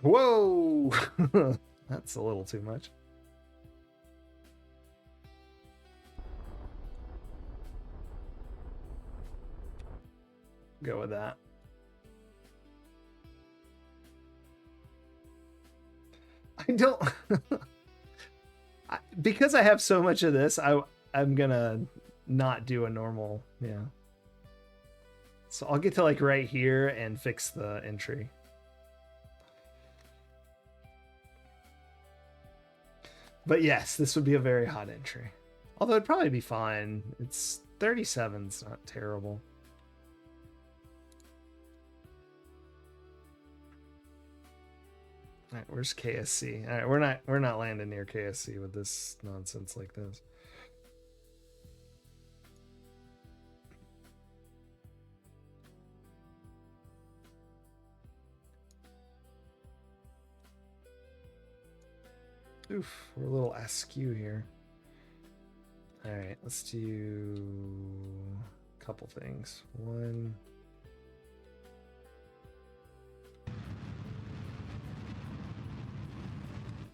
Whoa! That's a little too much. Go with that. I don't... because I have so much of this, I'm gonna not do a normal, yeah. So I'll get to like right here and fix the entry. But yes, this would be a very hot entry. Although it'd probably be fine. It's 37's not terrible. All right, where's KSC? All right, we're not landing near KSC with this nonsense like this. Oof, we're a little askew here. All right, let's do a couple things. One.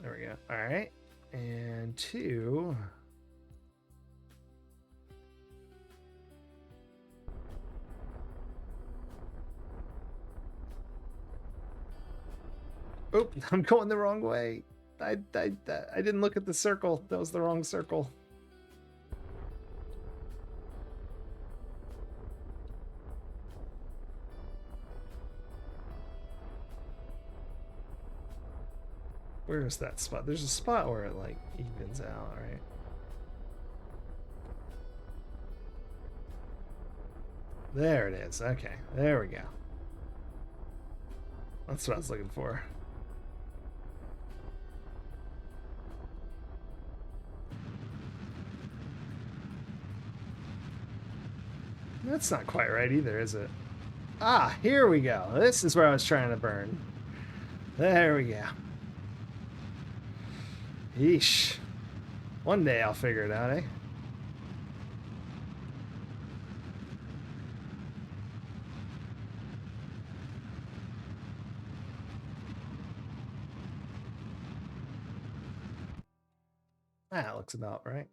There we go. All right. And two. Oh, I'm going the wrong way. I didn't look at the circle. That was the wrong circle. Where is that spot? There's a spot where it like evens out, right? There it is. Okay, there we go. That's what I was looking for. That's not quite right either, is it? Ah, here we go. This is where I was trying to burn. There we go. Yeesh. One day I'll figure it out, eh? That looks about right.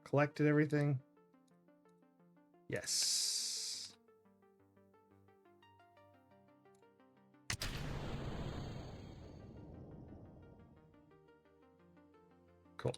Collected everything. Yes. Cool.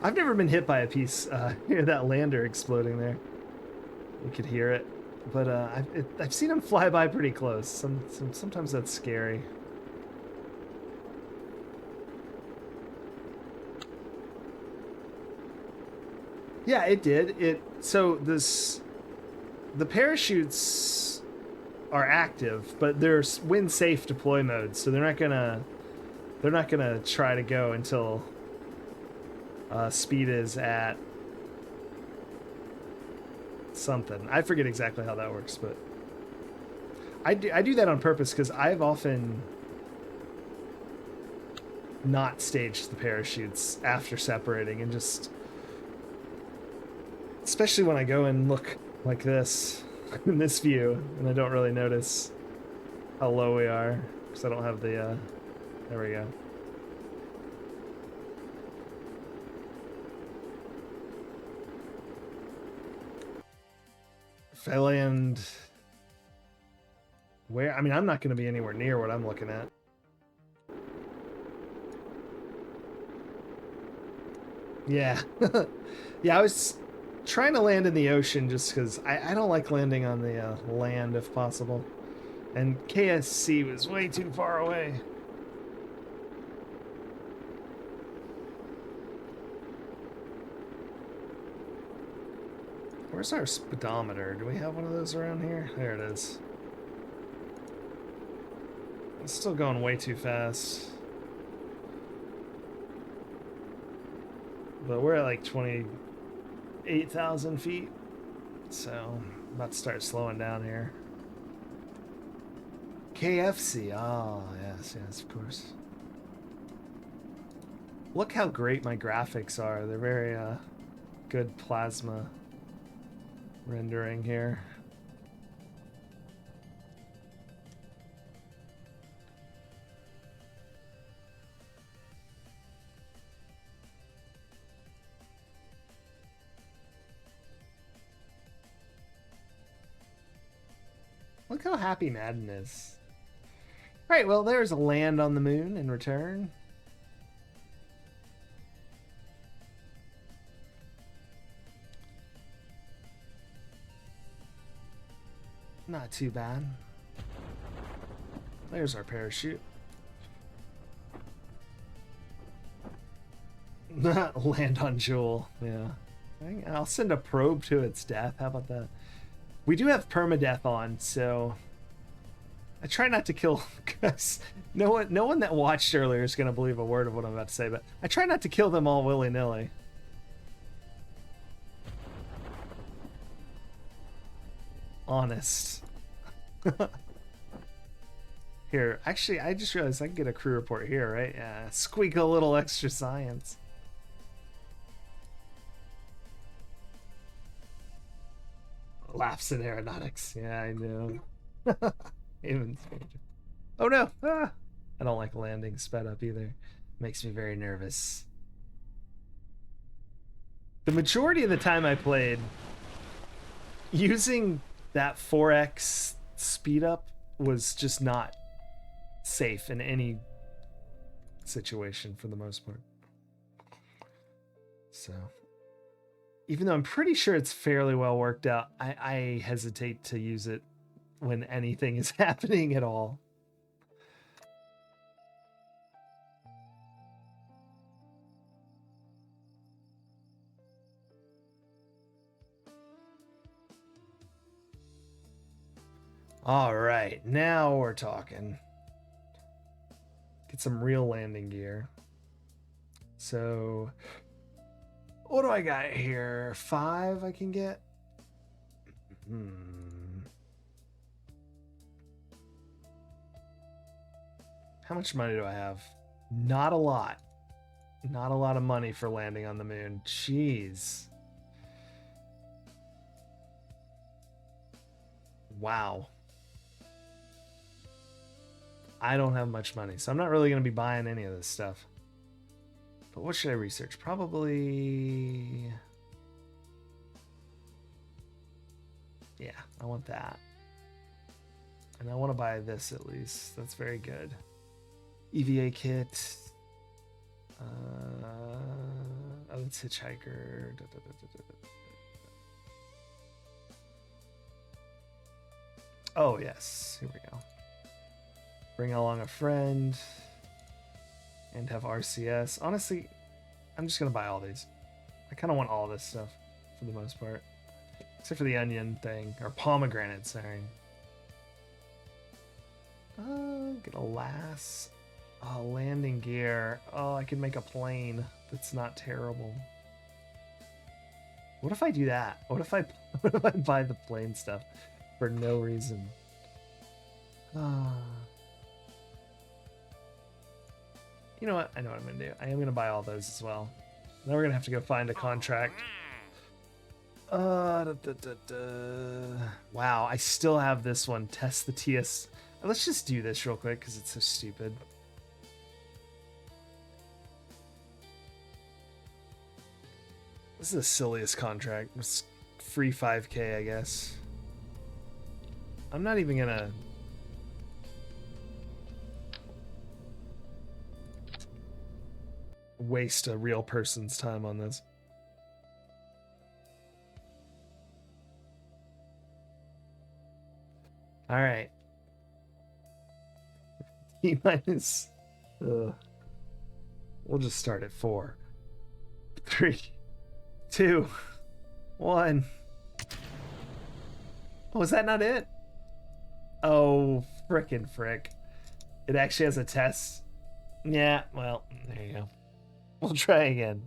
I've never been hit by a piece. Hear that lander exploding there. You could hear it, but I've seen them fly by pretty close. Sometimes that's scary. Yeah, it did. The parachutes are active, but they're wind safe deploy mode, so they're not gonna try to go until speed is at something. I forget exactly how that works, but I do that on purpose because I've often not staged the parachutes after separating, and just, especially when I go and look like this in this view, and I don't really notice how low we are because I don't have the there we go. If I land where? I mean, I'm not going to be anywhere near what I'm looking at. Yeah. Yeah, I was trying to land in the ocean just because I don't like landing on the land if possible. And KSC was way too far away. Where's our speedometer? Do we have one of those around here? There it is. It's still going way too fast. But we're at like 28,000 feet. So I'm about to start slowing down here. KFC. Oh, yes, of course. Look how great my graphics are. They're very good plasma rendering here. Look how happy Madden is. Right, well, there's a land on the moon in return. Not too bad. There's our parachute. Land on Jewel, yeah. I'll send a probe to its death. How about that? We do have permadeath on, so I try not to kill guys. No one that watched earlier is gonna believe a word of what I'm about to say, but I try not to kill them all willy-nilly. Honest. Here, actually, I just realized I can get a crew report here, right? Yeah, squeak a little extra science. Laughs in aeronautics. Yeah, I know. Even stranger. Oh no! Ah! I don't like landing sped up either. Makes me very nervous. The majority of the time I played, using that 4x speed up was just not safe in any situation for the most part. So, even though I'm pretty sure it's fairly well worked out, I hesitate to use it when anything is happening at all. All right, now we're talking. Get some real landing gear. So, what do I got here? 5 I can get? How much money do I have? Not a lot. Not a lot of money for landing on the moon. Jeez. Wow. I don't have much money, so I'm not really going to be buying any of this stuff. But what should I research? Probably... Yeah, I want that. And I want to buy this at least. That's very good. EVA kit. Oh, it's Hitchhiker. Oh, yes. Here we go. Bring along a friend. And have RCS. Honestly, I'm just going to buy all these. I kind of want all this stuff for the most part. Except for the onion thing. Or pomegranate, sorry. Get a lass. Oh, landing gear. Oh, I can make a plane. That's not terrible. What if I do that? What if I buy the plane stuff for no reason? You know what? I know what I'm gonna do. I am gonna buy all those as well. Now we're gonna have to go find a contract. Wow, I still have this one. Test the TS. Let's just do this real quick because it's so stupid. This is the silliest contract. It's free 5K, I guess. I'm not even gonna... waste a real person's time on this. All right. T minus. We'll just start at 4, 3, 2, 1. Oh, is that not it? Oh, frickin' frick. It actually has a test. Yeah, well, there you go. We'll try again.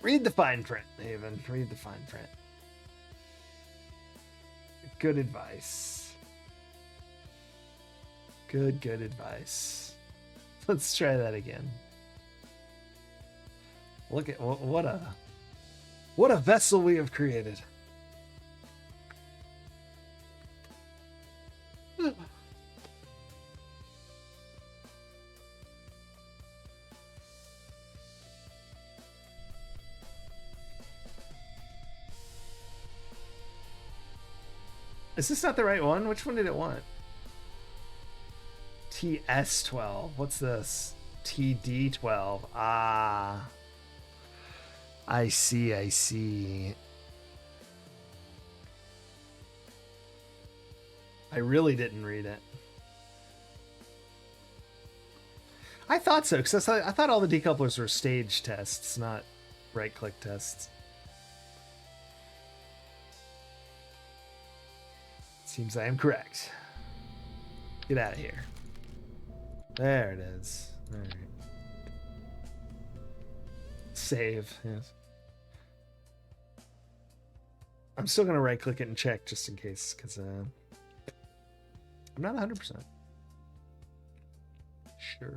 Read the fine print, Haven. Read the fine print. Good advice. Good advice. Let's try that again. Look at what a vessel we have created. Is this not the right one? Which one did it want? TS12. What's this? TD12. Ah. I see, I see. I really didn't read it. I thought so, because I thought all the decouplers were stage tests, not right-click tests. Seems I am correct. Get out of here. There it is. All right. Save, yes. I'm still going to right-click it and check just in case, because I'm not 100% sure.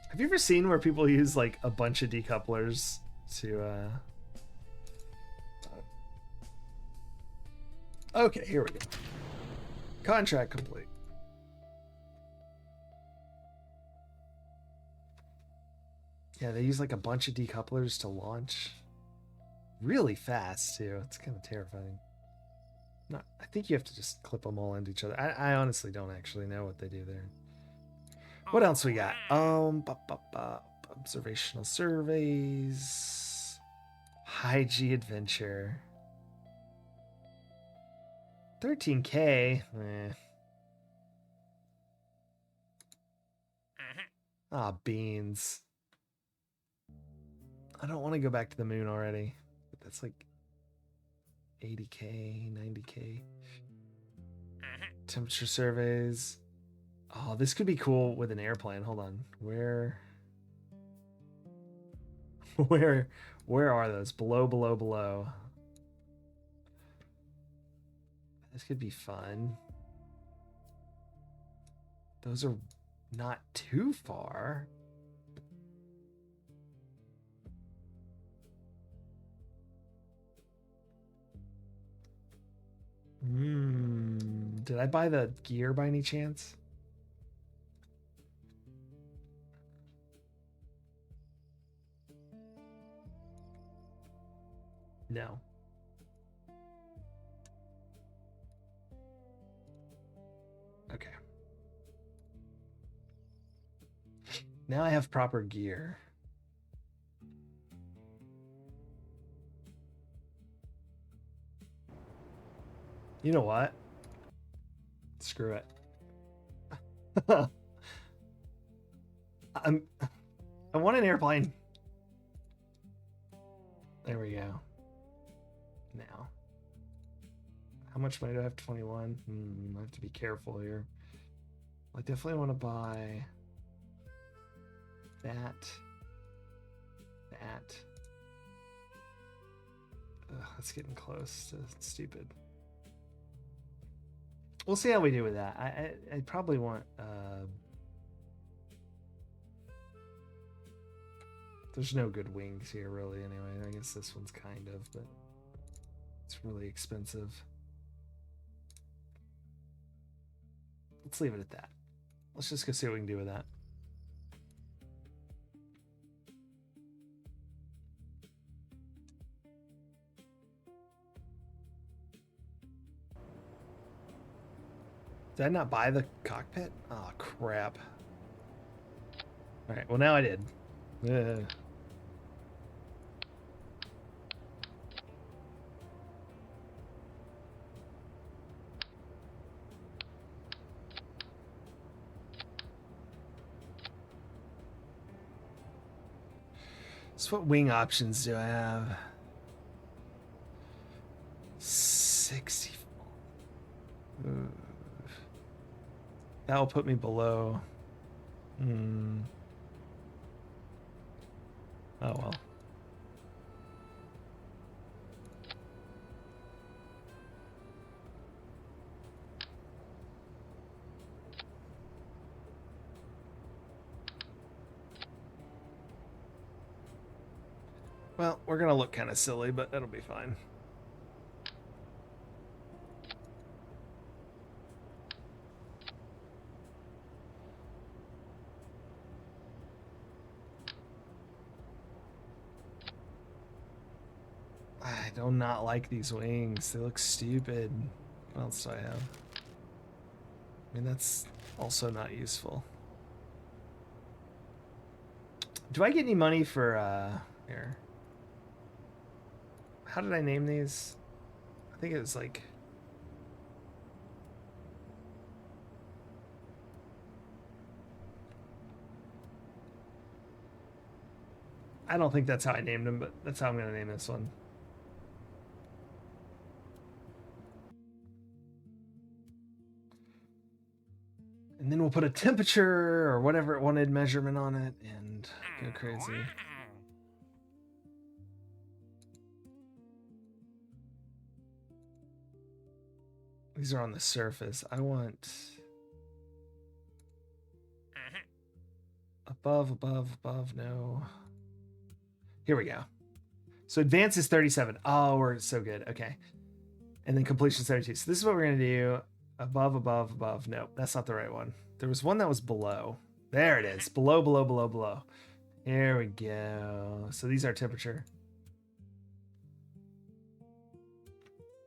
Have you ever seen where people use like a bunch of decouplers to Okay, here we go. Contract complete. Yeah, they use like a bunch of decouplers to launch. really fast too. It's kind of terrifying. Not, I think you have to just clip them all into each other. I honestly don't actually know what they do there. What else we got? Observational surveys, high G adventure, 13K. Ah, beans. I don't want to go back to the moon already. But that's like 80K, 90K. Temperature surveys. Oh, this could be cool with an airplane. Hold on. Where are those? Below. This could be fun. Those are not too far. Did I buy the gear by any chance? No. Okay. Now I have proper gear. You know what? Screw it. I want an airplane. There we go. Now. How much money do I have? 21. I have to be careful here. I definitely want to buy that. Ugh, that's getting close to stupid. We'll see how we do with that. I probably want there's no good wings here really anyway. I guess this one's kind of, but it's really expensive. Let's leave it at that. Let's just go see what we can do with that. Did I not buy the cockpit? Oh, crap. Alright, well now I did. So what wing options do I have? 60. That will put me below. Oh well. Well, we're gonna look kind of silly, but that'll be fine. I do not like these wings. They look stupid. What else do I have? I mean, that's also not useful. Do I get any money for, here? How did I name these? I think it was like... I don't think that's how I named them, but that's how I'm gonna name this one. And then we'll put a temperature or whatever it wanted measurement on it and go crazy. These are on the surface. I want above, no. Here we go. So advance is 37. Oh, we're so good. Okay. And then completion 72. So this is what we're going to do. Above. Nope, that's not the right one. There was one that was below. There it is. Below. Here we go. So these are temperature.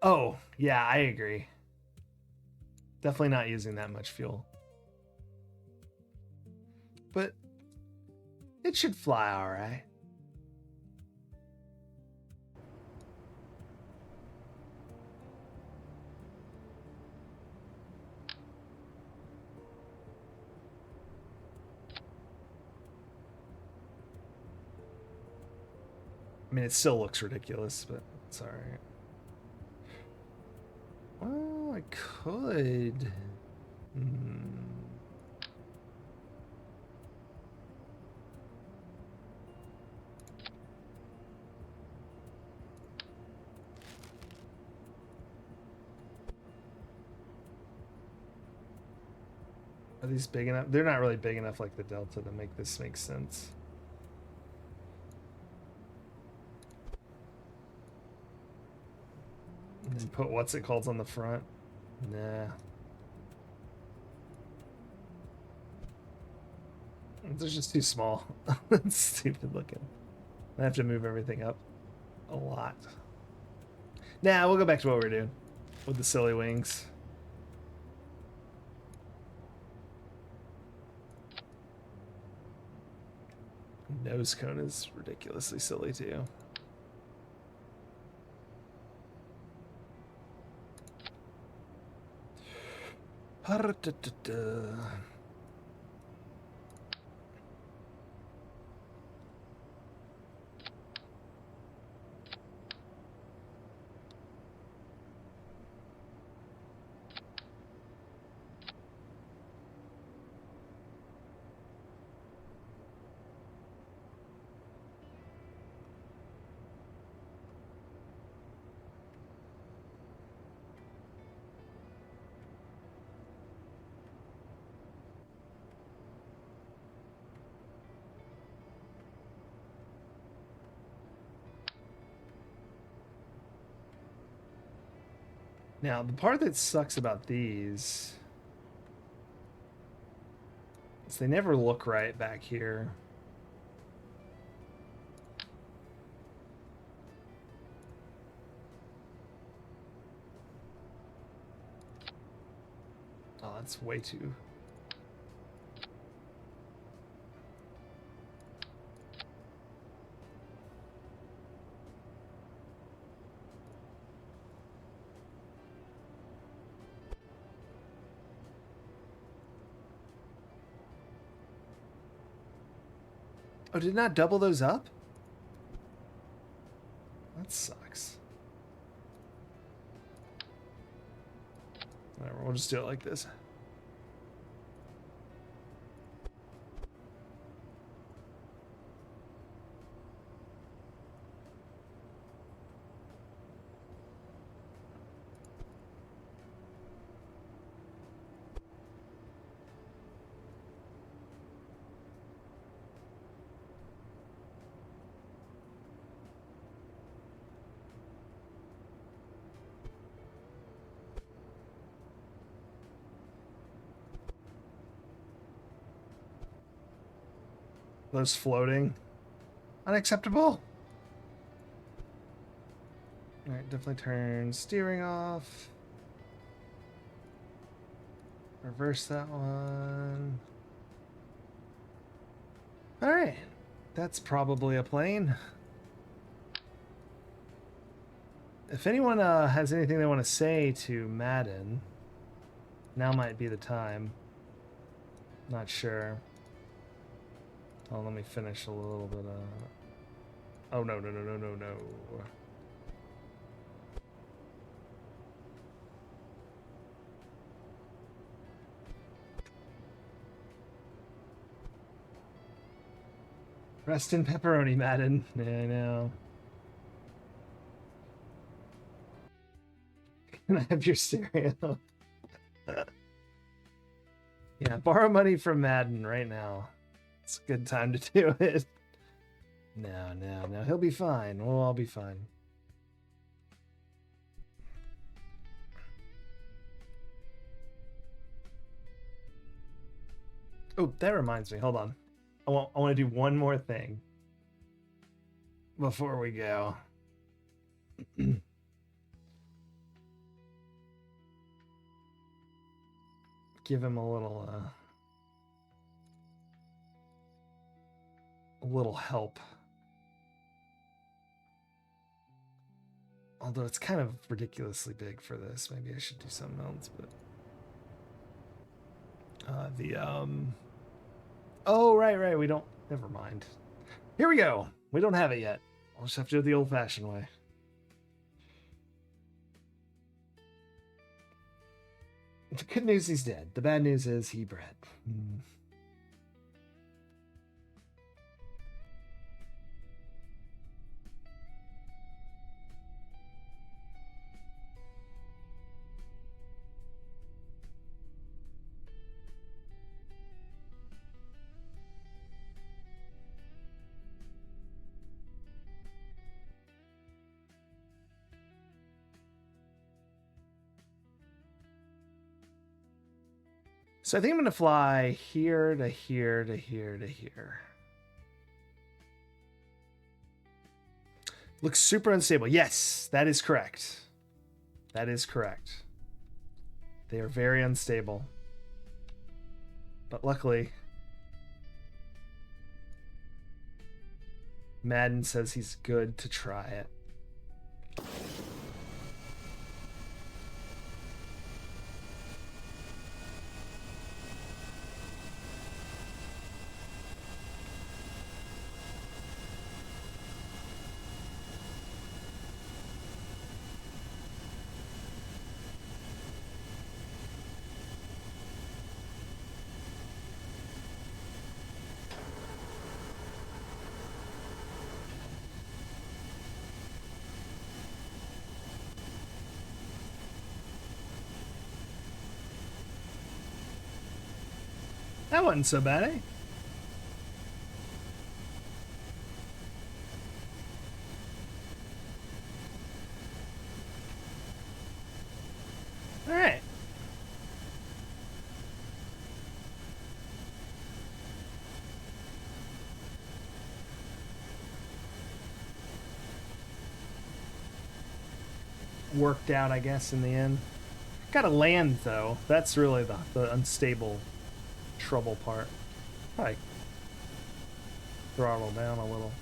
Oh, yeah, I agree. Definitely not using that much fuel. But it should fly all right. I mean, it still looks ridiculous, but it's all right. Well, I could. Are these big enough? They're not really big enough like the Delta to make this make sense. And then put what's it called on the front? Nah. They're just too small. That's stupid looking. I have to move everything up a lot. Nah, we'll go back to what we were doing with the silly wings. Nose cone is ridiculously silly too. Now, the part that sucks about these is they never look right back here. Oh, that's way too... Oh, did not double those up? That sucks. Whatever, we'll just do it like this. Those floating. Unacceptable. Alright, definitely turn steering off. Reverse that one. Alright. That's probably a plane. If anyone has anything they want to say to Madden, now might be the time. Not sure. Oh, let me finish a little bit. Oh, no. Rest in pepperoni, Madden. Yeah, I know. Can I have your stereo? Yeah, borrow money from Madden right now. It's a good time to do it. No. He'll be fine. We'll all be fine. Oh, that reminds me. Hold on. I want to do one more thing before we go. give him a little help. Although it's kind of ridiculously big for this. Maybe I should do something else, but oh, right, we don't, never mind. Here we go. We don't have it yet. I'll just have to do it the old-fashioned way. The good news, he's dead. The bad news is he bred. So I think I'm going to fly here to here to here to here. Looks super unstable. Yes, that is correct. That is correct. They are very unstable. But luckily, Madden says he's good to try it. That wasn't so bad, eh? All right. Worked out, I guess, in the end. Gotta land, though. That's really the unstable trouble part. Probably throttle down a little.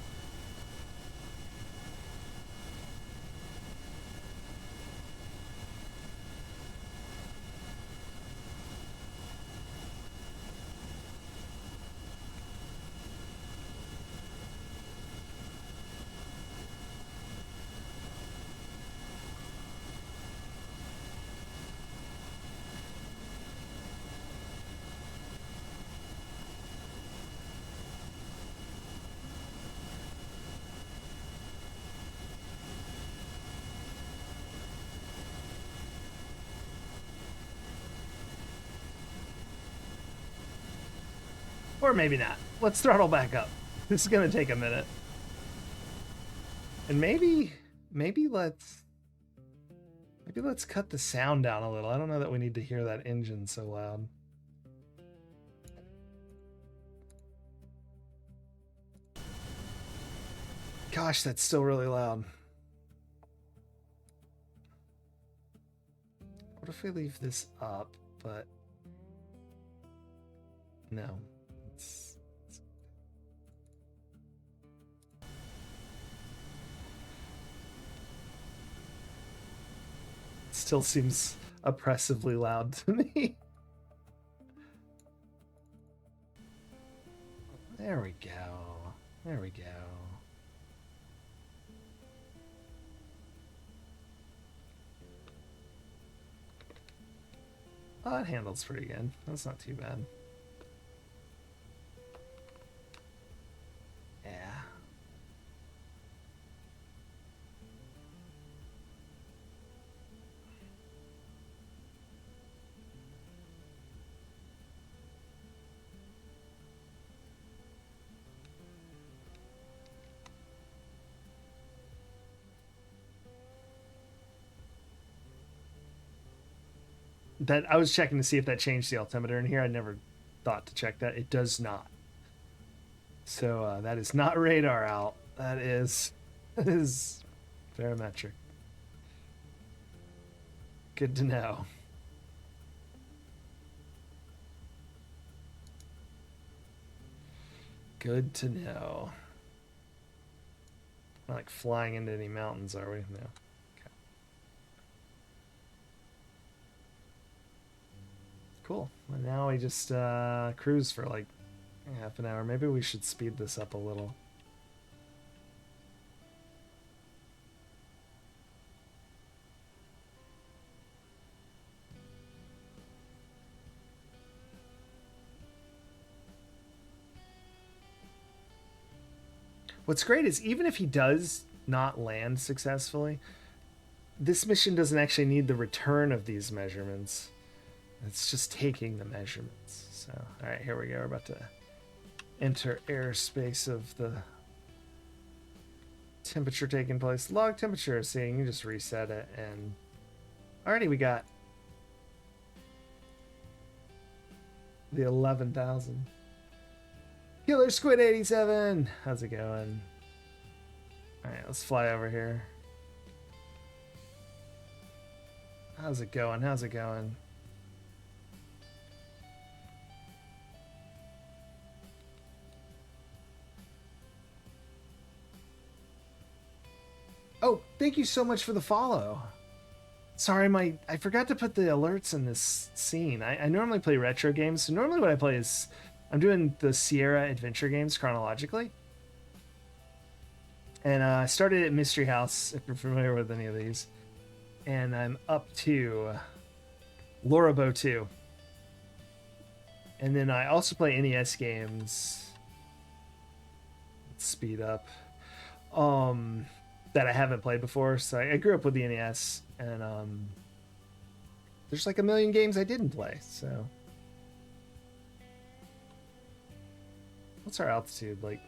Or maybe not. Let's throttle back up. This is gonna take a minute. And maybe let's cut the sound down a little. I don't know that we need to hear that engine so loud. Gosh, that's still really loud. What if we leave this up, but no. Still seems oppressively loud to me. There we go. There we go. Oh, it handles pretty good. That's not too bad. Yeah. That I was checking to see if that changed the altimeter in here. I never thought to check that. It does not. So that is not radar out. That is barometric. Good to know. Good to know. Not like flying into any mountains, are we? No. Okay. Cool. Well, now we just cruise for like half an hour. Maybe we should speed this up a little. What's great is even if he does not land successfully, this mission doesn't actually need the return of these measurements. It's just taking the measurements. So, all right, here we go. We're about to enter airspace of the temperature taking place. Log temperature. See, you can just reset it, and already we got the 11,000. Killer Squid 87. How's it going? All right, let's fly over here. How's it going? How's it going? Oh, thank you so much for the follow. Sorry, I forgot to put the alerts in this scene. I normally play retro games, so normally what I play is I'm doing the Sierra adventure games chronologically. And I started at Mystery House, if you're familiar with any of these. And I'm up to Lorabo 2. And then I also play NES games. Let's speed up. That I haven't played before. So I grew up with the NES, and there's like a million games I didn't play. So what's our altitude? Like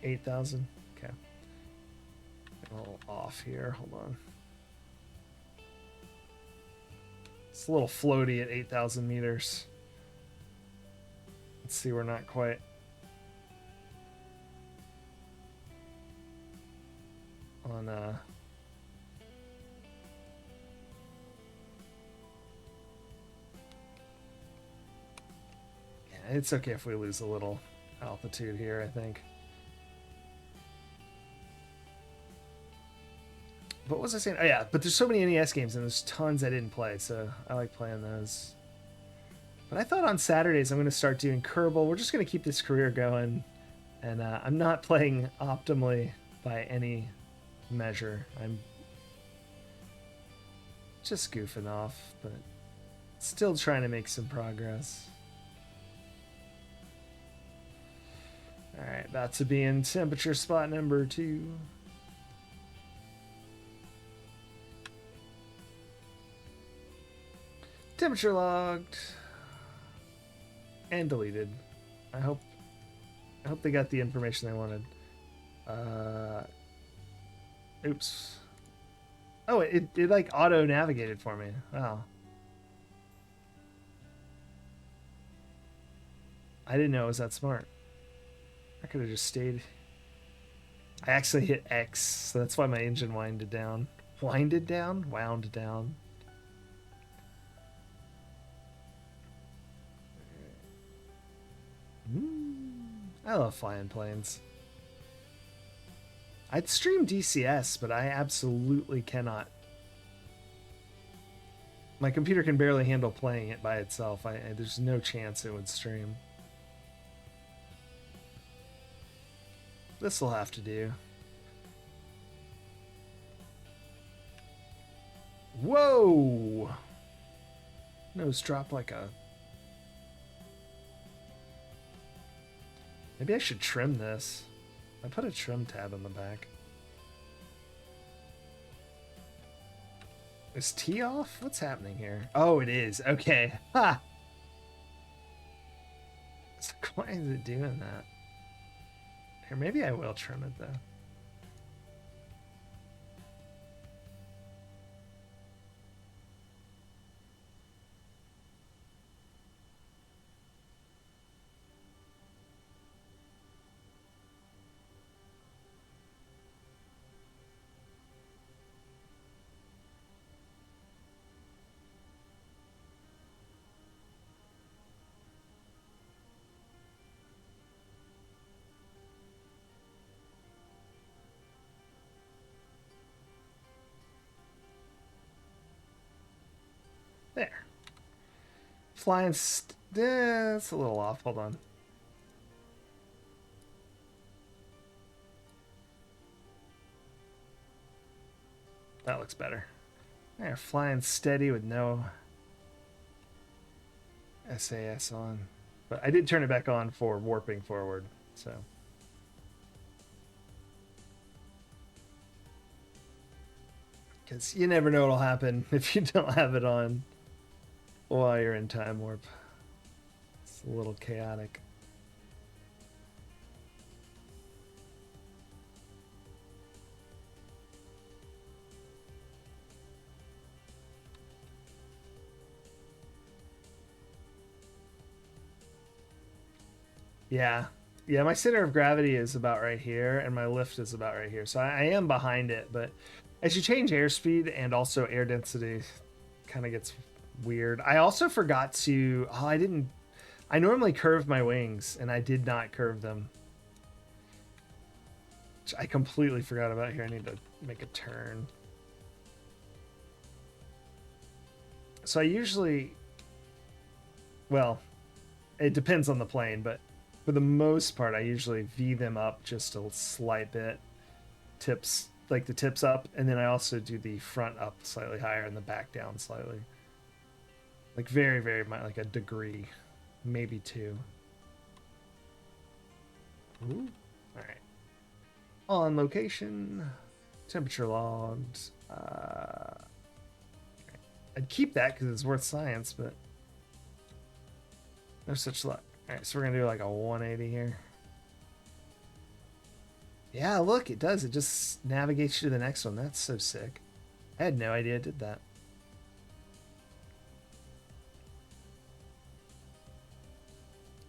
8,000? Okay. A little off here. Hold on. It's a little floaty at 8,000 meters. Let's see, we're not quite. On yeah, it's okay if we lose a little altitude here, I think. But what was I saying? Oh yeah, but there's so many NES games and there's tons I didn't play, so I like playing those. But I thought on Saturdays I'm going to start doing Kerbal. We're just going to keep this career going, and I'm not playing optimally by any measure. I'm just goofing off, but still trying to make some progress. All right, about to be in temperature spot number 2. Temperature logged and deleted. I hope they got the information they wanted. Oops. Oh, it like auto navigated for me. Wow. I didn't know it was that smart. I could have just stayed. I actually hit X, so that's why my engine winded down. Winded down? Wound down. I love flying planes. I'd stream DCS, but I absolutely cannot. My computer can barely handle playing it by itself. There's no chance it would stream. This'll have to do. Whoa! Nose drop like a... Maybe I should trim this. I put a trim tab in the back. Is T off? What's happening here? Oh, it is. Okay. Ha! So why is it doing that? Here, maybe I will trim it, though. Flying that's a little off. Hold on. That looks better. They're flying steady with no SAS on. But I did turn it back on for warping forward, so. Because you never know what'll happen if you don't have it on while you're in time warp. It's a little chaotic. Yeah. Yeah, my center of gravity is about right here, and my lift is about right here. So I am behind it, but as you change airspeed and also air density, kind of gets weird. I also forgot to... Oh, I normally curve my wings, and I did not curve them. Which I completely forgot about here. I need to make a turn. So I usually... Well, it depends on the plane, but for the most part, I usually V them up just a slight bit. Tips, like the tips up, and then I also do the front up slightly higher and the back down slightly. Like very, very much, like a degree, maybe 2. Ooh. All right. On location, temperature logged. I'd keep that because it's worth science, but no such luck. All right, so we're gonna do like a 180 here. Yeah, look, it does. It just navigates you to the next one. That's so sick. I had no idea it did that.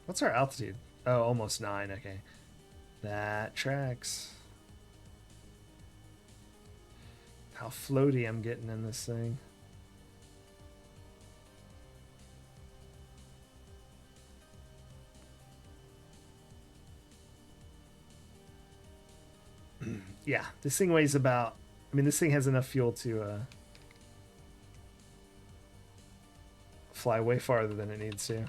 What's our altitude? Oh, almost 9. Okay. That tracks. How floaty I'm getting in this thing. Yeah, this thing weighs about... I mean, this thing has enough fuel to fly way farther than it needs to.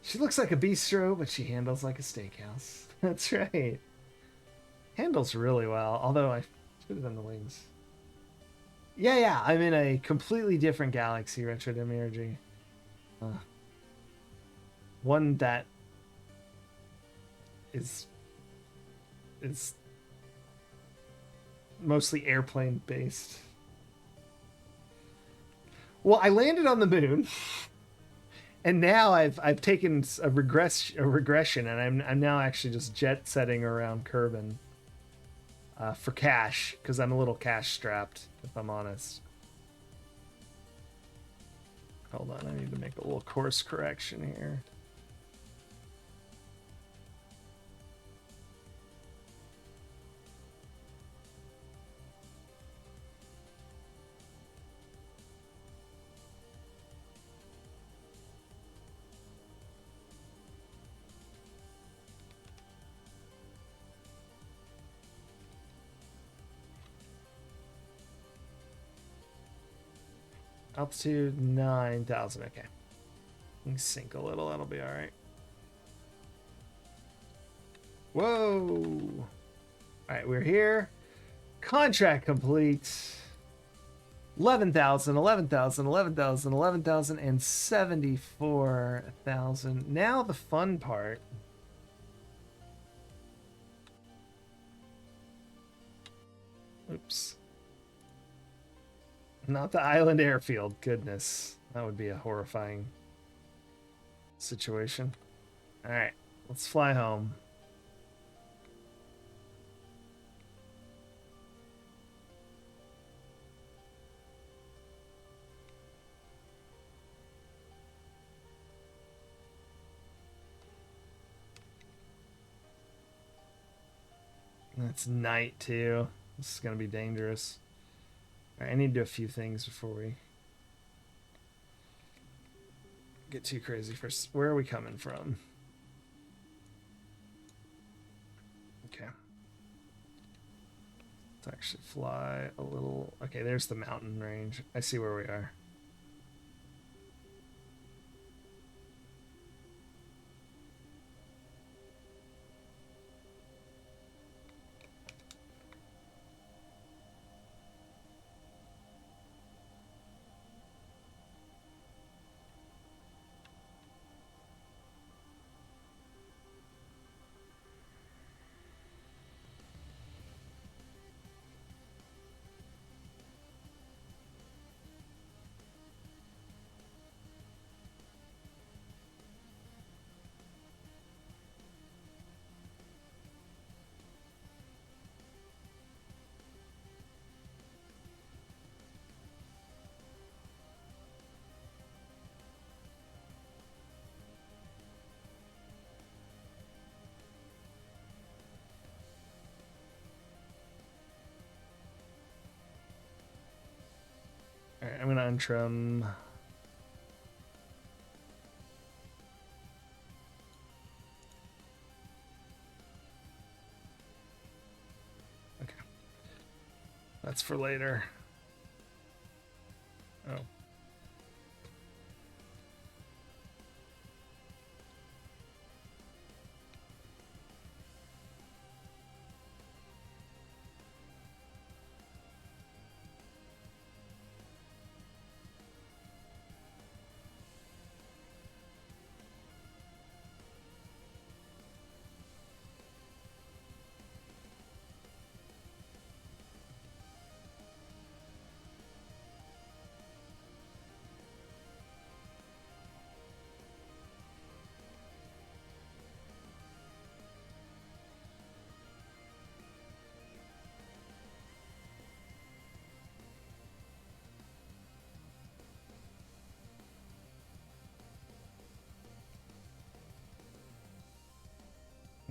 She looks like a bistro, but she handles like a steakhouse. That's right. Handles really well, although I should have done the wings. Yeah, I'm in a completely different galaxy, Retro Demiurgy. One that is mostly airplane based. Well, I landed on the moon, and now I've taken a regression, and I'm now actually just jet setting around Kerbal. For cash, because I'm a little cash strapped, if I'm honest. Hold on, I need to make a little course correction here. Altitude 9,000. Okay. You can sink a little. That'll be all right. Whoa. All right, we're here. Contract complete. 11,000, 11,000, 11,000, 11,000, and 74,000. Now the fun part. Oops. Not the island airfield. Goodness. That would be a horrifying situation. All right. Let's fly home. It's night too. This is going to be dangerous. All right, I need to do a few things before we get too crazy. First, where are we coming from? Let's actually fly a little. Okay, there's the mountain range. I see where we are. All right, I'm gonna untrim. Okay, that's for later. Oh.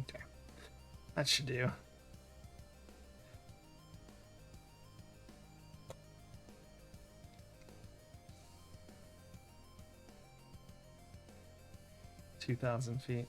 Okay, that should do. $2,000 feet.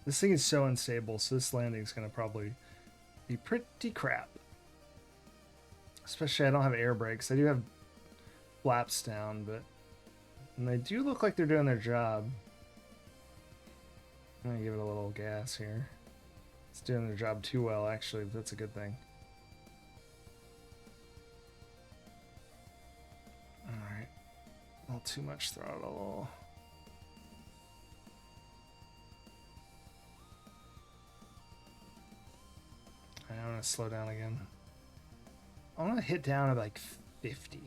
This thing is so unstable, so this landing is gonna probably be pretty crap. Especially I don't have air brakes. I do have flaps down, but and they do look like they're doing their job. I'm gonna give it a little gas here. It's doing their job too well, actually. But that's a good thing. Alright. A little too much throttle. I'm gonna slow down again. I want to hit down at like 50.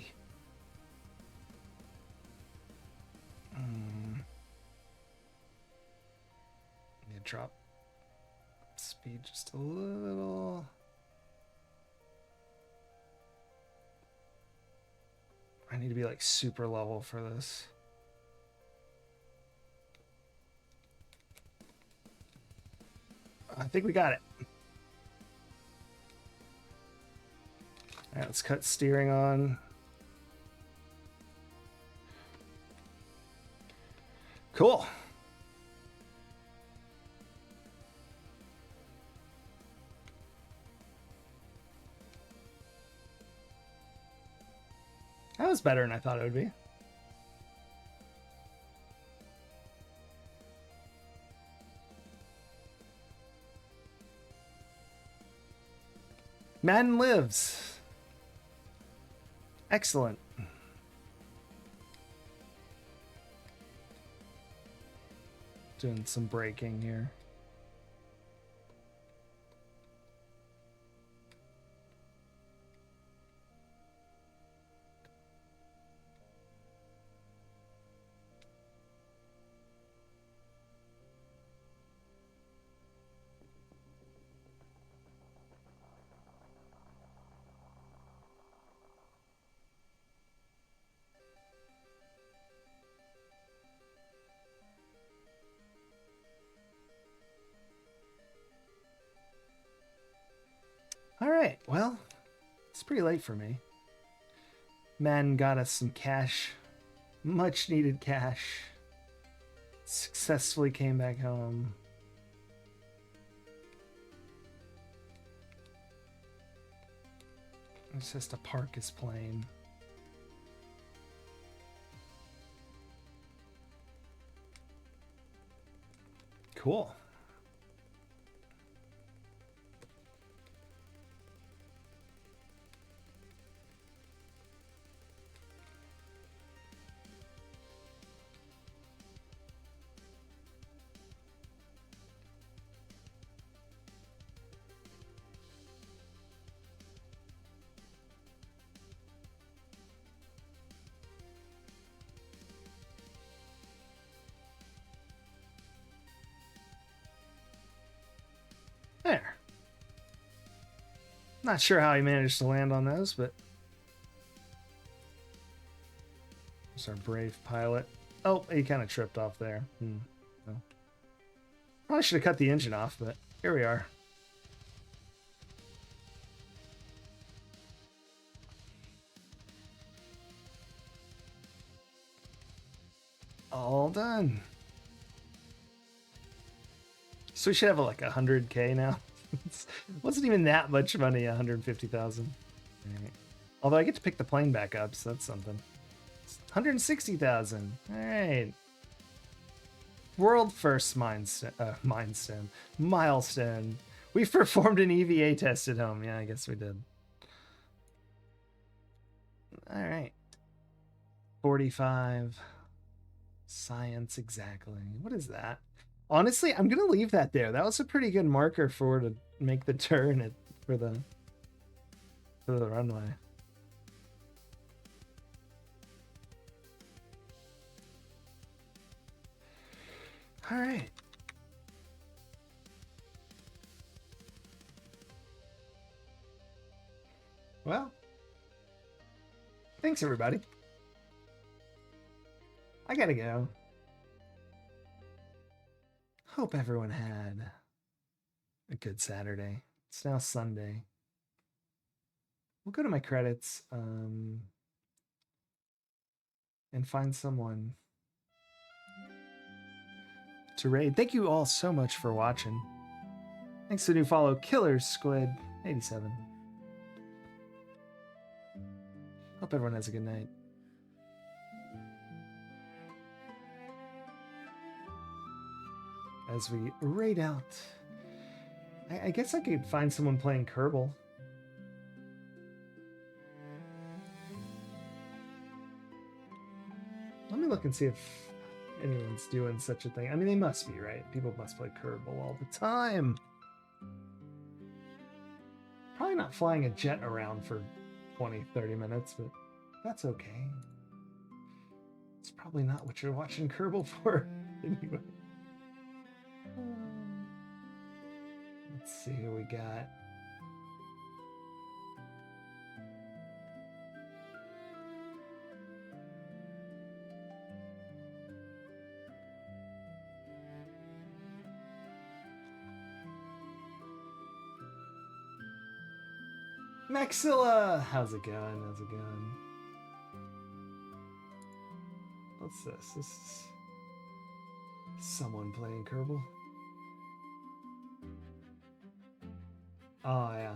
Need to drop speed just a little. need to be like super level for this. I think we got it. All right, let's cut steering on. Cool. That was better than I thought it would be. Madden lives. Excellent. Doing some braking here. All right, well, it's pretty late for me. Man got us some cash, much needed cash. Successfully came back home. It's just to park his plane. Cool. There. Not sure how he managed to land on those, but there's our brave pilot. Oh, he kind of tripped off there. No. Probably should have cut the engine off, but here we are. All done. So we should have like 100K now. It wasn't even that much money, 150,000. Right. Although I get to pick the plane back up, so that's something. 160,000. All right. World first milestone. We've performed an EVA test at home. Yeah, I guess we did. All right. 45. Science, exactly. What is that? Honestly, I'm gonna leave that there. That was a pretty good marker for to make the turn for the runway. All right. Well, thanks everybody. I gotta go. Hope everyone had a good Saturday. It's now Sunday. We'll go to my credits and find someone to raid. Thank you all so much for watching. Thanks to the new follow, Killer Squid 87. Hope everyone has a good night. As we raid out, I guess I could find someone playing Kerbal. Let me look and see if anyone's doing such a thing. I mean, they must be, right? People must play Kerbal all the time. Probably not flying a jet around for 20, 30 minutes, but that's okay. It's probably not what you're watching Kerbal for anyway. Let's see who we got. Maxilla! How's it going? How's it going? What's this? This is someone playing Kerbal. Oh, yeah.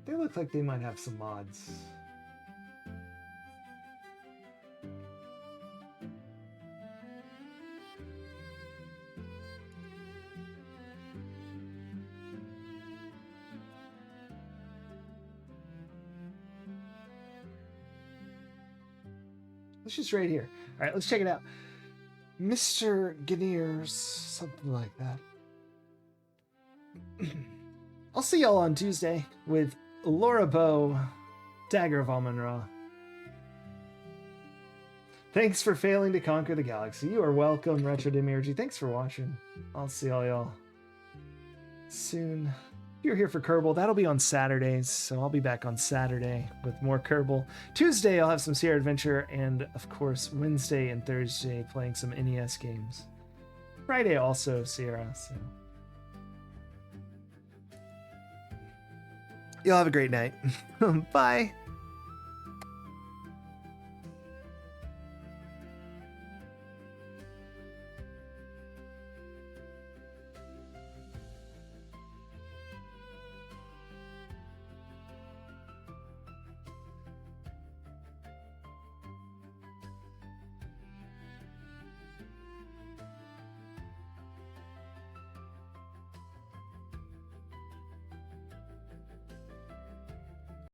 They look like they might have some mods. It's just right here. All right, let's check it out. Mr. Ganier's, something like that. I'll see y'all on Tuesday with Laura Bow, Dagger of Amun-Ra. Thanks for failing to conquer the galaxy. You are welcome, Retro Demirji. Thanks for watching. I'll see all y'all soon. If you're here for Kerbal, that'll be on Saturdays, so I'll be back on Saturday with more Kerbal. Tuesday, I'll have some Sierra Adventure, and of course, Wednesday and Thursday, playing some NES games. Friday, also Sierra, so. Y'all have a great night. Bye.